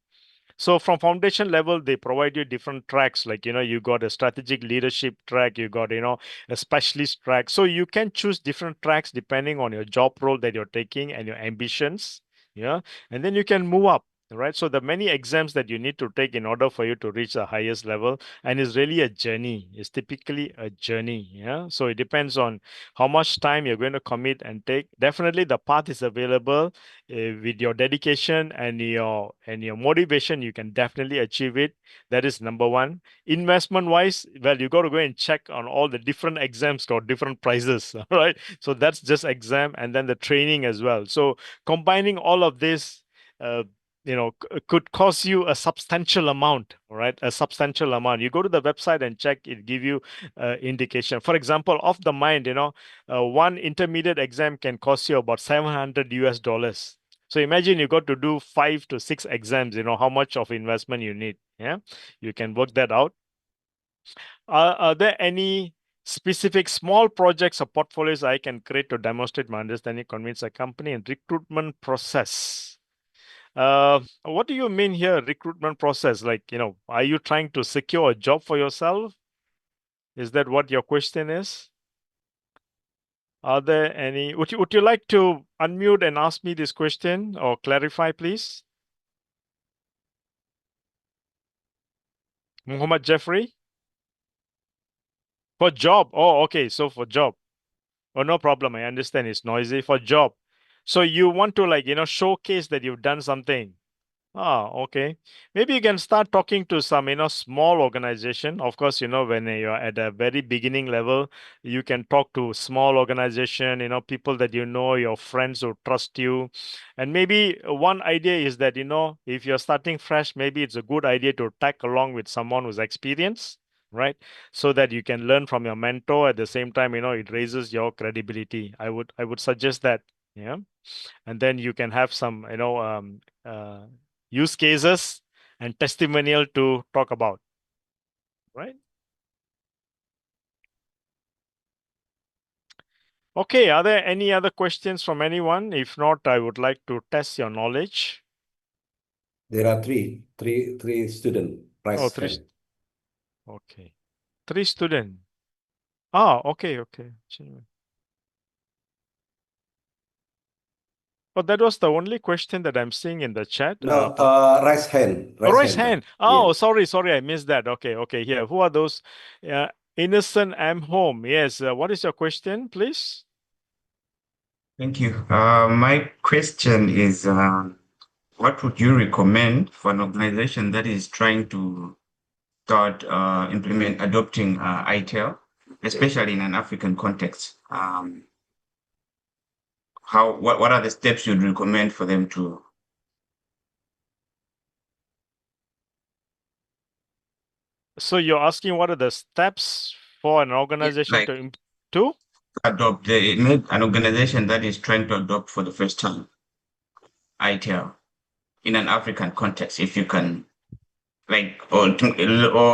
So from foundation level, they provide you different tracks. Like, you got a strategic leadership track, you got, a specialist track. So you can choose different tracks depending on your job role that you're taking and your ambitions. Yeah. And then you can move up. Right. So the many exams that you need to take in order for you to reach the highest level, and it's really a journey. It's typically a journey. Yeah. So it depends on how much time you're going to commit and take. Definitely the path is available. With your dedication and your motivation, you can definitely achieve it. That is number one. Investment wise, well, you got to go and check on all the different exams got different prices. All right, so that's just exam and then the training as well. So combining all of this, uh, could cost you a substantial amount. All right, a substantial amount. You go to the website and check, it give you indication. For example, off the mind, one intermediate exam can cost you about $700. So imagine you got to do 5 to 6 exams, how much of investment you need. Yeah, you can work that out. Are there any specific small projects or portfolios I can create to demonstrate my understanding, convince a company and recruitment process? What do you mean here, recruitment process? Like, are you trying to secure a job for yourself? Is that what your question is? Are there any? Would you like to unmute and ask me this question or clarify, please? Muhammad Jeffrey? For job. Oh, okay. So for job. Oh, no problem. I understand it's noisy. For job. So you want to, like, showcase that you've done something. Ah, okay. Maybe you can start talking to some, small organization. Of course, when you're at a very beginning level, you can talk to small organization, people that your friends who trust you. And maybe one idea is that, if you're starting fresh, maybe it's a good idea to tag along with someone who's experienced, right? So that you can learn from your mentor at the same time, it raises your credibility. I would suggest that. Yeah. And then you can have some, use cases and testimonial to talk about, right? Okay, are there any other questions from anyone? If not, I would like to test your knowledge. There are three students. Oh, Price three. hand. Okay. 3 students. Ah, okay. Oh, that was the only question that I'm seeing in the chat. No, raise hand. Oh, Raise raise hand. hand. Oh, sorry, I missed that. Okay, here. Who are those? Innocent M home. Yes. What is your question, please? Thank you. My question is, what would you recommend for an organization that is trying to start adopting ITIL, especially in an African context? What are the steps you'd recommend for them to? So you're asking what are the steps for an organization Like to? adopt an organization that is trying to adopt for the first time ITIL in an African context, if you can, like, or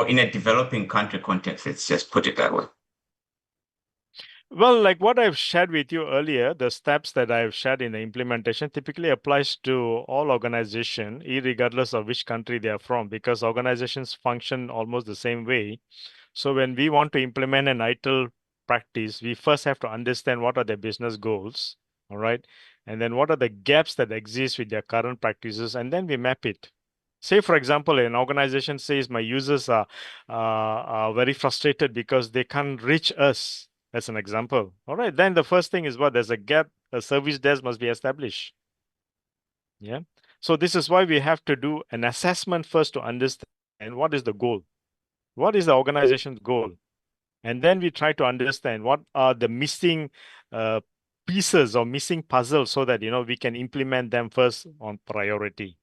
in a developing country context, let's just put it that way. Well, like what I've shared with you earlier, the steps that I've shared in the implementation typically applies to all organization, regardless of which country they are from, because organizations function almost the same way. So when we want to implement an ITIL practice, we first have to understand what are their business goals, all right? And then what are the gaps that exist with their current practices, and then we map it. Say, for example, an organization says my users are very frustrated because they can't reach us. That's an example. All right, then the first thing is what? There's a gap. A service desk must be established. Yeah. So this is why we have to do an assessment first to understand what is the goal. What is the organization's goal? And then we try to understand what are the missing uh, pieces or missing puzzles so that we can implement them first on priority.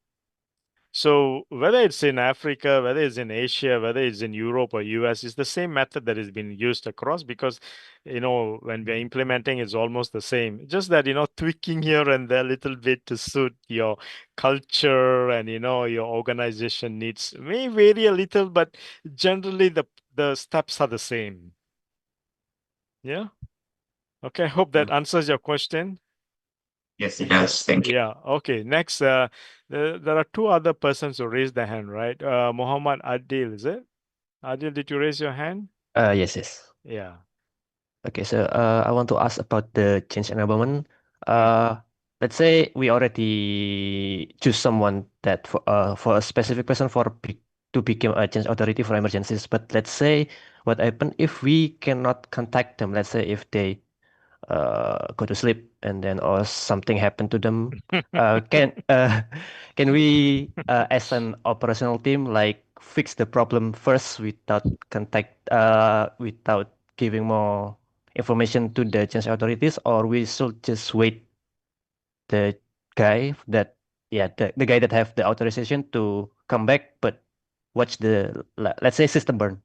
So whether it's in Africa, whether it's in Asia, whether it's in Europe or US, it's the same method that has been used across because when we're implementing it's almost the same. Just that tweaking here and there a little bit to suit your culture and your organization needs may vary a little, but generally the steps are the same. Yeah. Okay, I hope that answers your question. Yes, it does. Thank you. Yeah. Okay. Next, there are two other persons who raised their hand, right? Muhammad Adil, is it? Adil, did you raise your hand? Yes. Yeah. Okay, so I want to ask about the change enablement. Let's say we already choose someone that for a specific person to become a change authority for emergencies. But let's say what happen if we cannot contact them? Let's say if they go to sleep and then or something happened to them. Can can we as an operational team like fix the problem first without giving more information to the change authorities, or we should just wait the guy that the guy that have the authorization to come back but watch the let's say system burn,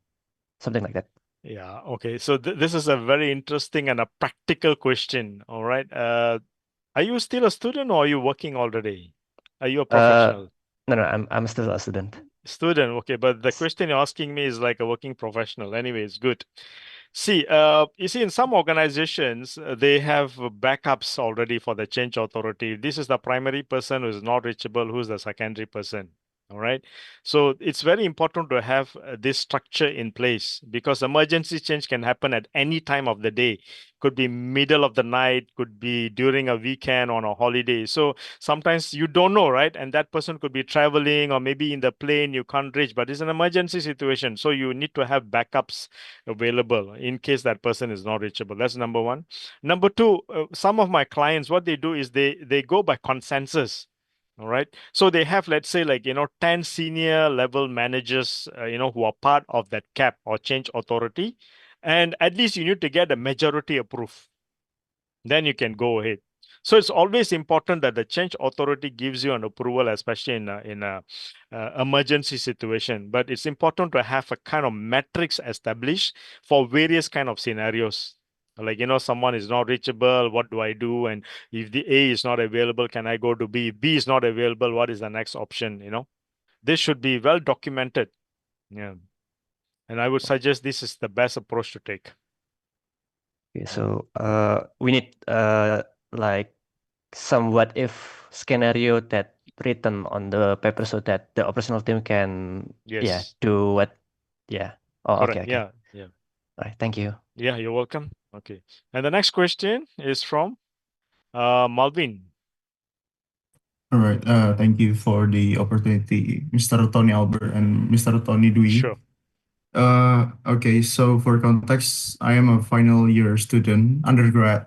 something like that. Yeah. Okay. So this is a very interesting and a practical question. All right. Are you still a student or are you working already? Are you a professional? No, I'm still a student. Student. Okay. But the question you're asking me is like a working professional. Anyways, good. See, you see, in some organizations, they have backups already for the change authority. This is the primary person who is not reachable, who's the secondary person. All right. So it's very important to have this structure in place because emergency change can happen at any time of the day. Could be middle of the night, could be during a weekend on a holiday. So sometimes you don't know, right? And that person could be traveling or maybe in the plane you can't reach, but it's an emergency situation. So you need to have backups available in case that person is not reachable. That's number one. Number two, some of my clients, what they do is they go by consensus. All right. So they have, let's say, 10 senior level managers, who are part of that CAP or change authority. And at least you need to get a majority approve. Then you can go ahead. So it's always important that the change authority gives you an approval, especially in a emergency situation. But it's important to have a kind of metrics established for various kind of scenarios. Like, someone is not reachable, what do I do? And if the A is not available, can I go to B? If B is not available, what is the next option? This should be well documented. Yeah. And I would suggest this is the best approach to take. Okay, so we need like some what if scenario that written on the paper so that the operational team can Yes. do what oh Correct. okay. Yeah. Yeah. All right, thank you. Yeah, you're welcome. Okay. And the next question is from Malvin. All right. Thank you for the opportunity, Mr. Tony Albert and Mr. Tony Dwi. Sure. Okay, so for context, I am a final year student, undergrad.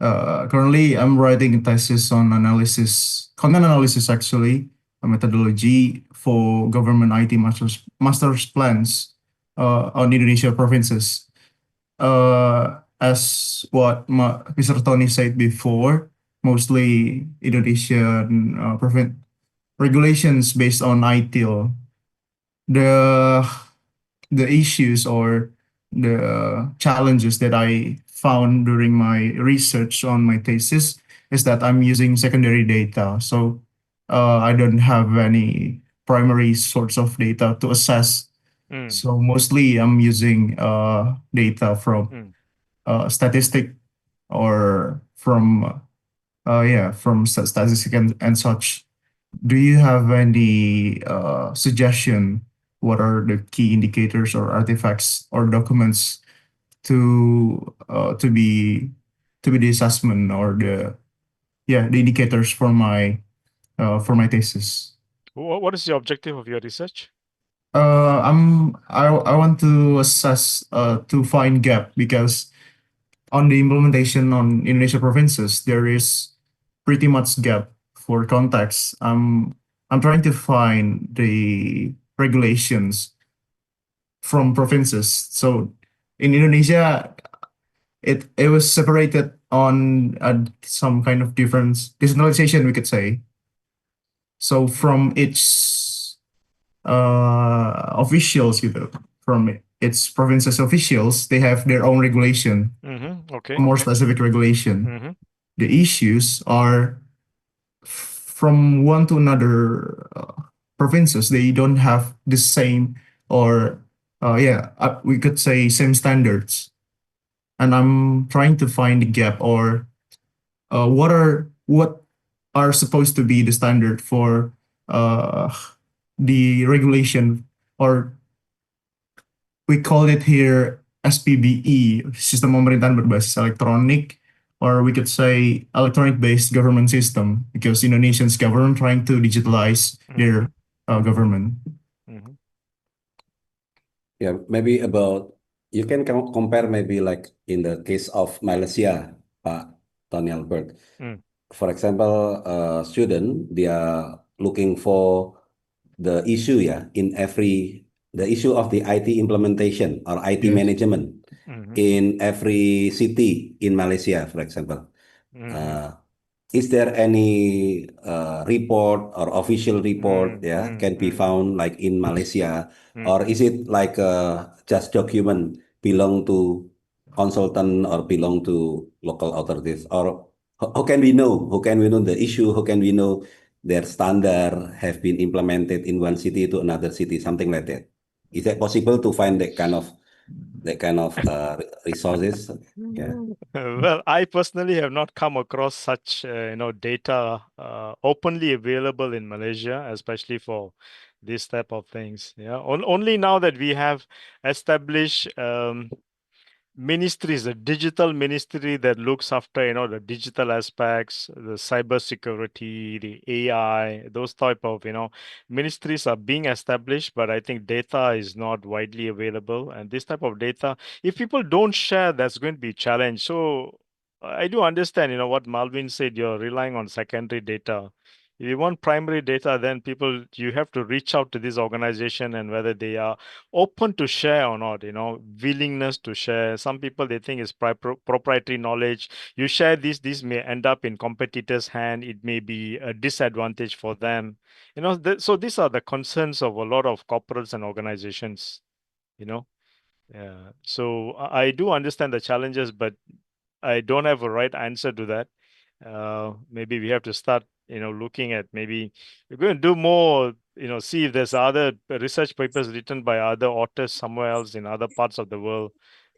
Currently, I'm writing a thesis on content analysis actually, a methodology for government IT master's plans on Indonesia provinces. As what Mr. Tony said before, mostly Indonesian regulations based on ITIL. The issues or the challenges that I found during my research on my thesis is that I'm using secondary data. So I don't have any primary source of data to assess. So mostly I'm using data from statistic or from statistic and such. Do you have any suggestion? What are the key indicators or artifacts or documents to be the assessment or the indicators for my thesis? What is the objective of your research? I want to assess to find gap because on the implementation on Indonesia provinces there is pretty much gap for context. I'm trying to find the regulations from provinces. So in Indonesia, it was separated on some kind of difference decentralization, we could say. So from its officials, from its provinces officials, they have their own regulation, Okay. more specific regulation. The issues are from one to another provinces. They don't have the same or we could say same standards. And I'm trying to find the gap or what are supposed to be the standard for the regulation, or we call it here SPBE, Sistem Pemerintahan Berbasis Elektronik, or we could say electronic-based government system, because Indonesia's government trying to digitalize their government. Yeah, maybe you can compare maybe like in the case of Malaysia, Pak Tony Albert. For example, a student, they are looking for the issue, the issue of the IT implementation or IT Yes. management in every city in Malaysia, for example. Is there any report or official report can be found like in Malaysia, or is it like just document belong to consultant or belong to local authorities, or how can we know? How can we know the issue? How can we know their standard have been implemented in one city to another city, something like that? Is it possible to find that kind of that kind of resources. Yeah. Well, I personally have not come across such data openly available in Malaysia, especially for this type of things. Yeah, only now that we have established ministries, a digital ministry that looks after the digital aspects, the cyber security, the AI, those type of ministries are being established, but I think data is not widely available, and this type of data, if people don't share, that's going to be a challenge. So I do understand what Malvin said, you're relying on secondary data. If you want primary data, then you have to reach out to this organization, and whether they are open to share or not, willingness to share. Some people, they think it's proprietary knowledge. You share this may end up in competitors' hand. It may be a disadvantage for them. So these are the concerns of a lot of corporates and organizations, Yeah. So I do understand the challenges, but I don't have a right answer to that. Maybe we have to start, looking at, maybe we're going to do more, see if there's other research papers written by other authors somewhere else in other parts of the world.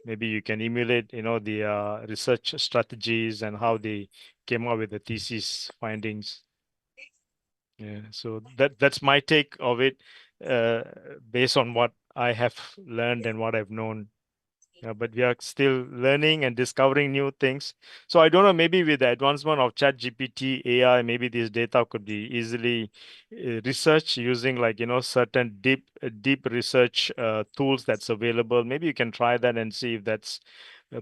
Maybe you can emulate, the research strategies and how they came up with the thesis findings. Yeah, so that's my take of it, based on what I have learned and what I've known. Yeah, but we are still learning and discovering new things. So I don't know, maybe with the advancement of ChatGPT, AI, maybe this data could be easily researched using, like, certain deep research tools that's available. Maybe you can try that and see if that's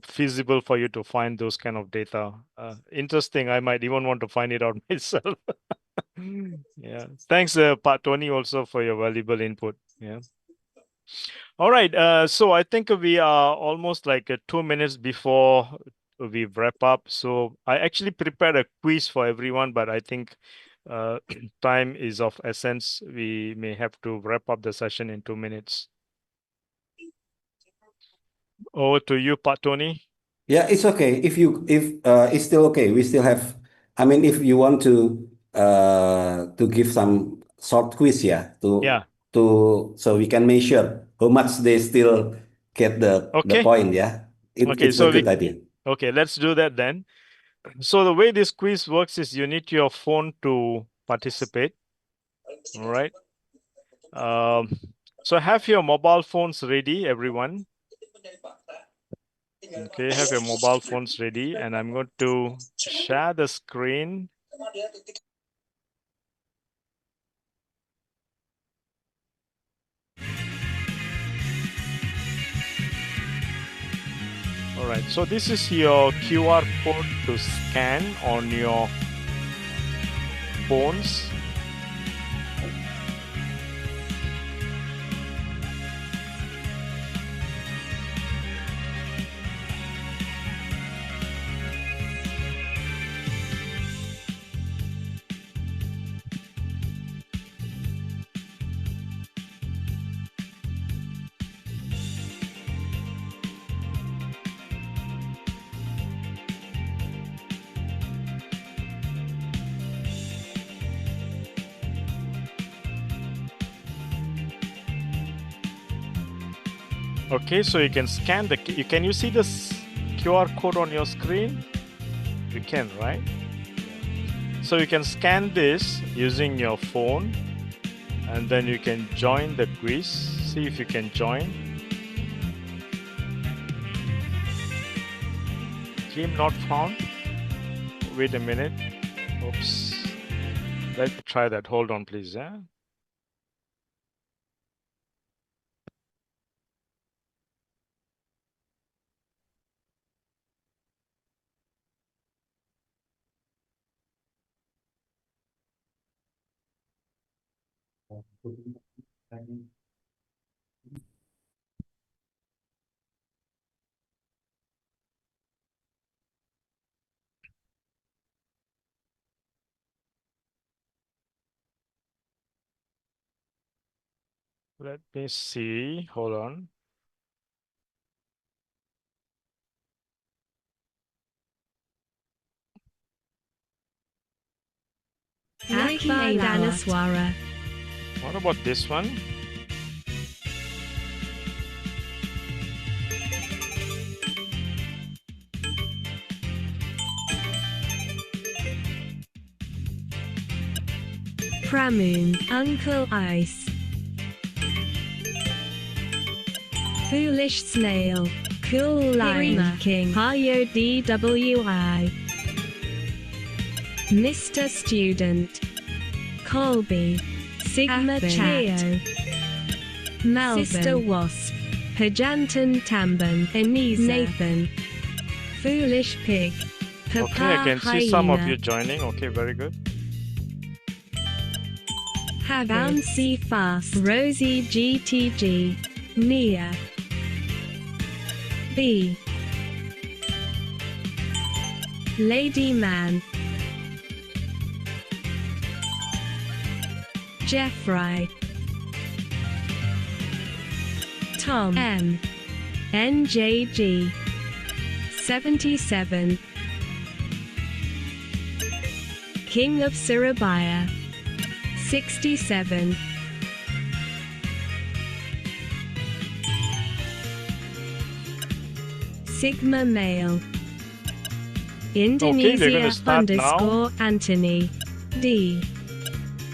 feasible for you to find those kind of data. Interesting. I might even want to find it out myself. Yeah. Thanks, Pat Tony, also for your valuable input. Yeah. All right. So I think we are almost like 2 minutes before we wrap up. So I actually prepared a quiz for everyone, but I think time is of essence. We may have to wrap up the session in 2 minutes. Over to you, Pat Tony. Yeah, it's okay. If it's still okay, we still have. I mean, if you want to give some short quiz, yeah, Yeah. so we can measure how much they still get the Okay. point, yeah. Okay, It's a so good idea. Okay, let's do that then. So the way this quiz works is you need your phone to participate. All right. So have your mobile phones ready, everyone. Okay, have your mobile phones ready, and I'm going to share the screen. All right, so this is your QR code to scan on your phones. Okay, so you can scan can you see this QR code on your screen? You can, right? So you can scan this using your phone, and then you can join the quiz. See if you can join. Game not found. Wait a minute. Oops. Let's try that. Hold on, please. Yeah. Let me see. Hold on. Aki Danaswara. What about this one? Ramoon, Uncle Ice. Foolish Snail, Cool Lime King, Haryo DWI. Mr. Student, Colby, Sigma Chat, Melbourne, Sister Wasp, Pajantan Tamban, Anise Nathan, Foolish Pig, Papa Okay, I can see some of Hyena, you joining. Okay, very good. Bouncy Fast, Rosie GTG, Nia, B, Lady Man, Jeffrey, Tom M, NJG, 77, King of Surabaya, 67, Sigma Male, Indonesia start now. underscore Anthony, D,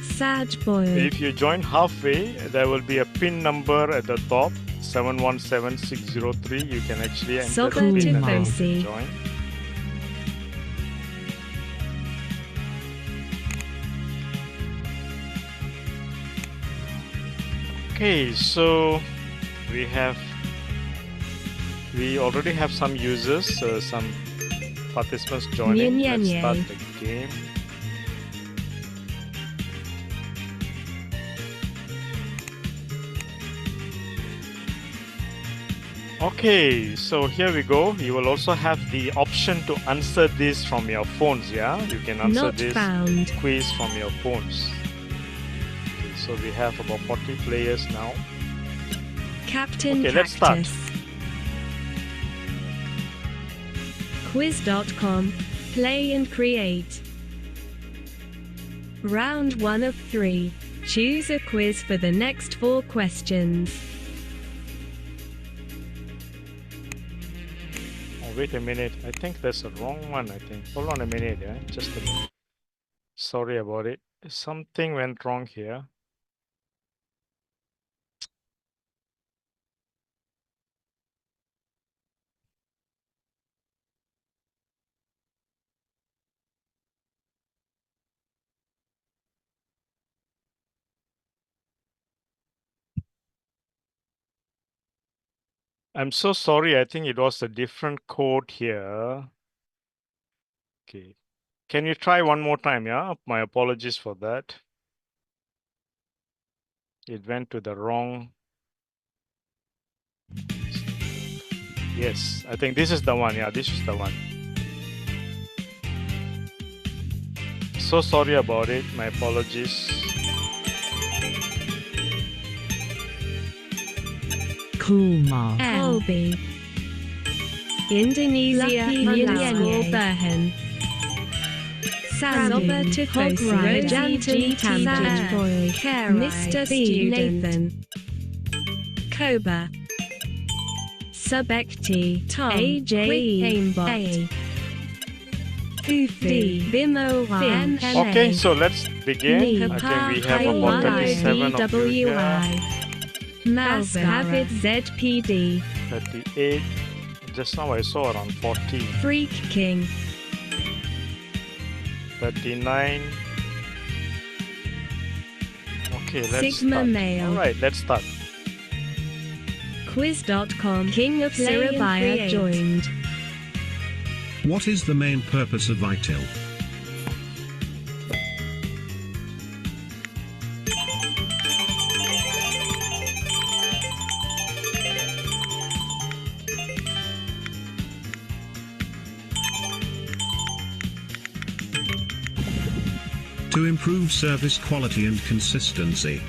Sad Boy, If you join halfway, there will be a pin number at the top, 717603. You can actually enter Soba the pin and then Tifosi. join. Okay, so we already have some users, some participants joining. Nye, Let's nye, start nye. the game. Okay, so here we go. You will also have the option to answer this from your phones, yeah? You can answer Not this found, quiz from your phones. Okay, so we have about 40 players now. Captain Okay, let's start. Cactus, Quiz.com, play and create. Round 1 of 3. Choose a quiz for the next 4 questions. Oh, wait a minute. I think that's the wrong one, I think. Hold on a minute, yeah? Just a minute. Sorry about it. Something went wrong here. I'm so sorry. I think it was a different code here. Okay. Can you try one more time? Yeah. My apologies for that. It went to the wrong. Yes, I think this is the one. Yeah, this is the one. So sorry about it. My apologies. Kulma, Colby, Indonesia underscore Berhan, Soba Tifosi, Rojanti Tamboy, Mr. Student, Nathan, Koba, Subekti, Tom, AJ, Aimbot, Fufi, Bimo, MMA. Okay, so let's begin. I think we have about 37 of you here. Avid ZPD, 38. Just now I saw around 40. Freak King, 39. Okay, let's Sigma start. Male. All right, let's start. Quiz.com, King of Surabaya joined. What is the main purpose of ITIL? To improve service quality and consistency.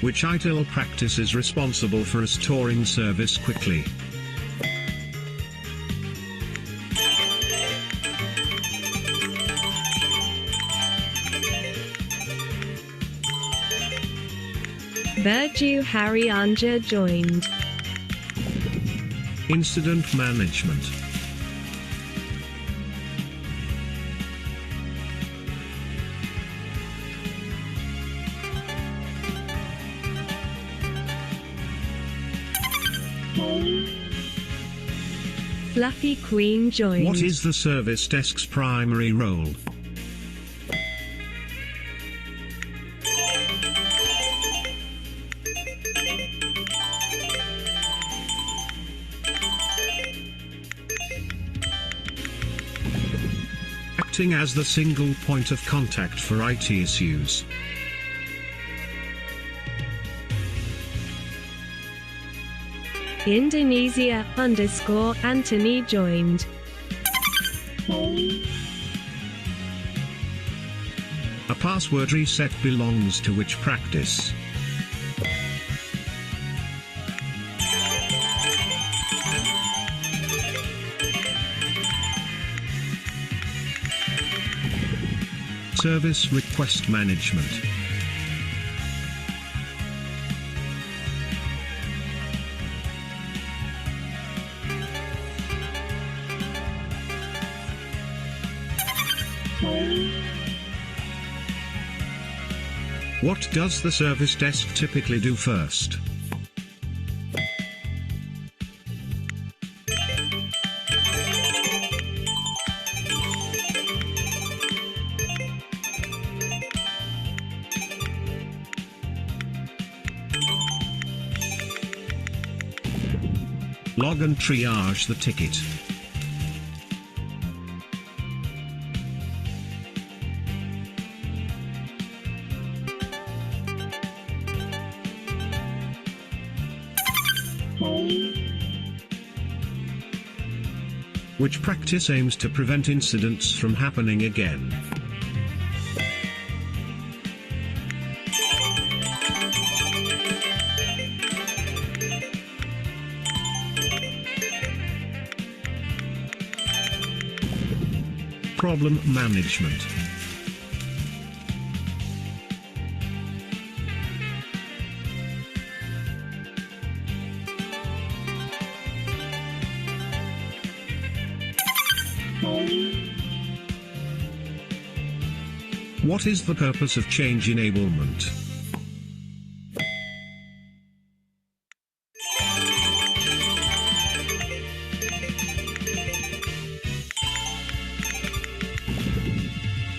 Which ITIL practice is responsible for restoring service quickly? Burju Hari Anja joined. Incident management. Fluffy Queen joined. What is the service desk's primary role? Acting as the single point of contact for IT issues. Indonesia_Anthony joined. A password reset belongs to which practice? Service request management. What does the service desk typically do first? Log and triage the ticket. Which practice aims to prevent incidents from happening again? Problem management. What is the purpose of change enablement?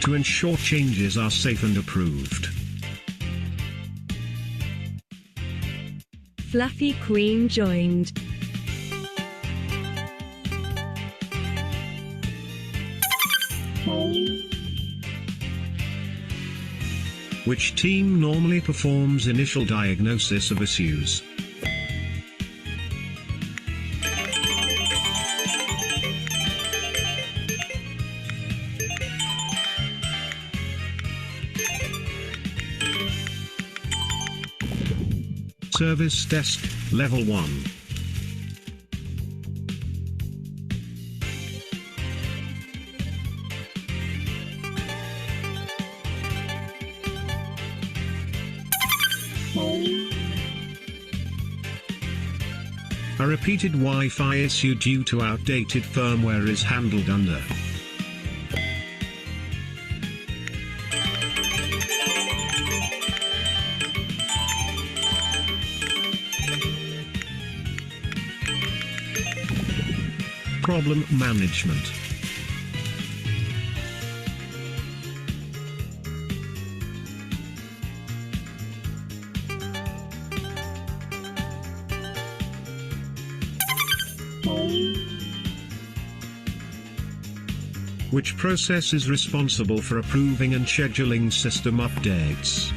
To ensure changes are safe and approved. Fluffy Queen joined. Which team normally performs initial diagnosis of issues? Service desk, level 1. A repeated Wi-Fi issue due to outdated firmware is handled under problem management. Which process is responsible for approving and scheduling system updates?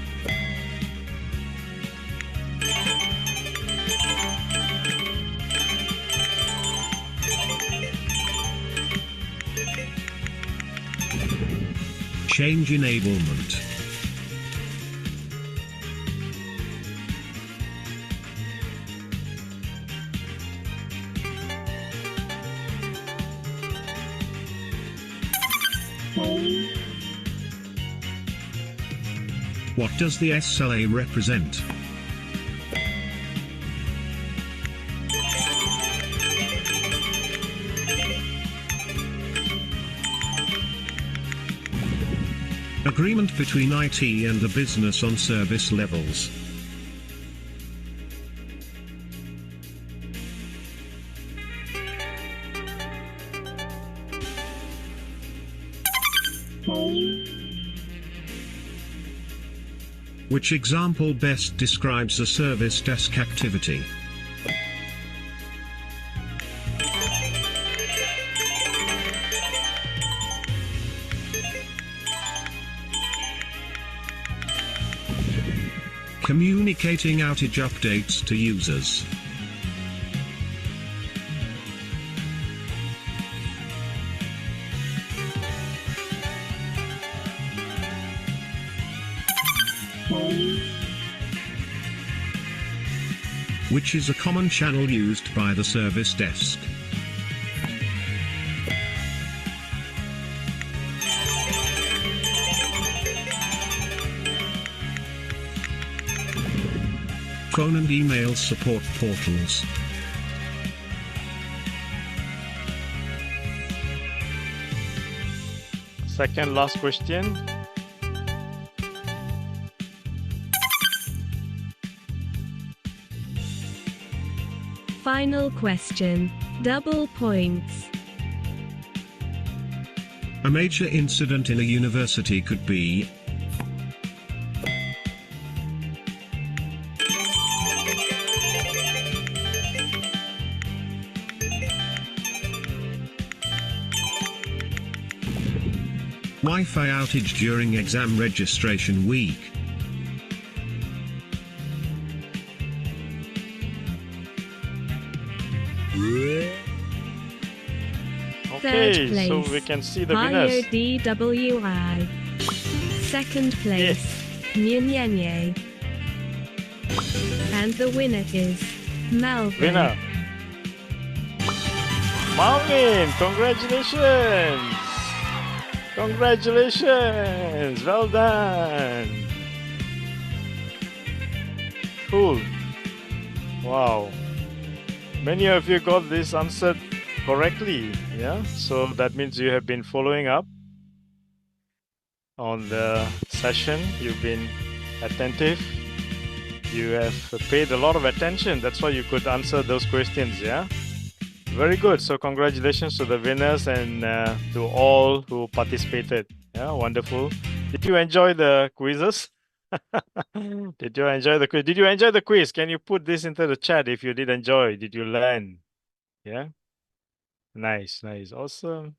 Change enablement. What does the SLA represent? Agreement between IT and the business on service levels. Which example best describes a service desk activity? Communicating outage updates to users. Which is a common channel used by the service desk. Phone and email support portals. Second last question. Final question. Double points. A major incident in a university could be Wi-Fi outage during exam registration week. Okay, Third so place, we can see the Haryo winners. DWI. Second place, Nyanyenye. And the winner is Melvin. Winner. Marvin, congratulations! Congratulations! Well done! Cool. Wow. Many of you got this answered correctly. Yeah, so that means you have been following up on the session. You've been attentive. You have paid a lot of attention. That's why you could answer those questions. Yeah. Very good. So congratulations to the winners and to all who participated. Yeah, wonderful. Did you enjoy the quizzes? Did you enjoy the quiz? Did you enjoy the quiz? Can you put this into the chat if you did enjoy? Did you learn? Yeah. Nice, nice. Awesome.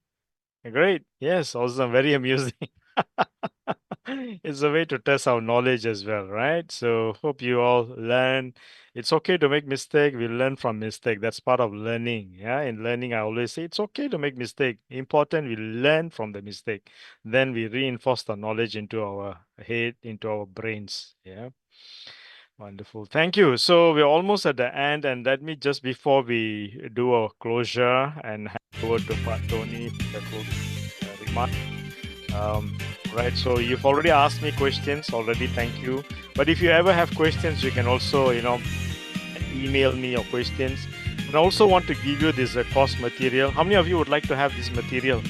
Great. Yes, awesome. Very amusing. It's a way to test our knowledge as well, right? So hope you all learn. It's okay to make mistake. We learn from mistake. That's part of learning. Yeah. In learning, I always say it's okay to make mistake. Important, we learn from the mistake. Then we reinforce the knowledge into our head, into our brains. Yeah. Wonderful. Thank you. So we're almost at the end, and let me just before we do a closure and hand over to Pak Tony for the closing remark. Right. So you've already asked me questions already. Thank you. But if you ever have questions, you can also, email me your questions. And I also want to give you this course material. How many of you would like to have this material?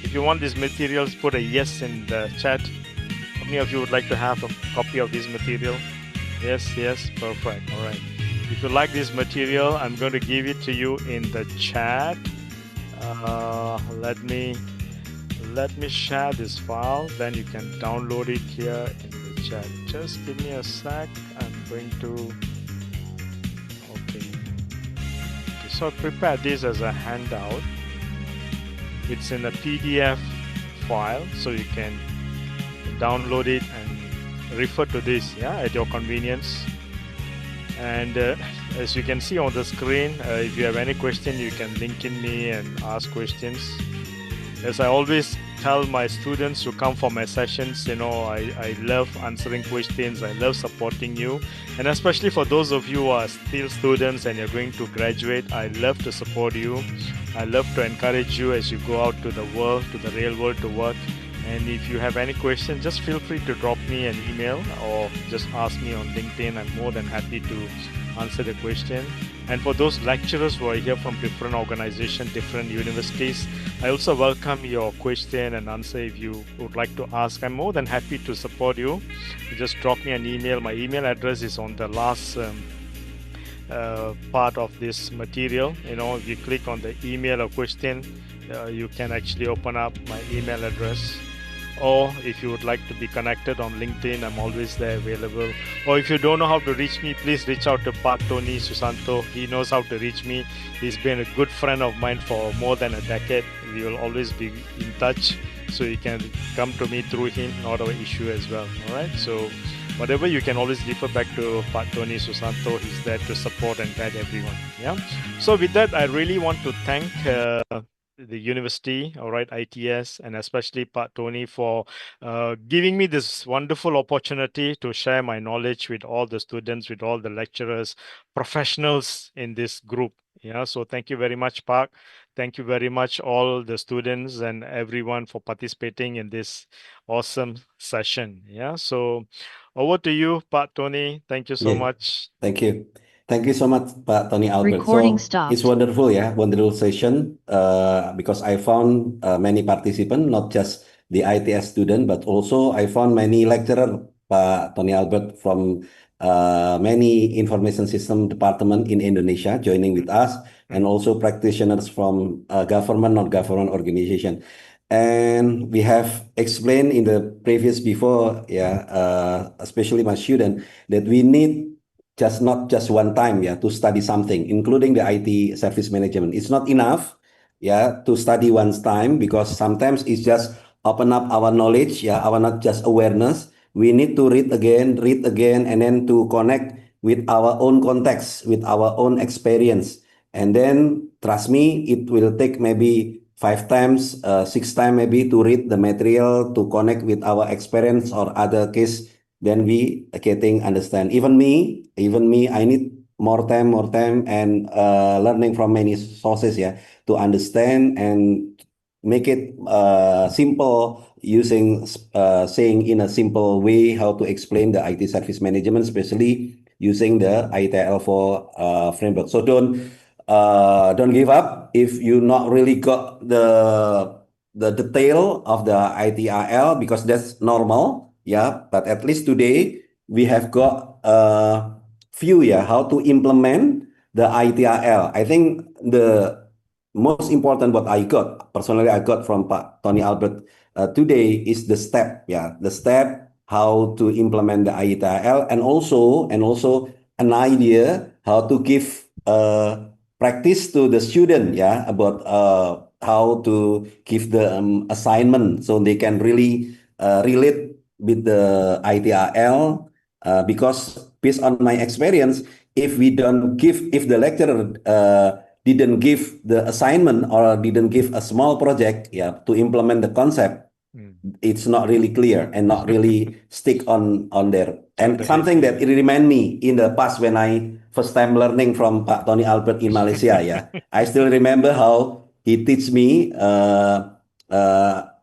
If you want these materials, put a yes in the chat. How many of you would like to have a copy of this material? Yes, yes, perfect. All right. If you like this material, I'm going to give it to you in the chat. Let me share this file. Then you can download it here in the chat. Just give me a sec. I'm going to. Okay. So prepare this as a handout. It's in a PDF file, so you can download it and refer to this, at your convenience. And as you can see on the screen, if you have any question, you can link in me and ask questions. As I always tell my students who come for my sessions, I love answering questions. I love supporting you. And especially for those of you who are still students and you're going to graduate, I love to support you. I love to encourage you as you go out to the world, to the real world to work. And if you have any questions, just feel free to drop me an email or just ask me on LinkedIn. I'm more than happy to answer the question. And for those lecturers who are here from different organizations, different universities, I also welcome your question and answer if you would like to ask. I'm more than happy to support you. Just drop me an email. My email address is on the last part of this material. If you click on the email or question, you can actually open up my email address. Or if you would like to be connected on LinkedIn, I'm always there available. Or if you don't know how to reach me, please reach out to Pak Tony Susanto. He knows how to reach me. He's been a good friend of mine for more than a decade. We will always be in touch. So you can come to me through him, not an issue as well. All right. So whatever, you can always refer back to Pak Tony Susanto. He's there to support and guide everyone. Yeah. So with that, I really want to thank the university, all right, ITS, and especially Pak Tony for giving me this wonderful opportunity to share my knowledge with all the students, with all the lecturers, professionals in this group. Yeah, so thank you very much, Pak. Thank you very much, all the students and everyone for participating in this awesome session. Yeah, so over to you, Pak Tony. Thank you so Yeah. much. Thank you. Thank you so much, Pak Tony Albert. Recording So stopped. it's wonderful, yeah, wonderful session. Because I found many participants, not just the ITS student, but also I found many lecturer, Pak Tony Albert, from many information system department in Indonesia joining with us, and also practitioners from government, non-government organization. And we have explained in the previous before, yeah, especially my student, that we need not just one time, yeah, to study something, including the IT service management. It's not enough, yeah, to study one time, because sometimes it's just open up our knowledge, yeah, our not just awareness. We need to read again, and then to connect with our own context, with our own experience. And then trust me, it will take maybe 5 times, 6 times maybe, to read the material, to connect with our experience or other case. Then we getting understand. Even me, I need more time, and learning from many sources, yeah, to understand and make it simple, using saying in a simple way how to explain the IT service management, especially using the ITIL4 framework. So don't give up if you not really got the detail of the ITIL, because that's normal, yeah. But at least today we have got a few, yeah, how to implement the ITIL. I think the most important what I got personally, I got from Pak Tony Albert today is the step, yeah, the step how to implement the ITIL, and also an idea how to give practice to the student, yeah, about how to give the assignment, so they can really relate with the ITIL. Because based on my experience, if the lecturer didn't give the assignment or didn't give a small project, yeah, to implement the concept, it's not really clear and not really stick on there. And Totally. something that it remind me in the past when I first time learning from Pak Tony Albert in Malaysia, yeah, I still remember how he teach me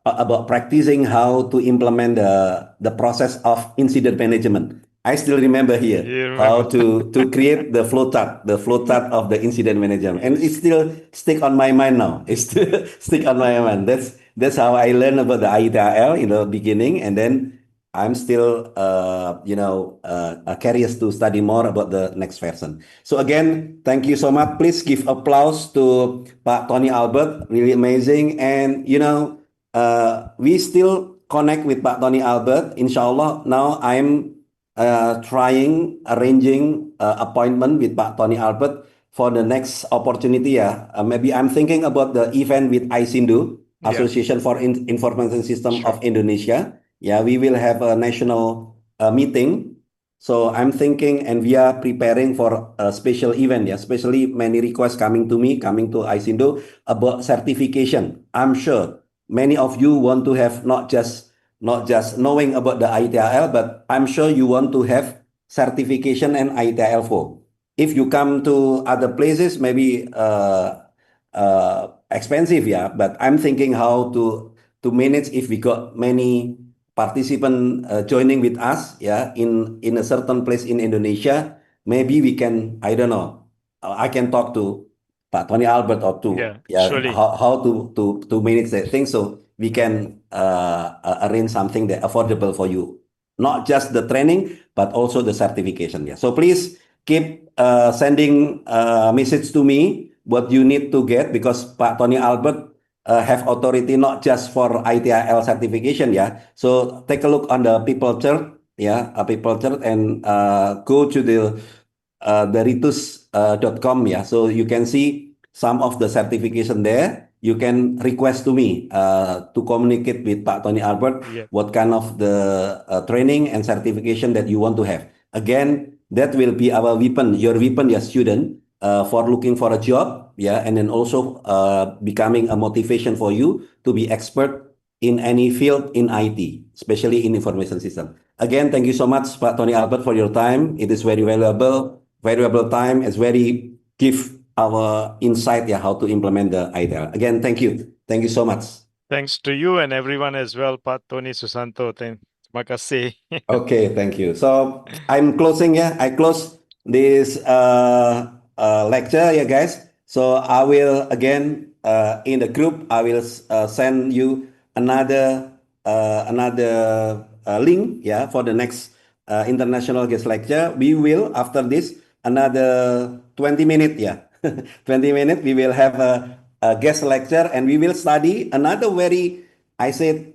about practicing how to implement the process of incident management. I still remember here You how remember. to create the flow chart of the incident management, and it still stick on my mind now. It still stick on my mind. That's how I learned about the ITIL in the beginning, and then I'm still curious to study more about the next version. So again, thank you so much. Please give applause to Pak Tony Albert. Really amazing, and we still connect with Pak Tony Albert. Inshallah, now I'm trying arranging appointment with Pak Tony Albert for the next opportunity. Yeah, maybe I'm thinking about the event with ISINDO, Yeah. Association for Information System Sure. of Indonesia. Yeah, we will have a national meeting. So I'm thinking, and we are preparing for a special event. Yeah, especially many requests coming to me, coming to ISINDO about certification. I'm sure many of you want to have not just knowing about the ITIL, but I'm sure you want to have certification and ITIL4. If you come to other places, maybe expensive, yeah. But I'm thinking how to manage if we got many participants joining with us, yeah, in a certain place in Indonesia. Maybe we can, I don't know, I can talk to Pak Tony Albert or to surely. how to manage that thing so we can arrange something that affordable for you. Not just the training, but also the certification. Yeah. So please keep sending message to me what you need to get because Pak Tony Albert have authority not just for ITIL certification. Yeah. So take a look on the People Chart. Yeah, People Chart and go to the ritus.com. Yeah, so you can see some of the certification there. You can request to me to communicate with Pak Tony Albert Yeah. what kind of the training and certification that you want to have. Again, that will be our weapon, your weapon, your student, for looking for a job. Yeah, and then also becoming a motivation for you to be expert in any field in IT, especially in information system. Again, thank you so much, Pak Tony Albert, for your time. It is very valuable time. It's very give our insight, yeah, how to implement the ITIL. Again, thank you. Thank you so much. Thanks to you and everyone as well, Pak Tony Susanto. Terima kasih. Okay, thank you. So I'm closing, yeah. I close this lecture, yeah, guys. So I will again in the group. I will send you another link, yeah, for the next international guest lecture. We will after this another 20 minutes, yeah, 20 minutes. We will have a guest lecture and we will study another very, I said,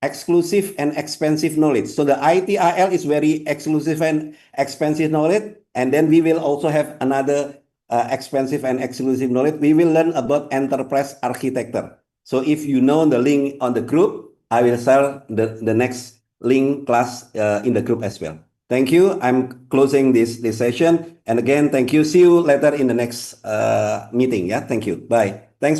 exclusive and expensive knowledge. So the ITIL is very exclusive and expensive knowledge. And then we will also have another expensive and exclusive knowledge. We will learn about enterprise architecture. So if you know the link on the group, I will share the next link class in the group as well. Thank you. I'm closing this session. And again, thank you. See you later in the next meeting. Yeah, thank you. Bye.